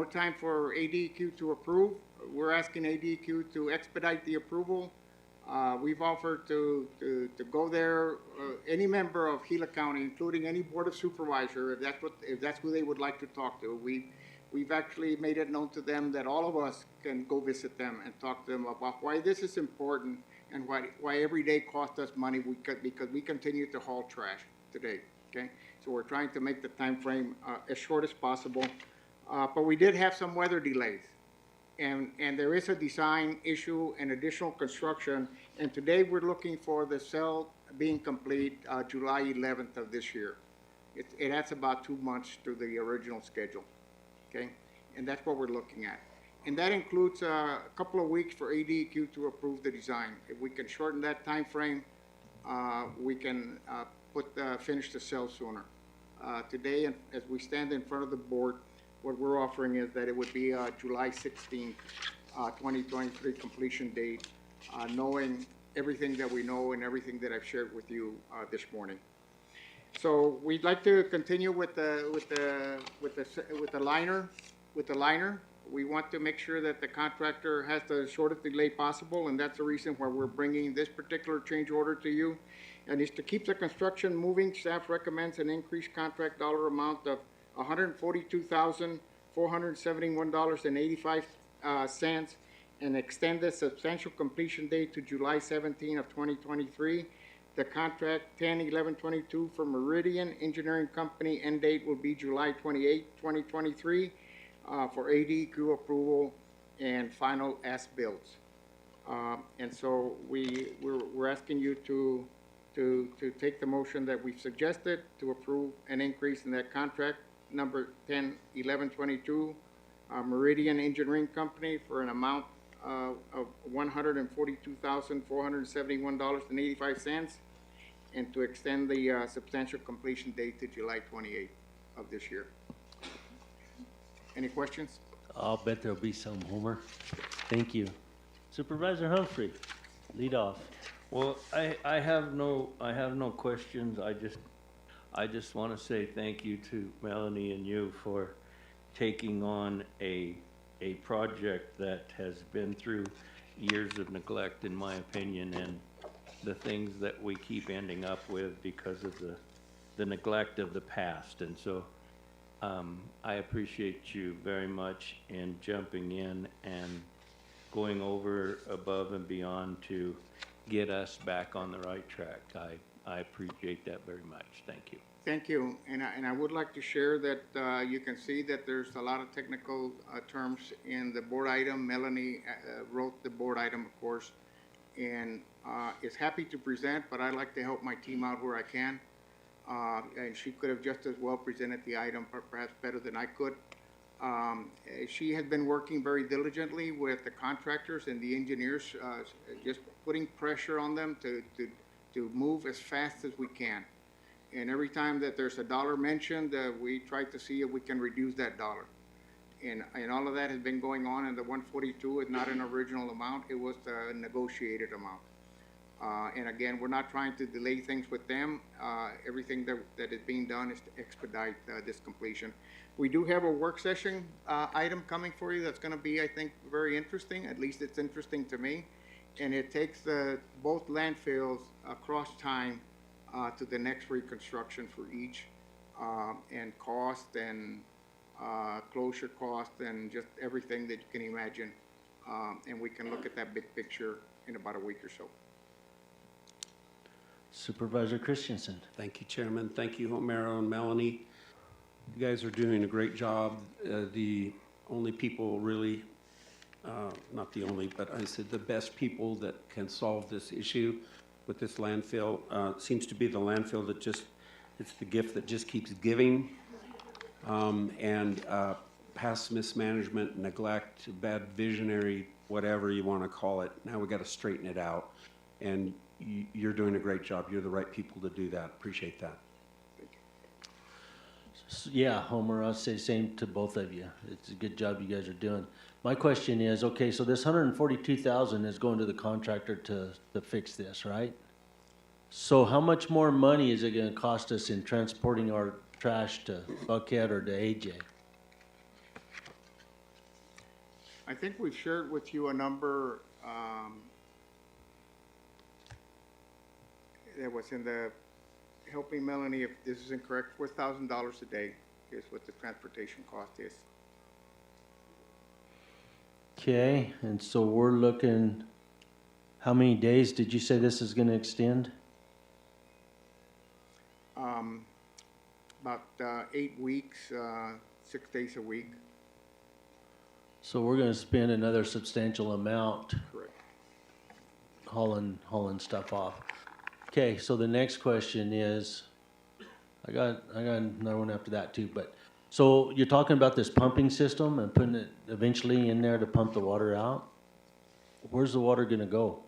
Speaker 22: time for ADEQ to approve. We're asking ADEQ to expedite the approval. We've offered to go there, any member of Gila County, including any Board of Supervisor, if that's who they would like to talk to. We've actually made it known to them that all of us can go visit them and talk to them about why this is important and why every day costs us money because we continue to haul trash today. Okay, so we're trying to make the time frame as short as possible, but we did have some weather delays. And there is a design issue and additional construction. And today we're looking for the cell being complete July 11th of this year. It adds about 2 months to the original schedule, okay? And that's what we're looking at. And that includes a couple of weeks for ADEQ to approve the design. If we can shorten that time frame, we can finish the cell sooner. Today, as we stand in front of the board, what we're offering is that it would be July 16, 2023 completion date, knowing everything that we know and everything that I've shared with you this morning. So we'd like to continue with the liner. We want to make sure that the contractor has the shortest delay possible, and that's the reason why we're bringing this particular change order to you. And is to keep the construction moving. Staff recommends an increased contract dollar amount of $142,471.85 and extend the substantial completion date to July 17 of 2023. The contract 10/11/22 for Meridian Engineering Company end date will be July 28, 2023 for ADEQ approval and final as-builds. And so we're asking you to to take the motion that we've suggested to approve an increase in that contract number 101122, Meridian Engineering Company, for an amount of $142,471.85, and to extend the substantial completion date to July 28th of this year. Any questions?
Speaker 2: I'll bet there'll be some, Homer. Thank you. Supervisor Humphrey, lead off.
Speaker 1: Well, I have no questions. I just want to say thank you to Melanie and you for taking on a project that has been through years of neglect, in my opinion, and the things that we keep ending up with because of the neglect of the past. And so I appreciate you very much in jumping in and going over above and beyond to get us back on the right track. I appreciate that very much. Thank you.
Speaker 22: Thank you, and I would like to share that you can see that there's a lot of technical terms in the board item. Melanie wrote the board item, of course, and is happy to present, but I like to help my team out where I can. And she could have just as well presented the item, perhaps better than I could. She has been working very diligently with the contractors and the engineers, just putting pressure on them to move as fast as we can. And every time that there's a dollar mentioned, we try to see if we can reduce that dollar. And all of that has been going on, and the 142 is not an original amount, it was the negotiated amount. And again, we're not trying to delay things with them. Everything that is being done is to expedite this completion. We do have a work session item coming for you that's going to be, I think, very interesting. At least it's interesting to me. And it takes both landfills across time to the next reconstruction for each, and cost and closure cost and just everything that you can imagine. And we can look at that big picture in about a week or so.
Speaker 2: Supervisor Christensen.
Speaker 6: Thank you, Chairman. Thank you, Homero and Melanie. You guys are doing a great job. The only people really, not the only, but I said the best people that can solve this issue with this landfill seems to be the landfill that it's the gift that just keeps giving. And past mismanagement, neglect, bad visionary, whatever you want to call it. Now we got to straighten it out. And you're doing a great job. You're the right people to do that. Appreciate that.
Speaker 2: Yeah, Homer, I'll say same to both of you. It's a good job you guys are doing. My question is, okay, so this $142,000 is going to the contractor to fix this, right? So how much more money is it going to cost us in transporting our trash to Buckhead or to AJ?
Speaker 22: I think we've shared with you a number that was in the, helping Melanie if this is incorrect, $4,000 a day is what the transportation cost is.
Speaker 2: Okay, and so we're looking, how many days did you say this is going to extend?
Speaker 22: About 8 weeks, 6 days a week.
Speaker 2: So we're going to spend another substantial amount.
Speaker 22: Correct.
Speaker 2: Hauling stuff off. Okay, so the next question is, I got another one after that too, but so you're talking about this pumping system and putting it eventually in there to pump the water out? Where's the water going to go?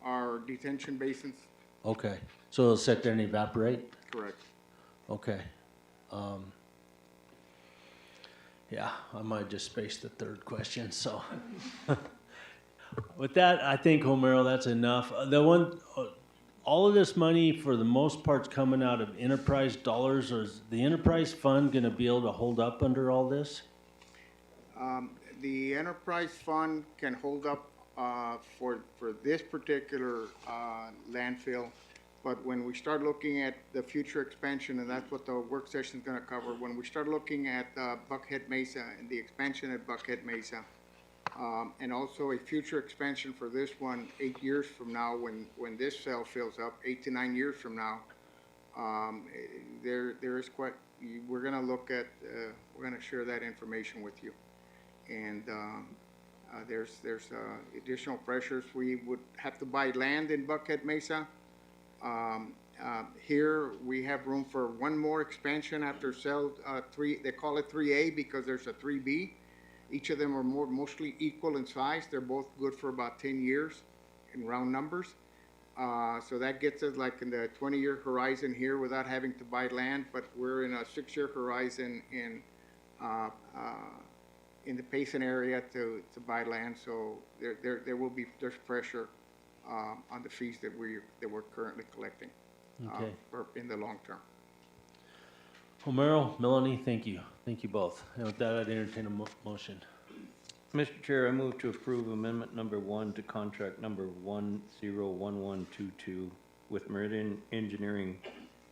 Speaker 22: Our detention basins.
Speaker 2: Okay, so it'll sit there and evaporate?
Speaker 22: Correct.
Speaker 2: Okay. Yeah, I might just space the third question, so. With that, I think, Homero, that's enough. All of this money, for the most part, is coming out of enterprise dollars, or is the enterprise fund going to be able to hold up under all this?
Speaker 22: The enterprise fund can hold up for this particular landfill, but when we start looking at the future expansion, and that's what the work session is going to cover, when we start looking at Buckhead Mesa and the expansion at Buckhead Mesa, and also a future expansion for this one 8 years from now, when this cell fills up, 8 to 9 years from now, there is quite. We're going to look at. We're going to share that information with you, and there's additional pressures. We would have to buy land in Buckhead Mesa Here, we have room for one more expansion after cell 3, they call it 3A because there's a 3B. Each of them are mostly equal in size. They're both good for about 10 years in round numbers. So that gets us like in the 20-year horizon here without having to buy land, but we're in a 6-year horizon in the Payson area to buy land. So there's pressure on the fees that we're currently collecting
Speaker 2: Okay.
Speaker 22: in the long term.
Speaker 2: Romero, Melanie, thank you. Thank you both. And with that, I'd entertain a motion.
Speaker 1: Mr. Chair, I move to approve amendment number 1 to contract number 101122 with Meridian Engineering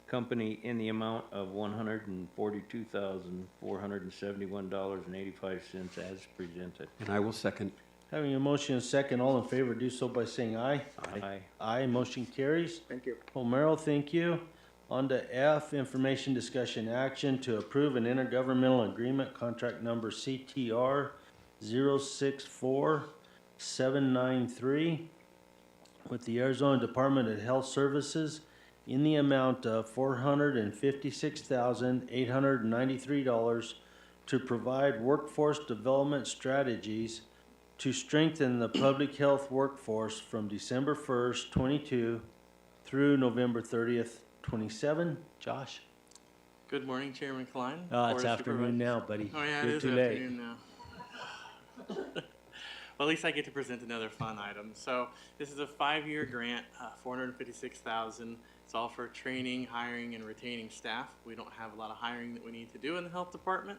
Speaker 1: Company in the amount of $142,471.85 as presented.
Speaker 6: And I will second.
Speaker 2: Having a motion and a second, all in favor, do so by saying aye.
Speaker 1: Aye.
Speaker 2: Aye, motion carries.
Speaker 22: Thank you.
Speaker 2: Romero, thank you. On to F, information discussion action to approve an intergovernmental agreement, contract number CTR 064793 with the Arizona Department of Health Services in the amount of $456,893 to provide workforce development strategies to strengthen the public health workforce from December 1st, 22 through November 30th, 27. Josh?
Speaker 8: Good morning, Chairman Klein.
Speaker 2: It's
Speaker 8: Board of
Speaker 2: afternoon now,
Speaker 8: Supervisors.
Speaker 2: buddy.
Speaker 8: Oh, yeah,
Speaker 2: You're
Speaker 8: it is
Speaker 2: too late.
Speaker 8: afternoon now. Well, at least I get to present another fun item. So this is a 5-year grant, $456,000. It's all for training, hiring, and retaining staff. We don't have a lot of hiring that we need to do in the health department.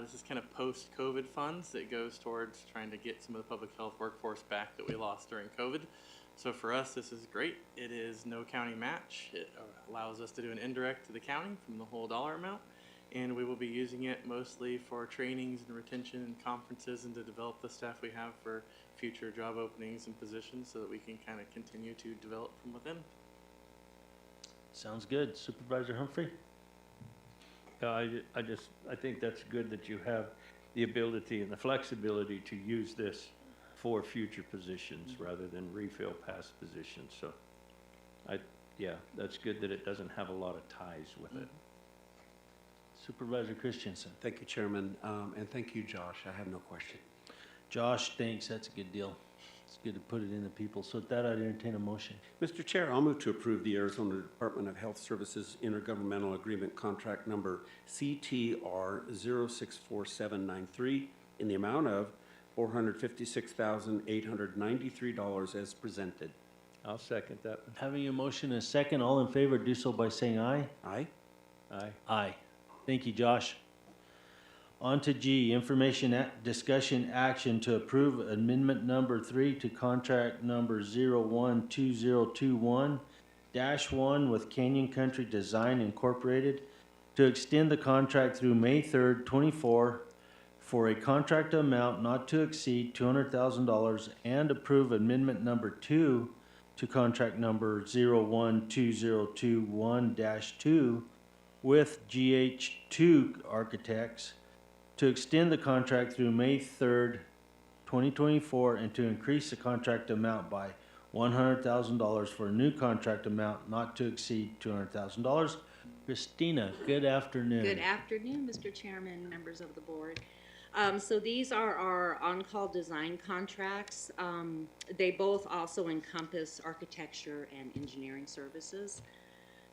Speaker 8: This is kind of post-COVID funds that goes towards trying to get some of the public health workforce back that we lost during COVID. So for us, this is great. It is no county match. It allows us to do an indirect to the county from the whole dollar amount. And we will be using it mostly for trainings and retention and conferences and to develop the staff we have for future job openings and positions so that we can kind of continue to develop from within.
Speaker 2: Sounds good. Supervisor Humphrey?
Speaker 1: I think that's good that you have the ability and the flexibility to use this for future positions rather than refill past positions. So, yeah, that's good that it doesn't have a lot of ties with it.
Speaker 2: Supervisor Christensen?
Speaker 6: Thank you, Chairman, and thank you, Josh. I have no question.
Speaker 2: Josh, thanks. That's a good deal. It's good to put it in the people. So with that, I'd entertain a motion.
Speaker 6: Mr. Chair, I'll move to approve the Arizona Department of Health Services Intergovernmental Agreement Contract Number CTR 064793 in the amount of $456,893 as presented.
Speaker 1: I'll second that.
Speaker 2: Having a motion and a second, all in favor, do so by saying aye.
Speaker 6: Aye.
Speaker 1: Aye.
Speaker 2: Aye. Thank you, Josh. On to G, information discussion action to approve amendment number 3 to contract number 012021-1 with Canyon Country Design Incorporated to extend the contract through May 3rd, 24 for a contract amount not to exceed $200,000 and approve amendment number 2 to contract number 012021-2 with GH2 Architects to extend the contract through May 3rd, 2024, and to increase the contract amount by $100,000 for a new contract amount not to exceed $200,000. Christina, good afternoon.
Speaker 9: Good afternoon, Mr. Chairman, members of the board. So these are our on-call design contracts. They both also encompass architecture and engineering services.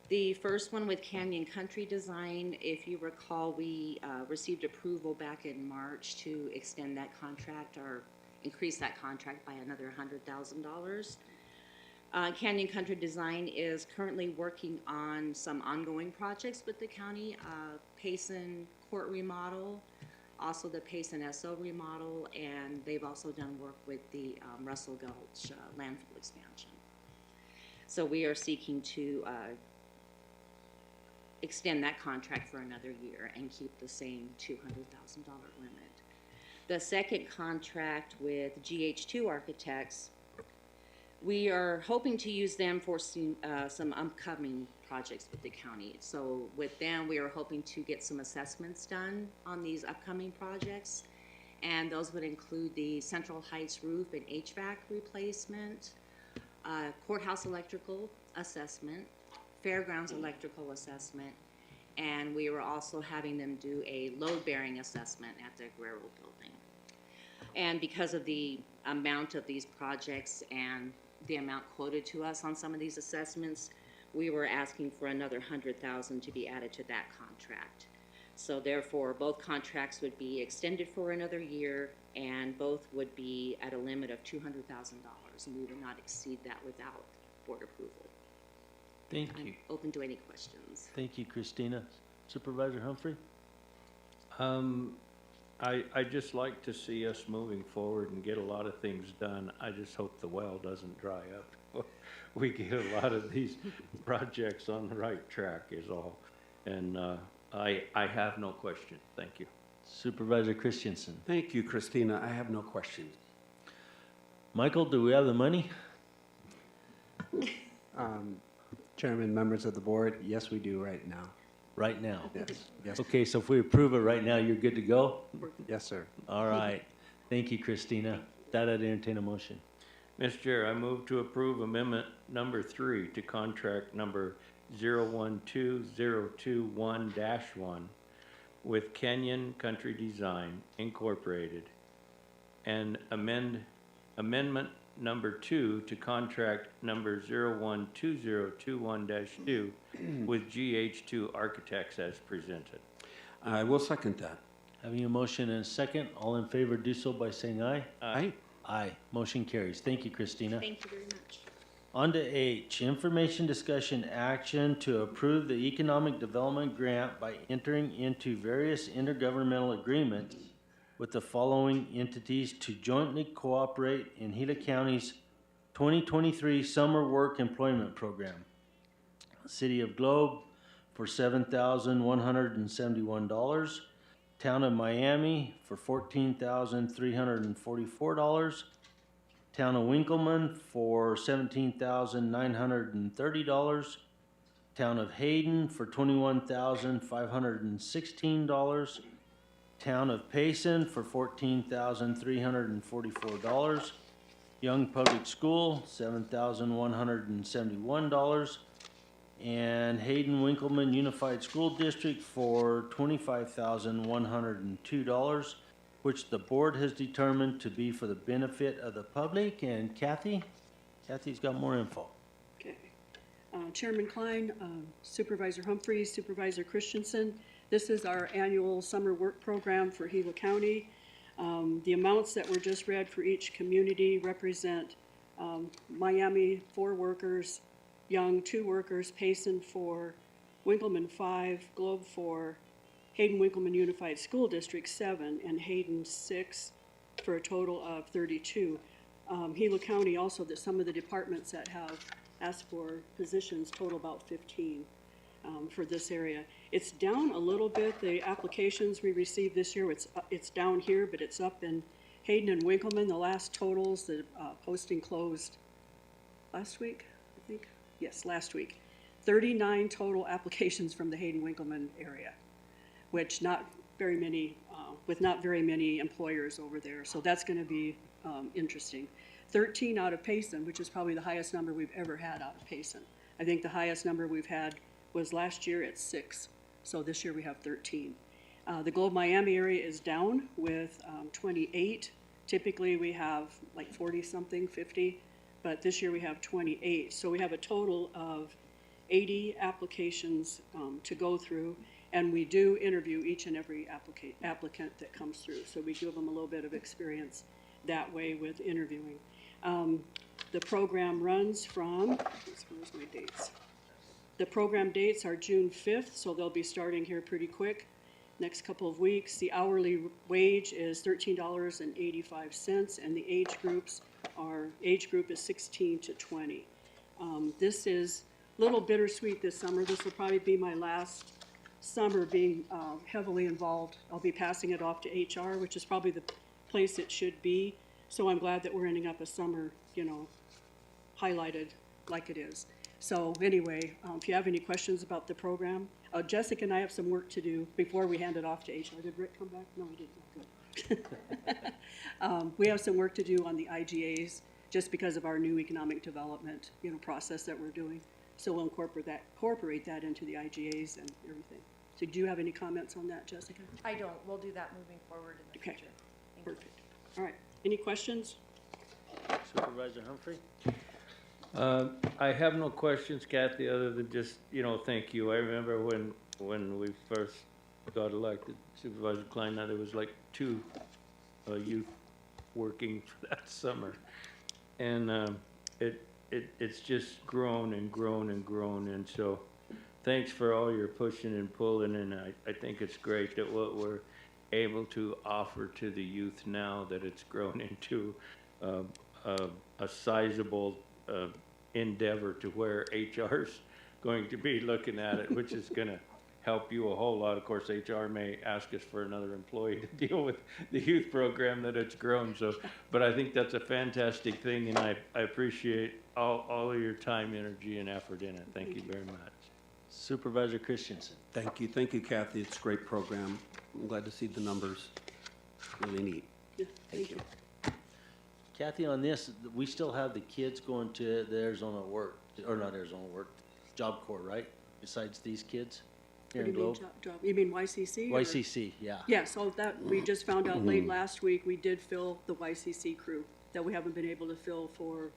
Speaker 9: The first one with Canyon Country Design, if you recall, we received approval back in March to extend that contract or increase that contract by another $100,000. Canyon Country Design is currently working on some ongoing projects with the county, Payson Court remodel, also the Payson SO remodel, and they've also done work with the Russell Gulch landfill expansion. So we are seeking to extend that contract for another year and keep the same $200,000 limit. The second contract with GH2 Architects, we are hoping to use them for some upcoming projects with the county. So with them, we are hoping to get some assessments done on these upcoming projects. And those would include the Central Heights roof and HVAC replacement, courthouse electrical assessment, fairgrounds electrical assessment, and we were also having them do a load-bearing assessment at the railroad building. And because of the amount of these projects and the amount quoted to us on some of these assessments, we were asking for another $100,000 to be added to that contract. So therefore, both contracts would be extended for another year, and both would be at a limit of $200,000, and we would not exceed that without board approval.
Speaker 2: Thank you.
Speaker 9: I'm open to any questions.
Speaker 2: Thank you, Christina. Supervisor Humphrey?
Speaker 1: I'd just like to see us moving forward and get a lot of things done. I just hope the well doesn't dry up. We get a lot of these projects on the right track is all. And I have no question. Thank you.
Speaker 2: Supervisor Christensen?
Speaker 6: Thank you, Christina. I have no questions.
Speaker 2: Michael, do we have the money?
Speaker 10: Chairman, members of the board, yes, we do right now.
Speaker 2: Right now?
Speaker 10: Yes, yes.
Speaker 2: Okay, so if we approve it right now, you're good to go?
Speaker 10: Yes, sir.
Speaker 2: All right. Thank you, Christina. That I'd entertain a motion.
Speaker 1: Mr. Chair, I move to approve amendment number 3 to contract number 012021-1 with Kenyon Country Design Incorporated, and amendment number 2 to contract number 012021-2 with GH2 Architects as presented.
Speaker 6: I will second that.
Speaker 2: Having a motion and a second, all in favor do so by saying aye.
Speaker 6: Aye.
Speaker 2: Aye. Motion carries. Thank you, Christina.
Speaker 9: Thank you very much.
Speaker 2: On to H, information, discussion, action to approve the economic development grant by entering into various intergovernmental agreements with the following entities to jointly cooperate in Gila County's 2023 Summer Work Employment Program. City of Globe for $7,171. Town of Miami for $14,344. Town of Winkleman for $17,930. Town of Hayden for $21,516. Town of Payson for $14,344. Young Public School, $7,171. And Hayden Winkleman Unified School District for $25,102, which the board has determined to be for the benefit of the public. And Kathy's got more info.
Speaker 12: Okay. Chairman Klein, Supervisor Humphreys, Supervisor Christensen, this is our annual summer work program for Gila County. The amounts that were just read for each community represent Miami, 4 workers, Young, 2 workers, Payson 4, Winkleman 5, Globe 4, Hayden Winkleman Unified School District 7, and Hayden 6, for a total of 32. Gila County also, that some of the departments that have asked for positions total about 15 for this area. It's down a little bit. The applications we received this year, it's down here, but it's up in Hayden and Winkleman. The last totals, the posting closed last week, I think. Yes, last week. 39 total applications from the Hayden Winkleman area, which not very many, with not very many employers over there. So that's going to be interesting. 13 out of Payson, which is probably the highest number we've ever had out of Payson. I think the highest number we've had was last year at 6. So this year we have 13. The Globe Miami area is down with 28. Typically we have like 40 something, 50. But this year we have 28. So we have a total of 80 applications to go through, and we do interview each and every applicant that comes through. So we give them a little bit of experience that way with interviewing. The program runs from, where's my dates? The program dates are June 5th, so they'll be starting here pretty quick. Next couple of weeks. The hourly wage is $13.85, and the age group is 16 to 20. This is a little bittersweet this summer. This will probably be my last summer being heavily involved. I'll be passing it off to HR, which is probably the place it should be. So I'm glad that we're ending up a summer, highlighted like it is. So anyway, if you have any questions about the program, Jessica and I have some work to do before we hand it off to HR. Did Rick come back? No, he didn't. Good. We have some work to do on the IGAs just because of our new economic development, process that we're doing. So we'll incorporate that into the IGAs and everything. So do you have any comments on that, Jessica?
Speaker 3: I don't. We'll do that moving forward in the
Speaker 12: Okay.
Speaker 3: future. Thank you.
Speaker 12: Perfect. All right. Any questions?
Speaker 2: Supervisor Humphrey?
Speaker 1: I have no questions, Kathy, other than just, thank you. I remember when we first got elected, Supervisor Klein, there was like 2 youth working for that summer. And it's just grown and grown and grown. And so thanks for all your pushing and pulling. And I think it's great that what we're able to offer to the youth now, that it's grown into a sizable endeavor to where HR's going to be looking at it, which is going to help you a whole lot. Of course, HR may ask us for another employee to deal with the youth program that it's grown. So, but I think that's a fantastic thing, and I appreciate all of your time, energy, and effort in it. Thank you very much.
Speaker 2: Supervisor Christensen?
Speaker 6: Thank you, Kathy. It's a great program. I'm glad to see the numbers. Really neat.
Speaker 12: Yeah, thank you.
Speaker 2: Kathy, on this, we still have the kids going to the Arizona work, or not Arizona work, Job Corps, right? Besides these kids here in Globe?
Speaker 12: You mean YCC?
Speaker 2: YCC, yeah.
Speaker 12: Yeah, so that, we just found out late last week, we did fill the YCC crew that we haven't been able to fill for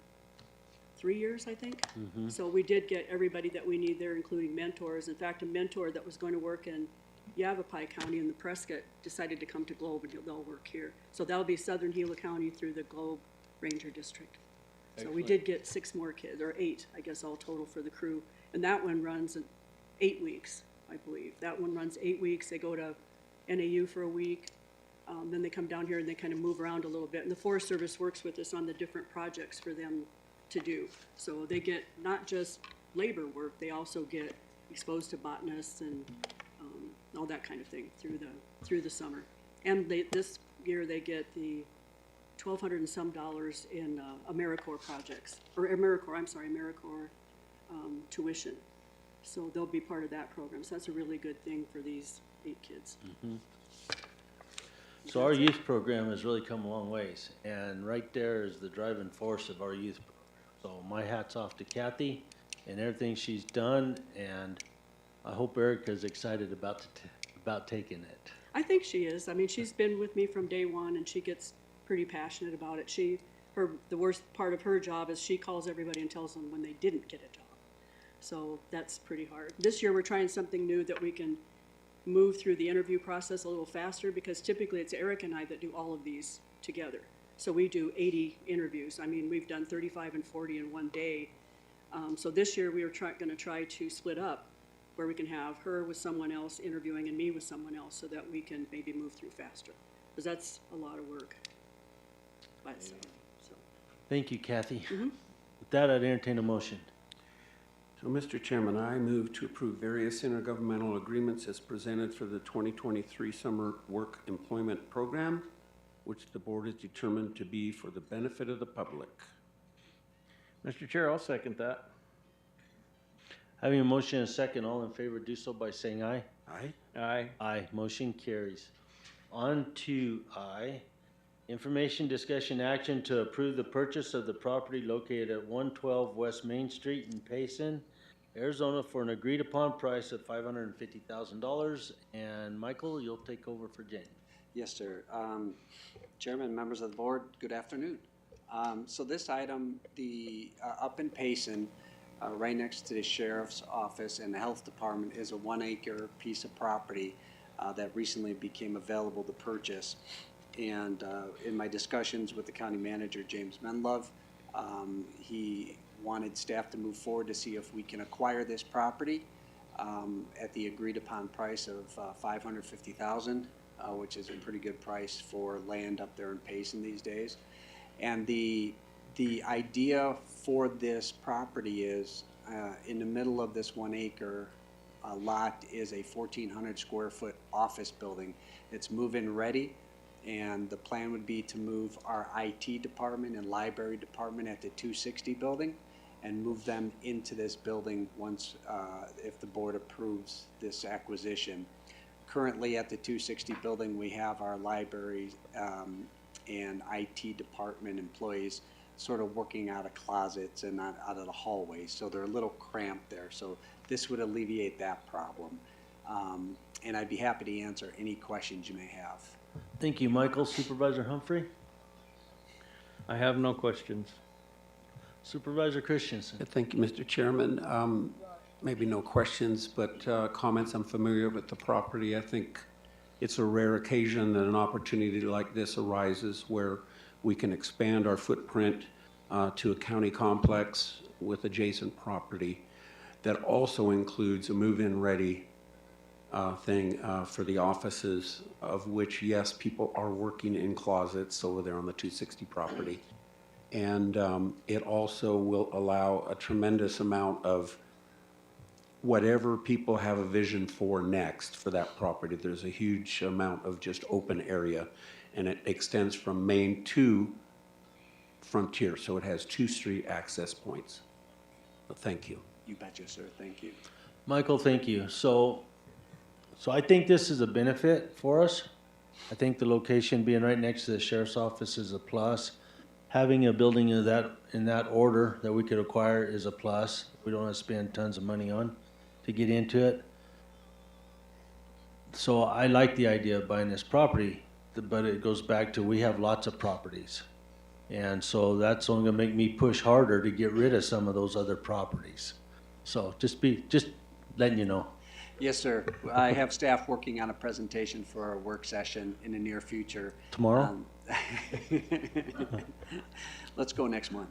Speaker 12: 3 years, I think. So we did get everybody that we need there, including mentors. In fact, a mentor that was going to work in Yavapai County in the Prescott decided to come to Globe, and they'll work here. So that'll be Southern Gila County through the Globe Ranger District. So we did get 6 more kids, or 8, I guess, all total for the crew. And that one runs in 8 weeks, I believe. That one runs 8 weeks. They go to NAU for a week. Then they come down here and they kind of move around a little bit. And the Forest Service works with us on the different projects for them to do. So they get not just labor work, they also get exposed to botanists and all that kind of thing through the summer. And this year they get the $1,200 and some in AmeriCorps projects, or AmeriCorps tuition. So they'll be part of that program. So that's a really good thing for these 8 kids.
Speaker 2: So our youth program has really come a long ways, and right there is the driving force of our youth program. So my hat's off to Kathy and everything she's done, and I hope Erica's excited about taking it.
Speaker 12: I think she is. I mean, she's been with me from day one, and she gets pretty passionate about it. The worst part of her job is she calls everybody and tells them when they didn't get a job. So that's pretty hard. This year we're trying something new that we can move through the interview process a little faster, because typically it's Eric and I that do all of these together. So we do 80 interviews. I mean, we've done 35 and 40 in one day. So this year we are going to try to split up, where we can have her with someone else interviewing and me with someone else, so that we can maybe move through faster, because that's a lot of work by itself. So.
Speaker 2: Thank you, Kathy. With that, I'd entertain a motion.
Speaker 6: So, Mr. Chairman, I move to approve various intergovernmental agreements as presented for the 2023 Summer Work Employment Program, which the board has determined to be for the benefit of the public.
Speaker 1: Mr. Chair, I'll second that.
Speaker 2: Having a motion and a second, all in favor do so by saying aye.
Speaker 6: Aye.
Speaker 1: Aye.
Speaker 2: Aye. Motion carries. On to I. Information, discussion, action to approve the purchase of the property located at 112 West Main Street in Payson, Arizona, for an agreed-upon price of $550,000. And Michael, you'll take over for Jane.
Speaker 10: Yes, sir. Chairman, members of the board, good afternoon. So this item, up in Payson, right next to the sheriff's office and the health department, is a 1-acre piece of property that recently became available to purchase. And in my discussions with the county manager, James Menlove, he wanted staff to move forward to see if we can acquire this property at the agreed upon price of $550,000, which is a pretty good price for land up there in Payson these days. And the idea for this property is in the middle of this 1-acre lot is a 1,400 square foot office building. It's move-in ready, and the plan would be to move our IT department and library department at the 260 building and move them into this building once, if the board approves this acquisition. Currently at the 260 building, we have our library and IT department employees sort of working out of closets and out of the hallways, so they're a little cramped there. So this would alleviate that problem. And I'd be happy to answer any questions you may have.
Speaker 2: Thank you, Michael. Supervisor Humphrey?
Speaker 1: I have no questions.
Speaker 2: Supervisor Christensen?
Speaker 6: Thank you, Mr. Chairman. Maybe no questions, but comments. I'm familiar with the property. I think it's a rare occasion that an opportunity like this arises where we can expand our footprint to a county complex with adjacent property that also includes a move-in ready thing for the offices, of which, yes, people are working in closets over there on the 260 property. And it also will allow a tremendous amount of whatever people have a vision for next for that property. There's a huge amount of just open area, and it extends from Main to Frontier, so it has 2 street access points. So thank you.
Speaker 10: You betcha, sir. Thank you.
Speaker 2: Michael, thank you. So I think this is a benefit for us. I think the location being right next to the sheriff's office is a plus. Having a building of that, in that order that we could acquire is a plus. We don't have to spend tons of money on to get into it. So I like the idea of buying this property, but it goes back to we have lots of properties. And so that's only gonna make me push harder to get rid of some of those other properties. So just letting you know.
Speaker 10: Yes, sir. I have staff working on a presentation for our work session in the near future.
Speaker 2: Tomorrow?
Speaker 10: Let's go next month.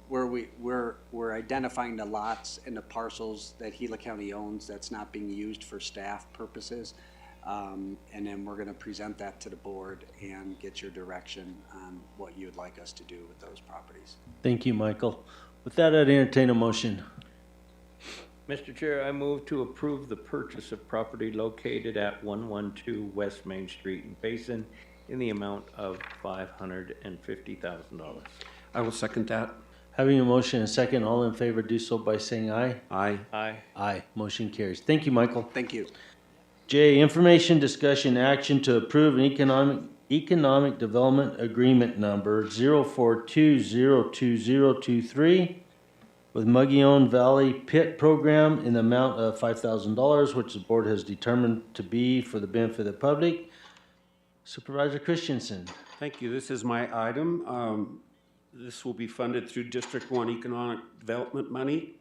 Speaker 10: Where we're identifying the lots and the parcels that Gila County owns that's not being used for staff purposes. And then we're gonna present that to the board and get your direction on what you would like us to do with those properties.
Speaker 2: Thank you, Michael. With that, I'd entertain a motion.
Speaker 1: Mr. Chair, I move to approve the purchase of property located at 112 West Main Street in Payson in the amount of $550,000.
Speaker 6: I will second that.
Speaker 2: Having a motion and a second, all in favor do so by saying aye.
Speaker 6: Aye.
Speaker 1: Aye.
Speaker 2: Aye. Motion carries. Thank you, Michael.
Speaker 10: Thank you.
Speaker 2: J, information, discussion, action to approve an economic development agreement number 042-02023 with Mogollon Valley Pit Program in the amount of $5,000, which the board has determined to be for the benefit of the public. Supervisor Christensen.
Speaker 6: Thank you. This is my item. This will be funded through District 1 Economic Development money.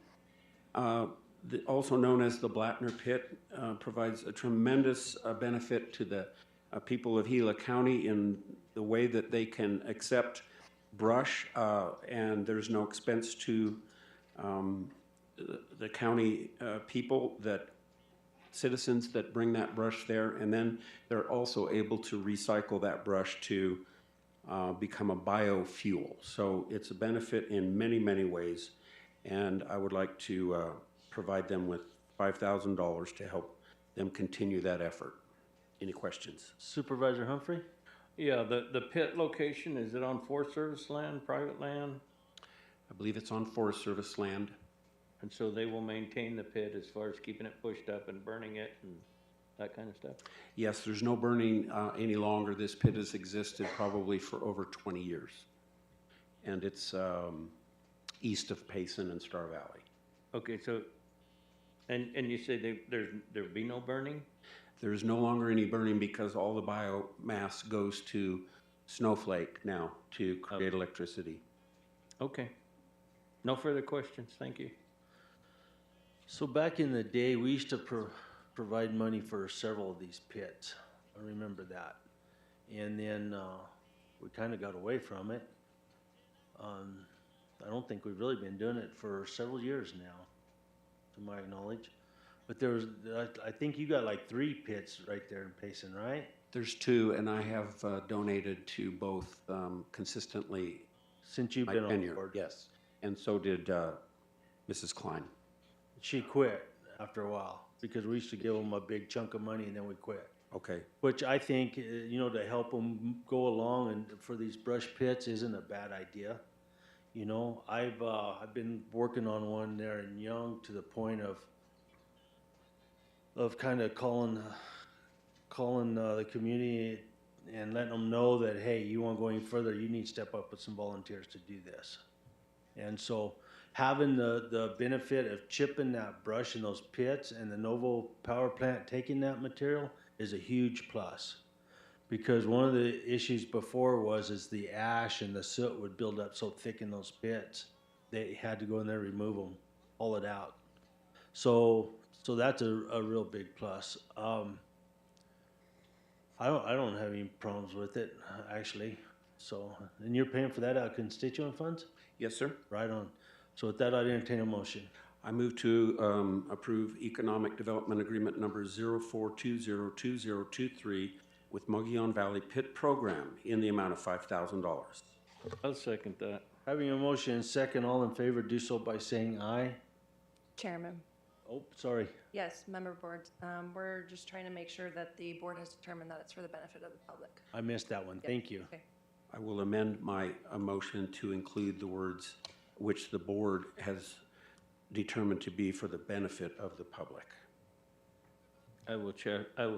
Speaker 6: Also known as the Blattner Pit, provides a tremendous benefit to the people of Gila County in the way that they can accept brush, and there's no expense to the county people, citizens that bring that brush there, and then they're also able to recycle that brush to become a biofuel. So it's a benefit in many, many ways, and I would like to provide them with $5,000 to help them continue that effort. Any questions?
Speaker 2: Supervisor Humphrey?
Speaker 1: Yeah, the pit location, is it on Forest Service land, private land?
Speaker 6: I believe it's on Forest Service land.
Speaker 1: And so they will maintain the pit as far as keeping it pushed up and burning it and that kind of stuff?
Speaker 6: Yes, there's no burning any longer. This pit has existed probably for over 20 years. And it's east of Payson and Star Valley.
Speaker 1: Okay, so, and you say there'll be no burning?
Speaker 6: There's no longer any burning because all the biomass goes to Snowflake now to create electricity.
Speaker 1: Okay. No further questions. Thank you.
Speaker 2: So back in the day, we used to provide money for several of these pits. I remember that. And then we kind of got away from it. I don't think we've really been doing it for several years now, to my knowledge. But there's, I think you got like 3 pits right there in Payson, right?
Speaker 6: There's 2, and I have donated to both consistently.
Speaker 2: Since you've been on board?
Speaker 6: Yes, and so did Mrs. Klein.
Speaker 2: She quit after a while because we used to give them a big chunk of money and then we quit.
Speaker 6: Okay.
Speaker 2: Which I think, you know, to help them go along and for these brush pits isn't a bad idea. You know, I've been working on one there in Young to the point of kind of calling the community and letting them know that, hey, you want to go any further, you need to step up with some volunteers to do this. And so having the benefit of chipping that brush in those pits and the Novo power plant taking that material is a huge plus. Because one of the issues before is the ash and the soot would build up so thick in those pits, they had to go in there, remove them, haul it out. So that's a real big plus. I don't have any problems with it, actually. So, and you're paying for that out of constituent funds?
Speaker 6: Yes, sir.
Speaker 2: Right on. So with that, I'd entertain a motion.
Speaker 6: I move to approve Economic Development Agreement number 04202023 with Mogollon Valley Pit Program in the amount of $5,000.
Speaker 1: I'll second that.
Speaker 2: Having a motion and second, all in favor, do so by saying aye.
Speaker 7: Chairman.
Speaker 2: Oh, sorry.
Speaker 7: Yes, member boards. We're just trying to make sure that the board has determined that it's for the benefit of the public.
Speaker 2: I missed that one.
Speaker 7: Yep.
Speaker 2: Thank you.
Speaker 7: Okay.
Speaker 6: I will amend my motion to include the words which the board has determined to be for the benefit of the public.
Speaker 1: I will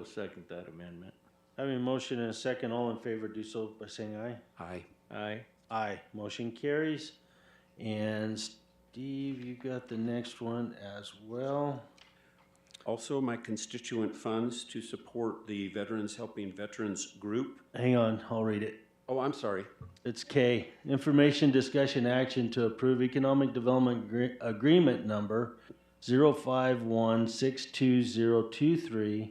Speaker 1: second that amendment.
Speaker 2: Having a motion and a second, all in favor, do so by saying aye.
Speaker 6: Aye.
Speaker 1: Aye.
Speaker 2: Aye. Motion carries. And Steve, you got the next one as well.
Speaker 6: Also, my constituent funds to support the Veterans Helping Veterans group.
Speaker 2: Hang on, I'll read it.
Speaker 6: Oh, I'm sorry.
Speaker 2: It's K. Information, discussion, action to approve economic development agreement number 051-62023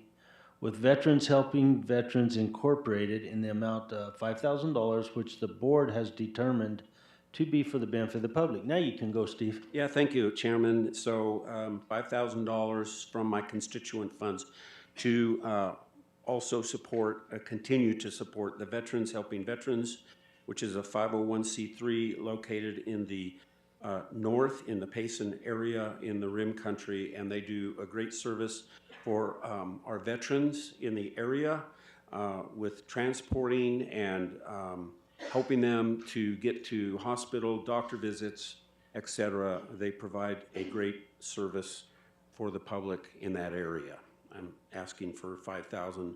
Speaker 2: with Veterans Helping Veterans Incorporated in the amount of $5,000, which the board has determined to be for the benefit of the public. Now you can go, Steve.
Speaker 6: Yeah, thank you, Chairman. So $5,000 from my constituent funds to also continue to support the Veterans Helping Veterans, which is a 501c3 located in the north in the Payson area in the Rim Country, and they do a great service for our veterans in the area with transporting and helping them to get to hospital, doctor visits, etc. They provide a great service for the public in that area. I'm asking for $5,000 to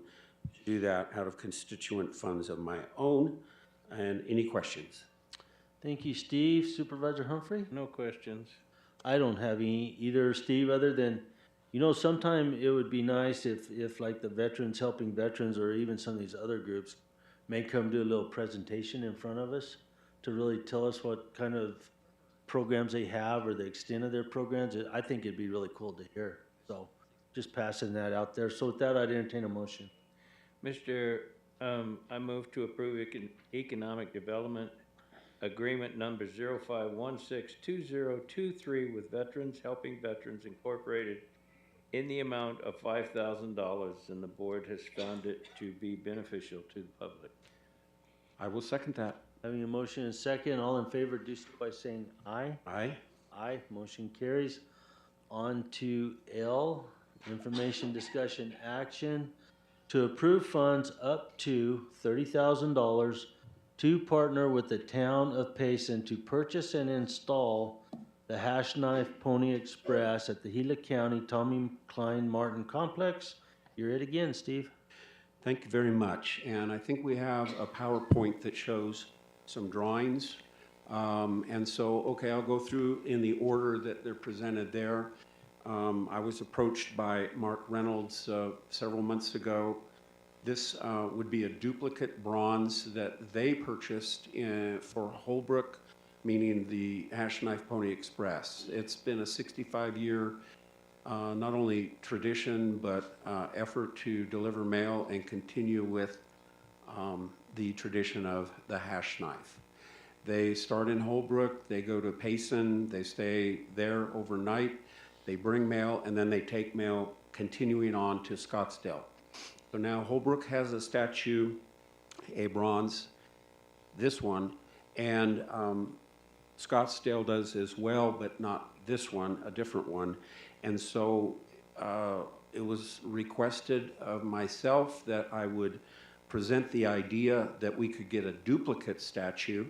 Speaker 6: do that out of constituent funds of my own. And any questions?
Speaker 2: Thank you, Steve. Supervisor Humphrey?
Speaker 1: No questions.
Speaker 2: I don't have any either, Steve, other than, sometime it would be nice if like the Veterans Helping Veterans or even some of these other groups may come do a little presentation in front of us to really tell us what kind of programs they have or the extent of their programs. I think it'd be really cool to hear. So just passing that out there. So with that, I'd entertain a motion.
Speaker 1: Mr. I move to approve economic development agreement number 05162023 with Veterans Helping Veterans Incorporated in the amount of $5,000, and the board has found it to be beneficial to the public.
Speaker 6: I will second that.
Speaker 2: Having a motion and second, all in favor, do so by saying aye.
Speaker 6: Aye.
Speaker 2: Aye, motion carries. On to L, information, discussion, action to approve funds up to $30,000 to partner with the town of Payson to purchase and install the Hash Knife Pony Express at the Gila County Tommy Klein Martin Complex. You're it again, Steve.
Speaker 6: Thank you very much. And I think we have a PowerPoint that shows some drawings. And so, okay, I'll go through in the order that they're presented there. I was approached by Mark Reynolds several months ago. This would be a duplicate bronze that they purchased for Holbrook, meaning the Hash Knife Pony Express. It's been a 65-year not only tradition but effort to deliver mail and continue with the tradition of the hash knife. They start in Holbrook, they go to Payson, they stay there overnight, they bring mail, and then they take mail continuing on to Scottsdale. So now Holbrook has a statue, a bronze, this one, and Scottsdale does as well, but not this one, a different one. And so it was requested of myself that I would present the idea that we could get a duplicate statue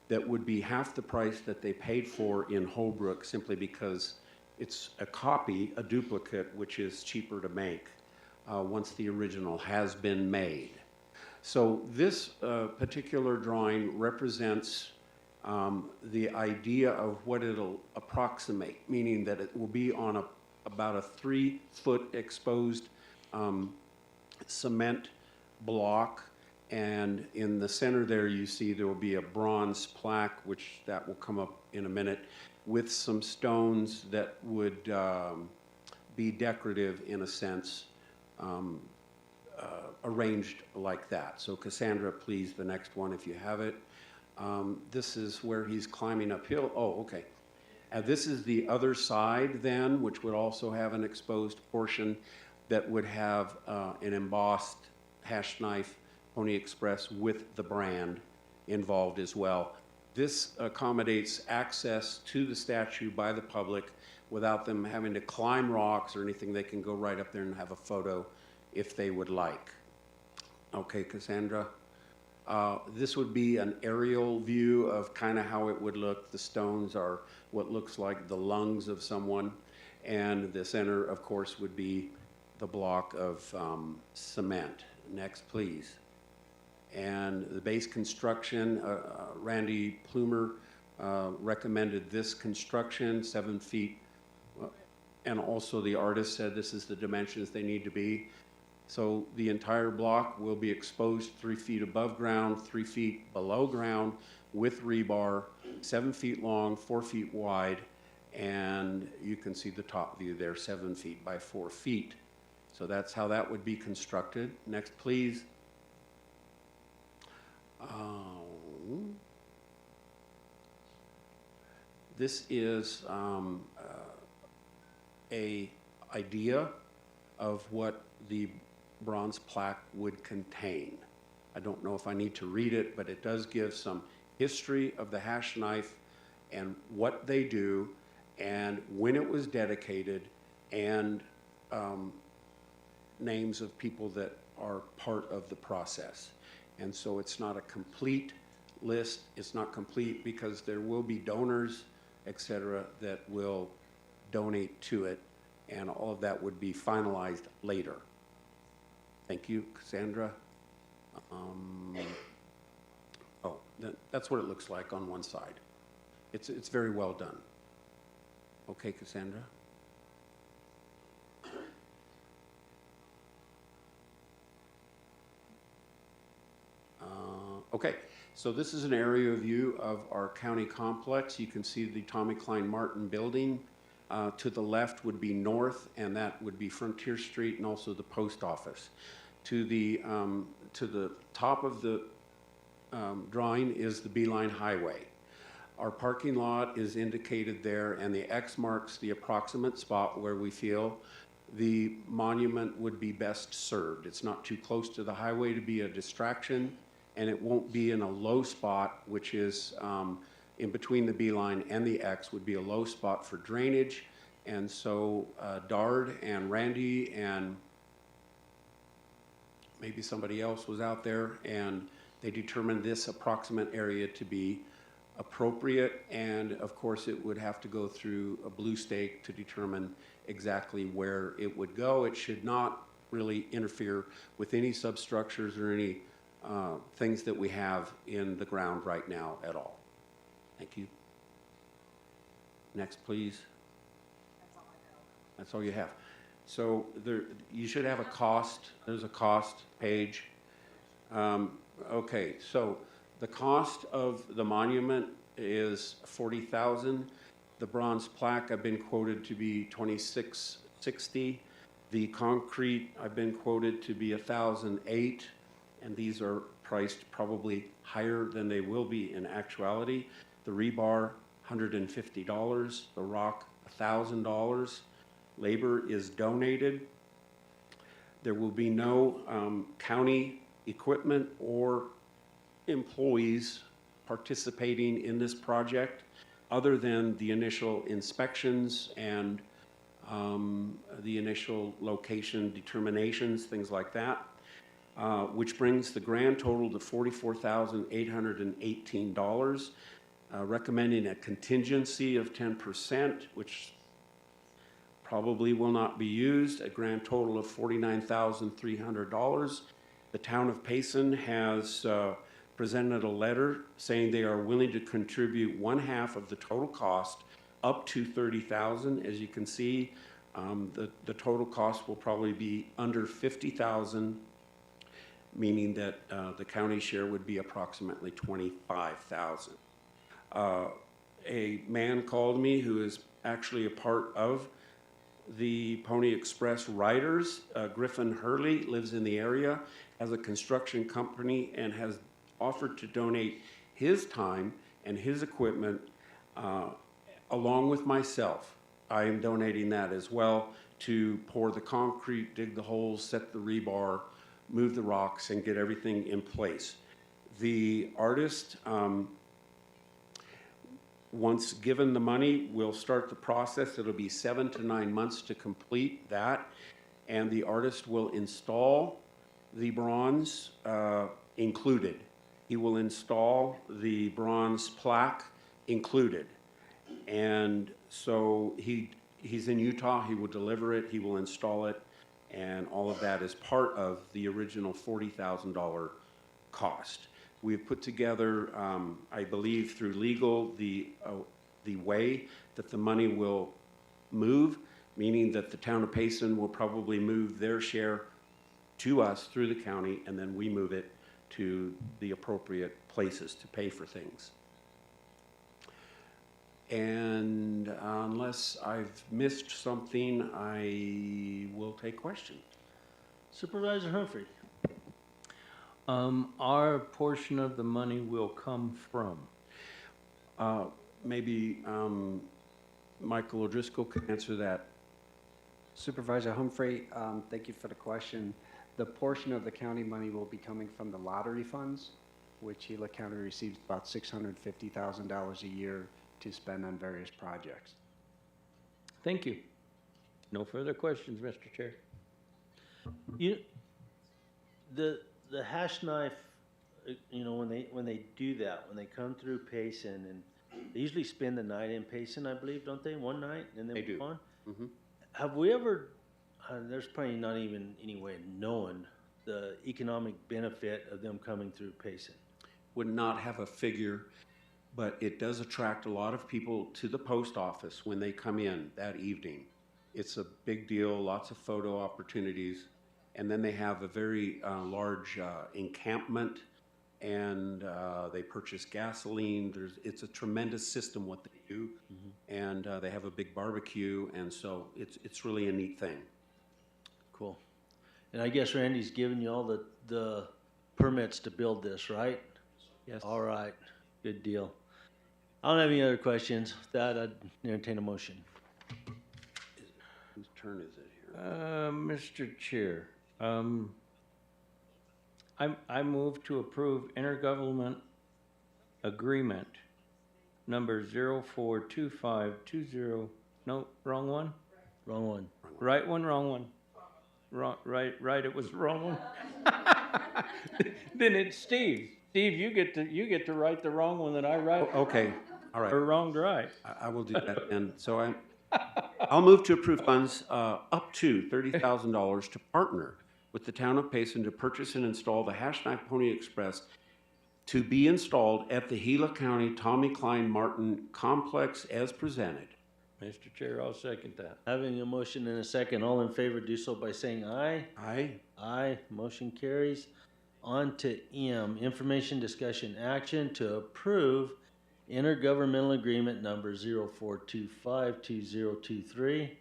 Speaker 6: that would be half the price that they paid for in Holbrook, simply because it's a copy, a duplicate, which is cheaper to make once the original has been made. So this particular drawing represents the idea of what it'll approximate, meaning that it will be on about a 3-foot exposed cement block, and in the center there you see there will be a bronze plaque, which that will come up in a minute, with some stones that would be decorative in a sense, arranged like that. So Cassandra, please, the next one if you have it. This is where he's climbing uphill. Oh, okay. This is the other side then, which would also have an exposed portion that would have an embossed hash knife Pony Express with the brand involved as well. This accommodates access to the statue by the public without them having to climb rocks or anything. They can go right up there and have a photo if they would like. Okay, Cassandra. This would be an aerial view of kind of how it would look. The stones are what looks like the lungs of someone, and the center, of course, would be the block of cement. Next, please. And the base construction, Randy Plumer recommended this construction, 7 feet, and also the artist said this is the dimensions they need to be. So the entire block will be exposed 3 feet above ground, 3 feet below ground with rebar, 7 feet long, 4 feet wide, and you can see the top view there, 7 feet by 4 feet. So that's how that would be constructed. Next, please. This is a idea of what the bronze plaque would contain. I don't know if I need to read it, but it does give some history of the hash knife and what they do and when it was dedicated, and names of people that are part of the process. And so it's not a complete list. It's not complete because there will be donors, etc., that will donate to it, and all of that would be finalized later. Thank you, Cassandra. That's what it looks like on one side. It's very well done. Okay, Cassandra. Okay, so this is an area view of our county complex. You can see the Tommy Klein Martin building. To the left would be north, and that would be Frontier Street and also the post office. To the top of the drawing is the Beeline Highway. Our parking lot is indicated there, and the X marks the approximate spot where we feel the monument would be best served. It's not too close to the highway to be a distraction, and it won't be in a low spot, which is in between the Beeline and the X would be a low spot for drainage. And so Dard and Randy and maybe somebody else was out there, and they determined this approximate area to be appropriate. And of course it would have to go through a blue stake to determine exactly where it would go. It should not really interfere with any substructures or any things that we have in the ground right now at all. Thank you. Next, please. That's all you have. So there, you should have a cost. There's a cost page. Okay, so the cost of the monument is $40,000. The bronze plaque I've been quoted to be $2,660. The concrete I've been quoted to be $1,008, and these are priced probably higher than they will be in actuality. The rebar, $150. The rock, $1,000. Labor is donated. There will be no county equipment or employees participating in this project other than the initial inspections and the initial location determinations, things like that, which brings the grand total to $44,818, recommending a contingency of 10%, which probably will not be used, a grand total of $49,300. The town of Payson has presented a letter saying they are willing to contribute 1/2 of the total cost, up to $30,000. As you can see, the total cost will probably be under $50,000, meaning that the county share would be approximately $25,000. A man called me who is actually a part of the Pony Express Riders. Griffin Hurley lives in the area, has a construction company, and has offered to donate his time and his equipment along with myself. I am donating that as well to pour the concrete, dig the holes, set the rebar, move the rocks, and get everything in place. The artist, once given the money, will start the process. It'll be 7 to 9 months to complete that, and the artist will install the bronze included. He will install the bronze plaque included. And so he's in Utah, he will deliver it, he will install it, and all of that is part of the original $40,000 cost. We've put together, I believe through legal, the way that the money will move, meaning that the town of Payson will probably move their share to us through the county, and then we move it to the appropriate places to pay for things. And unless I've missed something, I will take questions.
Speaker 2: Supervisor Humphrey.
Speaker 1: Our portion of the money will come from?
Speaker 6: Maybe Michael O'Driscoll can answer that.
Speaker 10: Supervisor Humphrey, thank you for the question. The portion of the county money will be coming from the lottery funds, which Gila County receives about $650,000 a year to spend on various projects.
Speaker 1: Thank you. No further questions, Mr. Chair.
Speaker 2: The hash knife, when they do that, when they come through Payson, and they usually spend the night in Payson, I believe, don't they? One night, and then
Speaker 6: they do.
Speaker 2: On. Mm-hmm. Have we ever? There's probably not even any way of knowing the economic benefit of them coming through Payson.
Speaker 6: Would not have a figure, but it does attract a lot of people to the post office when they come in that evening. It's a big deal, lots of photo opportunities, and then they have a very large encampment, and they purchase gasoline. It's a tremendous system what they do, mm-hmm. And they have a big barbecue, and so it's really a neat thing.
Speaker 2: Cool. And I guess Randy's given you all the permits to build this, right?
Speaker 6: Yes.
Speaker 2: All right. Good deal. I don't have any other questions. With that, I'd entertain a motion.
Speaker 6: Whose turn is it here?
Speaker 1: Mr. Chair, I move to approve intergovernment agreement number 042520. No, wrong one?
Speaker 2: Wrong one.
Speaker 1: Right one, wrong one. Wrong, right, it was the wrong one. Then it's Steve. Steve, you get to write the wrong one that I write.
Speaker 6: Oh, okay, all right.
Speaker 1: Or wrong to right.
Speaker 6: I will do that. And so I'll move to approve funds up to $30,000 to partner with the town of Payson to purchase and install the Hash Knife Pony Express to be installed at the Gila County Tommy Klein Martin complex as presented.
Speaker 1: Mr. Chair, I'll second that.
Speaker 2: Having a motion and a second, all in favor do so by saying aye.
Speaker 6: Aye.
Speaker 2: Aye. Motion carries. On to M, information, discussion, action to approve intergovernmental agreement number 04252023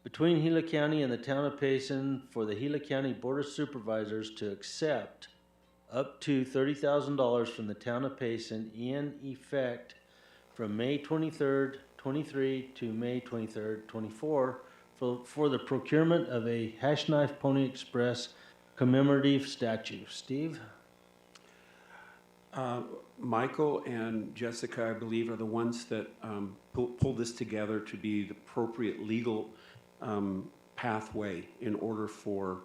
Speaker 2: between Gila County and the town of Payson for the Gila County Board of Supervisors to accept up to $30,000 from the town of Payson in effect from May 23rd, 23 to May 23rd, 24 for the procurement of a Hash Knife Pony Express commemorative statue. Steve?
Speaker 6: Michael and Jessica, I believe, are the ones that pulled this together to be the appropriate legal pathway in order for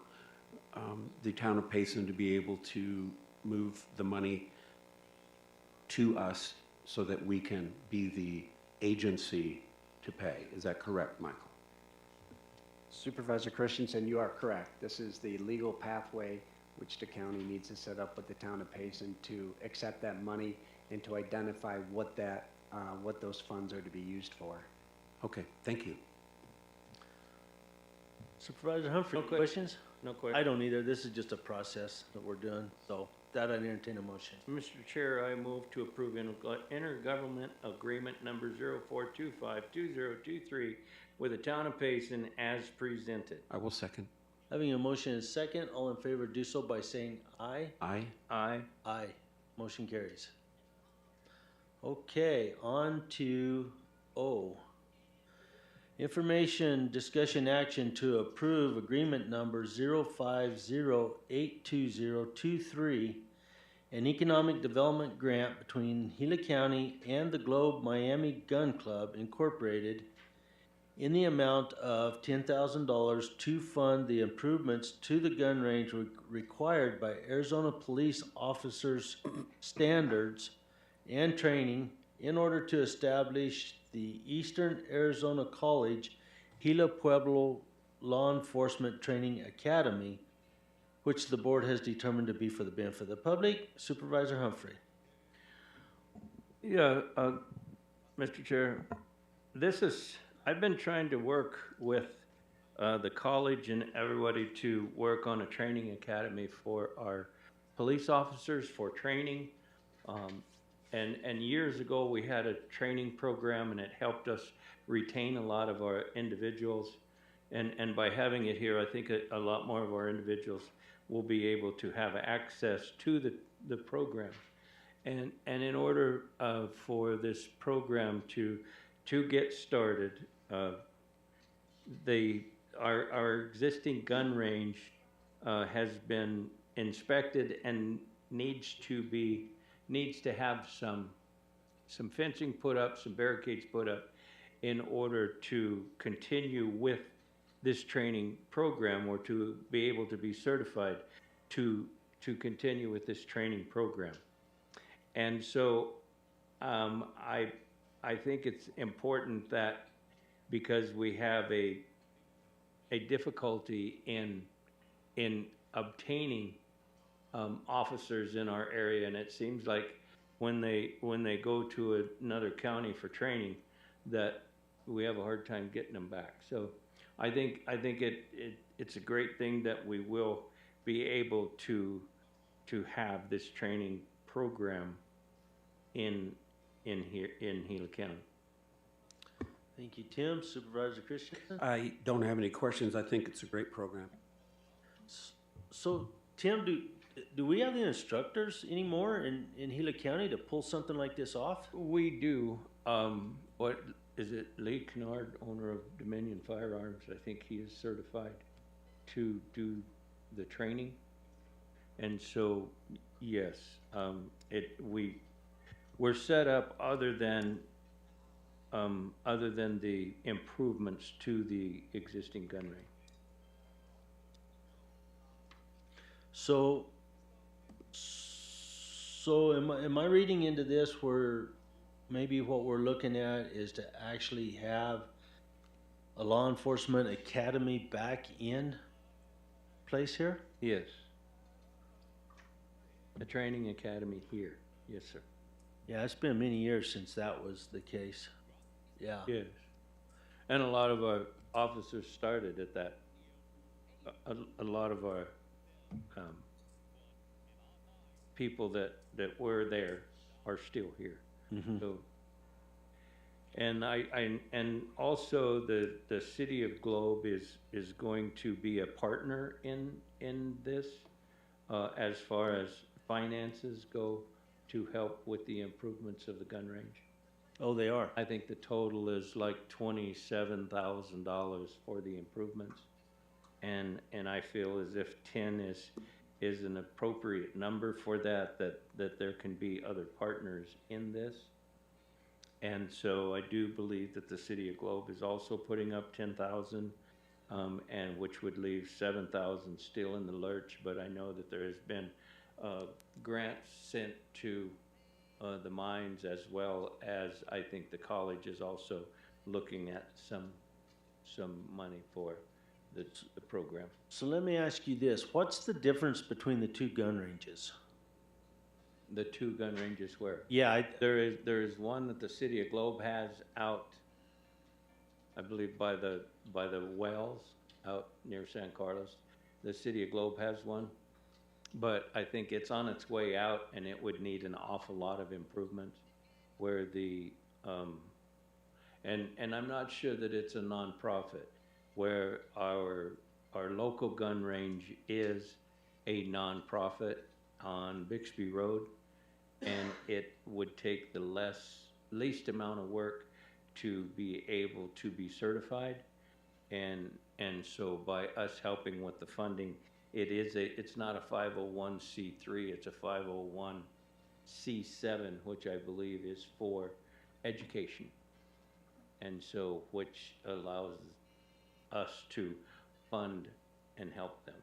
Speaker 6: the town of Payson to be able to move the money to us so that we can be the agency to pay. Is that correct, Michael?
Speaker 10: Supervisor Christensen, you are correct. This is the legal pathway which the county needs to set up with the town of Payson to accept that money and to identify what those funds are to be used for.
Speaker 6: Okay, thank you.
Speaker 2: Supervisor Humphrey,
Speaker 1: No
Speaker 2: questions?
Speaker 1: No question.
Speaker 2: I don't either. This is just a process that we're doing, so that I entertain a motion.
Speaker 1: Mr. Chair, I move to approve intergovernment agreement number 04252023 with the town of Payson as presented.
Speaker 6: I will second.
Speaker 2: Having a motion and second, all in favor do so by saying aye.
Speaker 6: Aye.
Speaker 1: Aye.
Speaker 2: Aye. Motion carries. Okay, on to O. Information, discussion, action to approve agreement number 05082023, an economic development grant between Gila County and the Globe Miami Gun Club Incorporated in the amount of $10,000 to fund the improvements to the gun range required by Arizona police officers' standards and training in order to establish the Eastern Arizona College Gila Pueblo Law Enforcement Training Academy, which the board has determined to be for the benefit of the public. Supervisor Humphrey.
Speaker 1: Yeah, Mr. Chair, I've been trying to work with the college and everybody to work on a training academy for our police officers for training. And years ago, we had a training program and it helped us retain a lot of our individuals. And by having it here, I think a lot more of our individuals will be able to have access to the program. And in order for this program to get started, our existing gun range has been inspected and needs to have some fencing put up, some barricades put up in order to continue with this training program or to be able to be certified to continue with this training program. And so I think it's important that because we have a difficulty in obtaining officers in our area, and it seems like when they go to another county for training, that we have a hard time getting them back. So I think it's a great thing that we will be able to have this training program in Gila County.
Speaker 2: Thank you, Tim. Supervisor Christensen?
Speaker 6: I don't have any questions. I think it's a great program.
Speaker 2: So, Tim, do we have the instructors anymore in Gila County to pull something like this off?
Speaker 1: We do. What is it? Lee Kennard, owner of Dominion Firearms, I think he is certified to do the training. And so, yes, we're set up other than the improvements to the existing gun range.
Speaker 2: So am I reading into this where maybe what we're looking at is to actually have a law enforcement academy back in place here?
Speaker 1: Yes. A training academy here. Yes, sir.
Speaker 2: Yeah, it's been many years since that was the case. Yeah.
Speaker 1: Yes. And a lot of our officers started at that. A lot of our people that were there are still here.
Speaker 2: Mm-hmm.
Speaker 1: So, and also the city of Globe is going to be a partner in this as far as finances go to help with the improvements of the gun range.
Speaker 2: Oh, they are.
Speaker 1: I think the total is like $27,000 for the improvements, and I feel as if 10 is an appropriate number for that there can be other partners in this. And so I do believe that the city of Globe is also putting up 10,000, and which would leave 7,000 still in the lurch. But I know that there has been grants sent to the mines, as well as I think the college is also looking at some money for the program.
Speaker 2: So let me ask you this, what's the difference between the two gun ranges?
Speaker 1: The two gun ranges where?
Speaker 2: Yeah,
Speaker 1: There is one that the city of Globe has out, I believe by the wells out near San Carlos. The city of Globe has one, but I think it's on its way out and it would need an awful lot of improvements where the, and I'm not sure that it's a nonprofit, where our local gun range is a nonprofit on Bixby Road, and it would take the least amount of work to be able to be certified. And so by us helping with the funding, it's not a 501c3, it's a 501c7, which I believe is for education. And so, which allows us to fund and help them.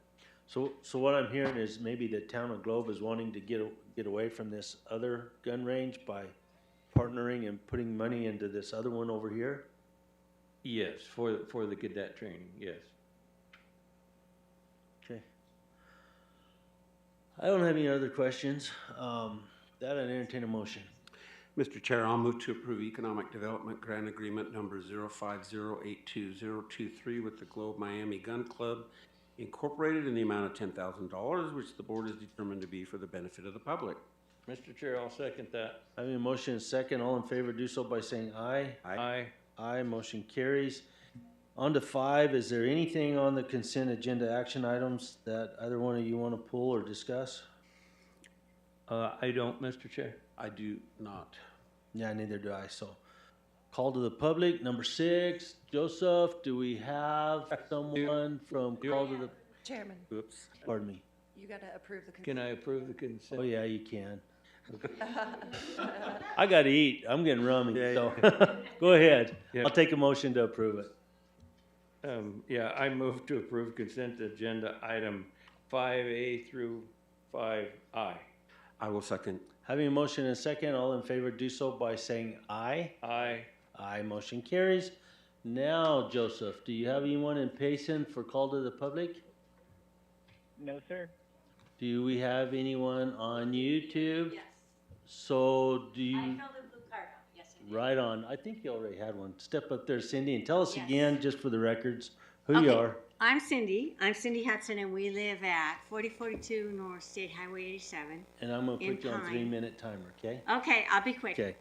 Speaker 2: So what I'm hearing is maybe the town of Globe is wanting to get away from this other gun range by partnering and putting money into this other one over here?
Speaker 1: Yes, for the cadet training, yes.
Speaker 2: Okay. I don't have any other questions. That I'd entertain a motion.
Speaker 6: Mr. Chair, I'll move to approve Economic Development Grant Agreement number 050820023 with the Globe Miami Gun Club Incorporated in the amount of $10,000, which the board has determined to be for the benefit of the public.
Speaker 1: Mr. Chair, I'll second that.
Speaker 2: Having a motion and second, all in favor do so by saying aye.
Speaker 1: Aye.
Speaker 2: Aye, motion carries. On to 5, is there anything on the consent agenda action items that either one of you want to pull or discuss?
Speaker 1: I don't, Mr. Chair.
Speaker 6: I do not.
Speaker 2: Yeah, neither do I, so. Call to the public, number 6. Joseph, do we have someone from call to the,
Speaker 7: Chairman,
Speaker 6: Oops.
Speaker 2: pardon me?
Speaker 7: you gotta approve the
Speaker 1: Can I approve the consent?
Speaker 2: Oh, yeah, you can. I gotta eat, I'm getting rummy, so, go ahead.
Speaker 1: Yeah.
Speaker 2: I'll take a motion to approve it.
Speaker 1: Yeah, I move to approve consent agenda item 5A through 5I.
Speaker 6: I will second.
Speaker 2: Having a motion and a second, all in favor do so by saying aye.
Speaker 1: Aye.
Speaker 2: Aye, motion carries. Now, Joseph, do you have anyone in Payson for call to the public?
Speaker 11: No, sir.
Speaker 2: Do we have anyone on YouTube?
Speaker 14: Yes.
Speaker 2: So do
Speaker 14: I
Speaker 2: you,
Speaker 14: filled the blue card out, yes, I did.
Speaker 2: right on, I think you already had one. Step up there, Cindy, and tell us
Speaker 14: Yes.
Speaker 2: again, just for the records, who you
Speaker 14: Okay.
Speaker 2: are.
Speaker 14: I'm Cindy Hudson, and we live at 4042 North State Highway 87.
Speaker 2: And I'm gonna
Speaker 14: in
Speaker 2: put you on
Speaker 14: Pine.
Speaker 2: 3-minute timer, okay?
Speaker 14: Okay, I'll be quick.
Speaker 2: Okay.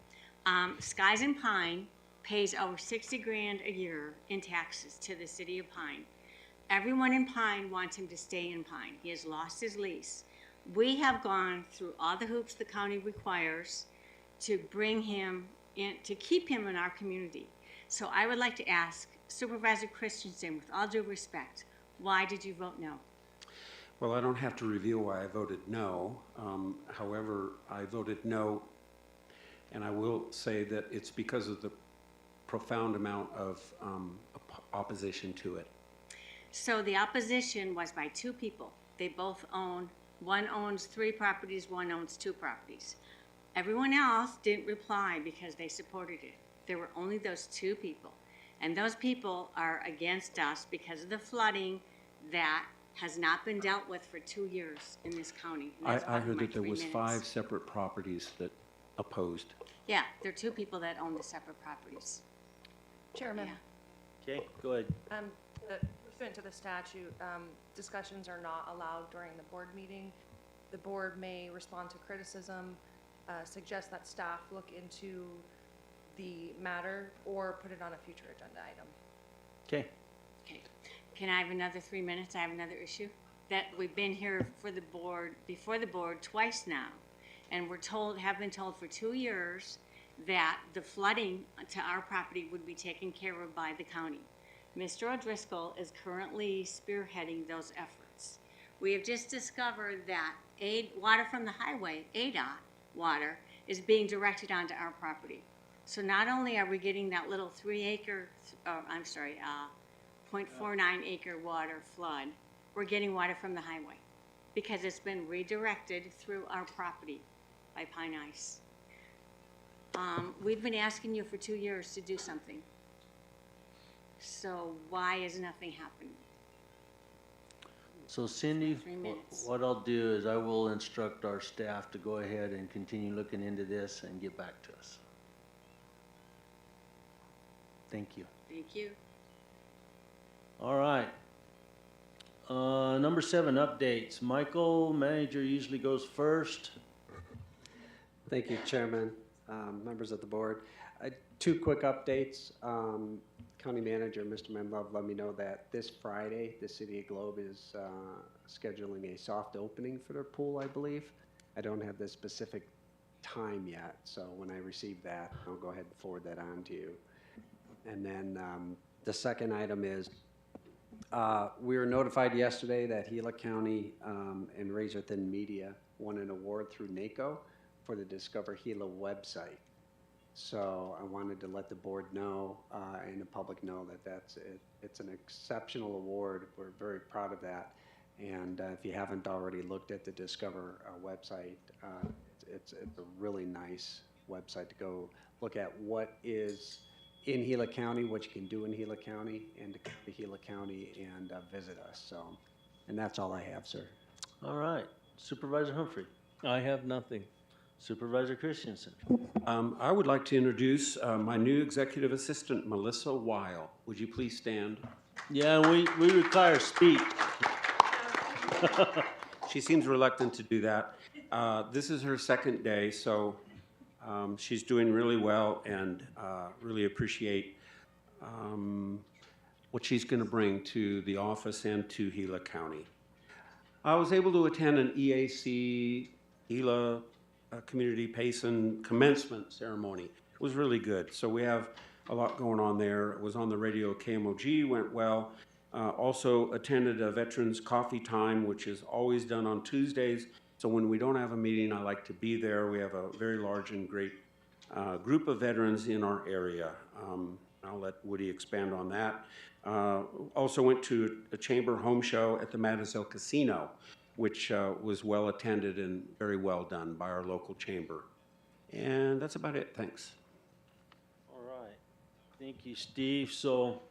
Speaker 14: Skies in Pine pays over 60 grand a year in taxes to the city of Pine. Everyone in Pine wants him to stay in Pine. He has lost his lease. We have gone through all the hoops the county requires to bring him in, to keep him in our community. So I would like to ask Supervisor Christensen, with all due respect, why did you vote no?
Speaker 6: Well, I don't have to reveal why I voted no. However, I voted no, and I will say that it's because of the profound amount of opposition to it.
Speaker 14: So the opposition was by two people. They both own, one owns 3 properties, one owns 2 properties. Everyone else didn't reply because they supported it. There were only those 2 people. And those people are against us because of the flooding that has not been dealt with for 2 years in this county. And that's
Speaker 6: I
Speaker 14: off
Speaker 6: heard
Speaker 14: my
Speaker 6: that there
Speaker 14: 3
Speaker 6: was
Speaker 14: minutes.
Speaker 6: 5 separate properties that opposed.
Speaker 14: Yeah, there are 2 people that own the separate properties.
Speaker 7: Chairman,
Speaker 2: Okay, go ahead.
Speaker 7: Pursuant to the statute, discussions are not allowed during the board meeting. The board may respond to criticism, suggest that staff look into the matter, or put it on a future agenda item.
Speaker 2: Okay.
Speaker 14: Okay. Can I have another 3 minutes? I have another issue. That we've been here for the board, before the board twice now, and have been told for 2 years that the flooding to our property would be taken care of by the county. Mr. O'Driscoll is currently spearheading those efforts. We have just discovered that water from the highway, ADOT water, is being directed onto our property. So not only are we getting that little 0.49 acre water flood, we're getting water from the highway because it's been redirected through our property by Pine Ice. We've been asking you for 2 years to do something. So why is nothing happening?
Speaker 2: So Cindy,
Speaker 14: 3 minutes.
Speaker 2: what I'll do is I will instruct our staff to go ahead and continue looking into this and get back to us. Thank you.
Speaker 9: Thank you.
Speaker 2: All right. Number 7, updates. Michael, manager, usually goes first.
Speaker 10: Thank you, Chairman, members of the board. 2 quick updates. County Manager, Mr. Menlove, let me know that this Friday, the City of Globe is scheduling a soft opening for their pool, I believe. I don't have the specific time yet, so when I receive that, I'll go ahead and forward that on to you. And then the second item is we were notified yesterday that Gila County and Razor Thin Media won an award through NACO for the Discover Gila website. So I wanted to let the board know and the public know that it's an exceptional award. We're very proud of that. And if you haven't already looked at the Discover website, it's a really nice website to go look at what is in Gila County, what you can do in Gila County, and to come to Gila County and visit us. So, and that's all I have, sir.
Speaker 2: All right. Supervisor Humphrey.
Speaker 1: I have nothing.
Speaker 2: Supervisor Christensen.
Speaker 6: I would like to introduce my new executive assistant, Melissa Weil. Would you please stand?
Speaker 2: Yeah, we require speak.
Speaker 6: She seems reluctant to do that. This is her second day, so she's doing really well, and really appreciate what she's going to bring to the office and to Gila County. I was able to attend an EAC Gila Community Payson commencement ceremony. It was really good. So we have a lot going on there. It was on the radio, KMOG, went well. Also attended a Veterans Coffee Time, which is always done on Tuesdays. So when we don't have a meeting, I like to be there. We have a very large and great group of veterans in our area. I'll let Woody expand on that. Also went to a chamber home show at the Madisville Casino, which was well attended and very well done by our local chamber. And that's about it. Thanks.
Speaker 2: All right. Thank you, Steve. So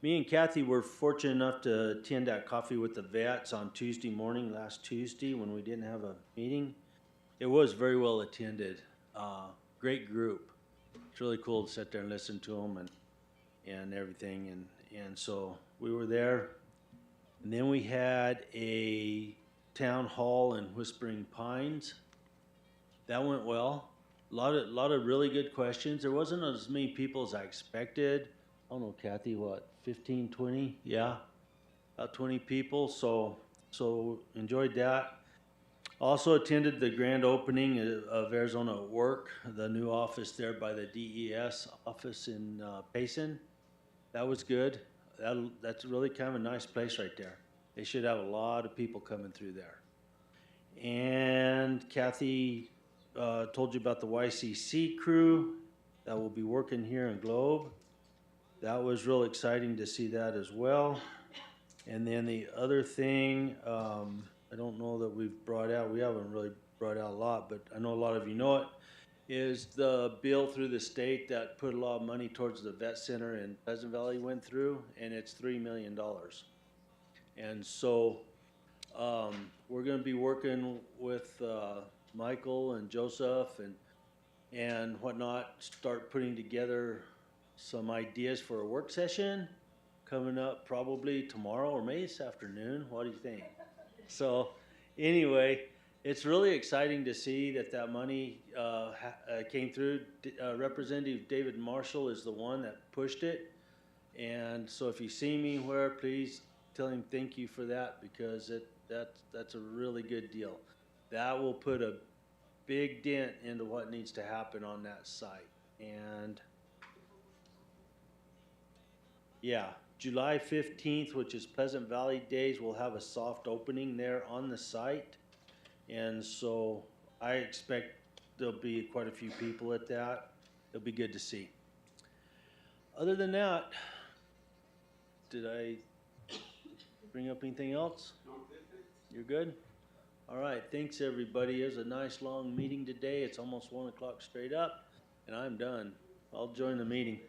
Speaker 2: me and Kathy were fortunate enough to attend that coffee with the vets on Tuesday morning, last Tuesday, when we didn't have a meeting. It was very well attended. Great group. It's really cool to sit there and listen to them and everything. And so we were there. And then we had a town hall in Whispering Pines. That went well. A lot of really good questions. There wasn't as many people as I expected. I don't know, Kathy, what, 15, 20? Yeah, about 20 people. So enjoyed that. Also attended the grand opening of Arizona at Work, the new office there by the DES office in Payson. That was good. That's really kind of a nice place right there. They should have a lot of people coming through there. And Kathy told you about the YCC crew that will be working here in Globe. That was real exciting to see that as well. And then the other thing, I don't know that we've brought out, we haven't really brought out a lot, but I know a lot of you know it, is the bill through the state that put a lot of money towards the vet center in Pleasant Valley went through, and it's $3 million. And so we're going to be working with Michael and Joseph and whatnot, start putting together some ideas for a work session coming up probably tomorrow or maybe this afternoon. What do you think? So anyway, it's really exciting to see that money came through. Representative David Marshall is the one that pushed it. And so if you see me anywhere, please tell him thank you for that, because that's a really good deal. That will put a big dent into what needs to happen on that site. And yeah, July 15th, which is Pleasant Valley Days, we'll have a soft opening there on the site. And so I expect there'll be quite a few people at that. It'll be good to see. Other than that, did I bring up anything else? You're good? All right, thanks everybody. It was a nice long meeting today. It's almost 1 o'clock straight up, and I'm done. I'll join the meeting.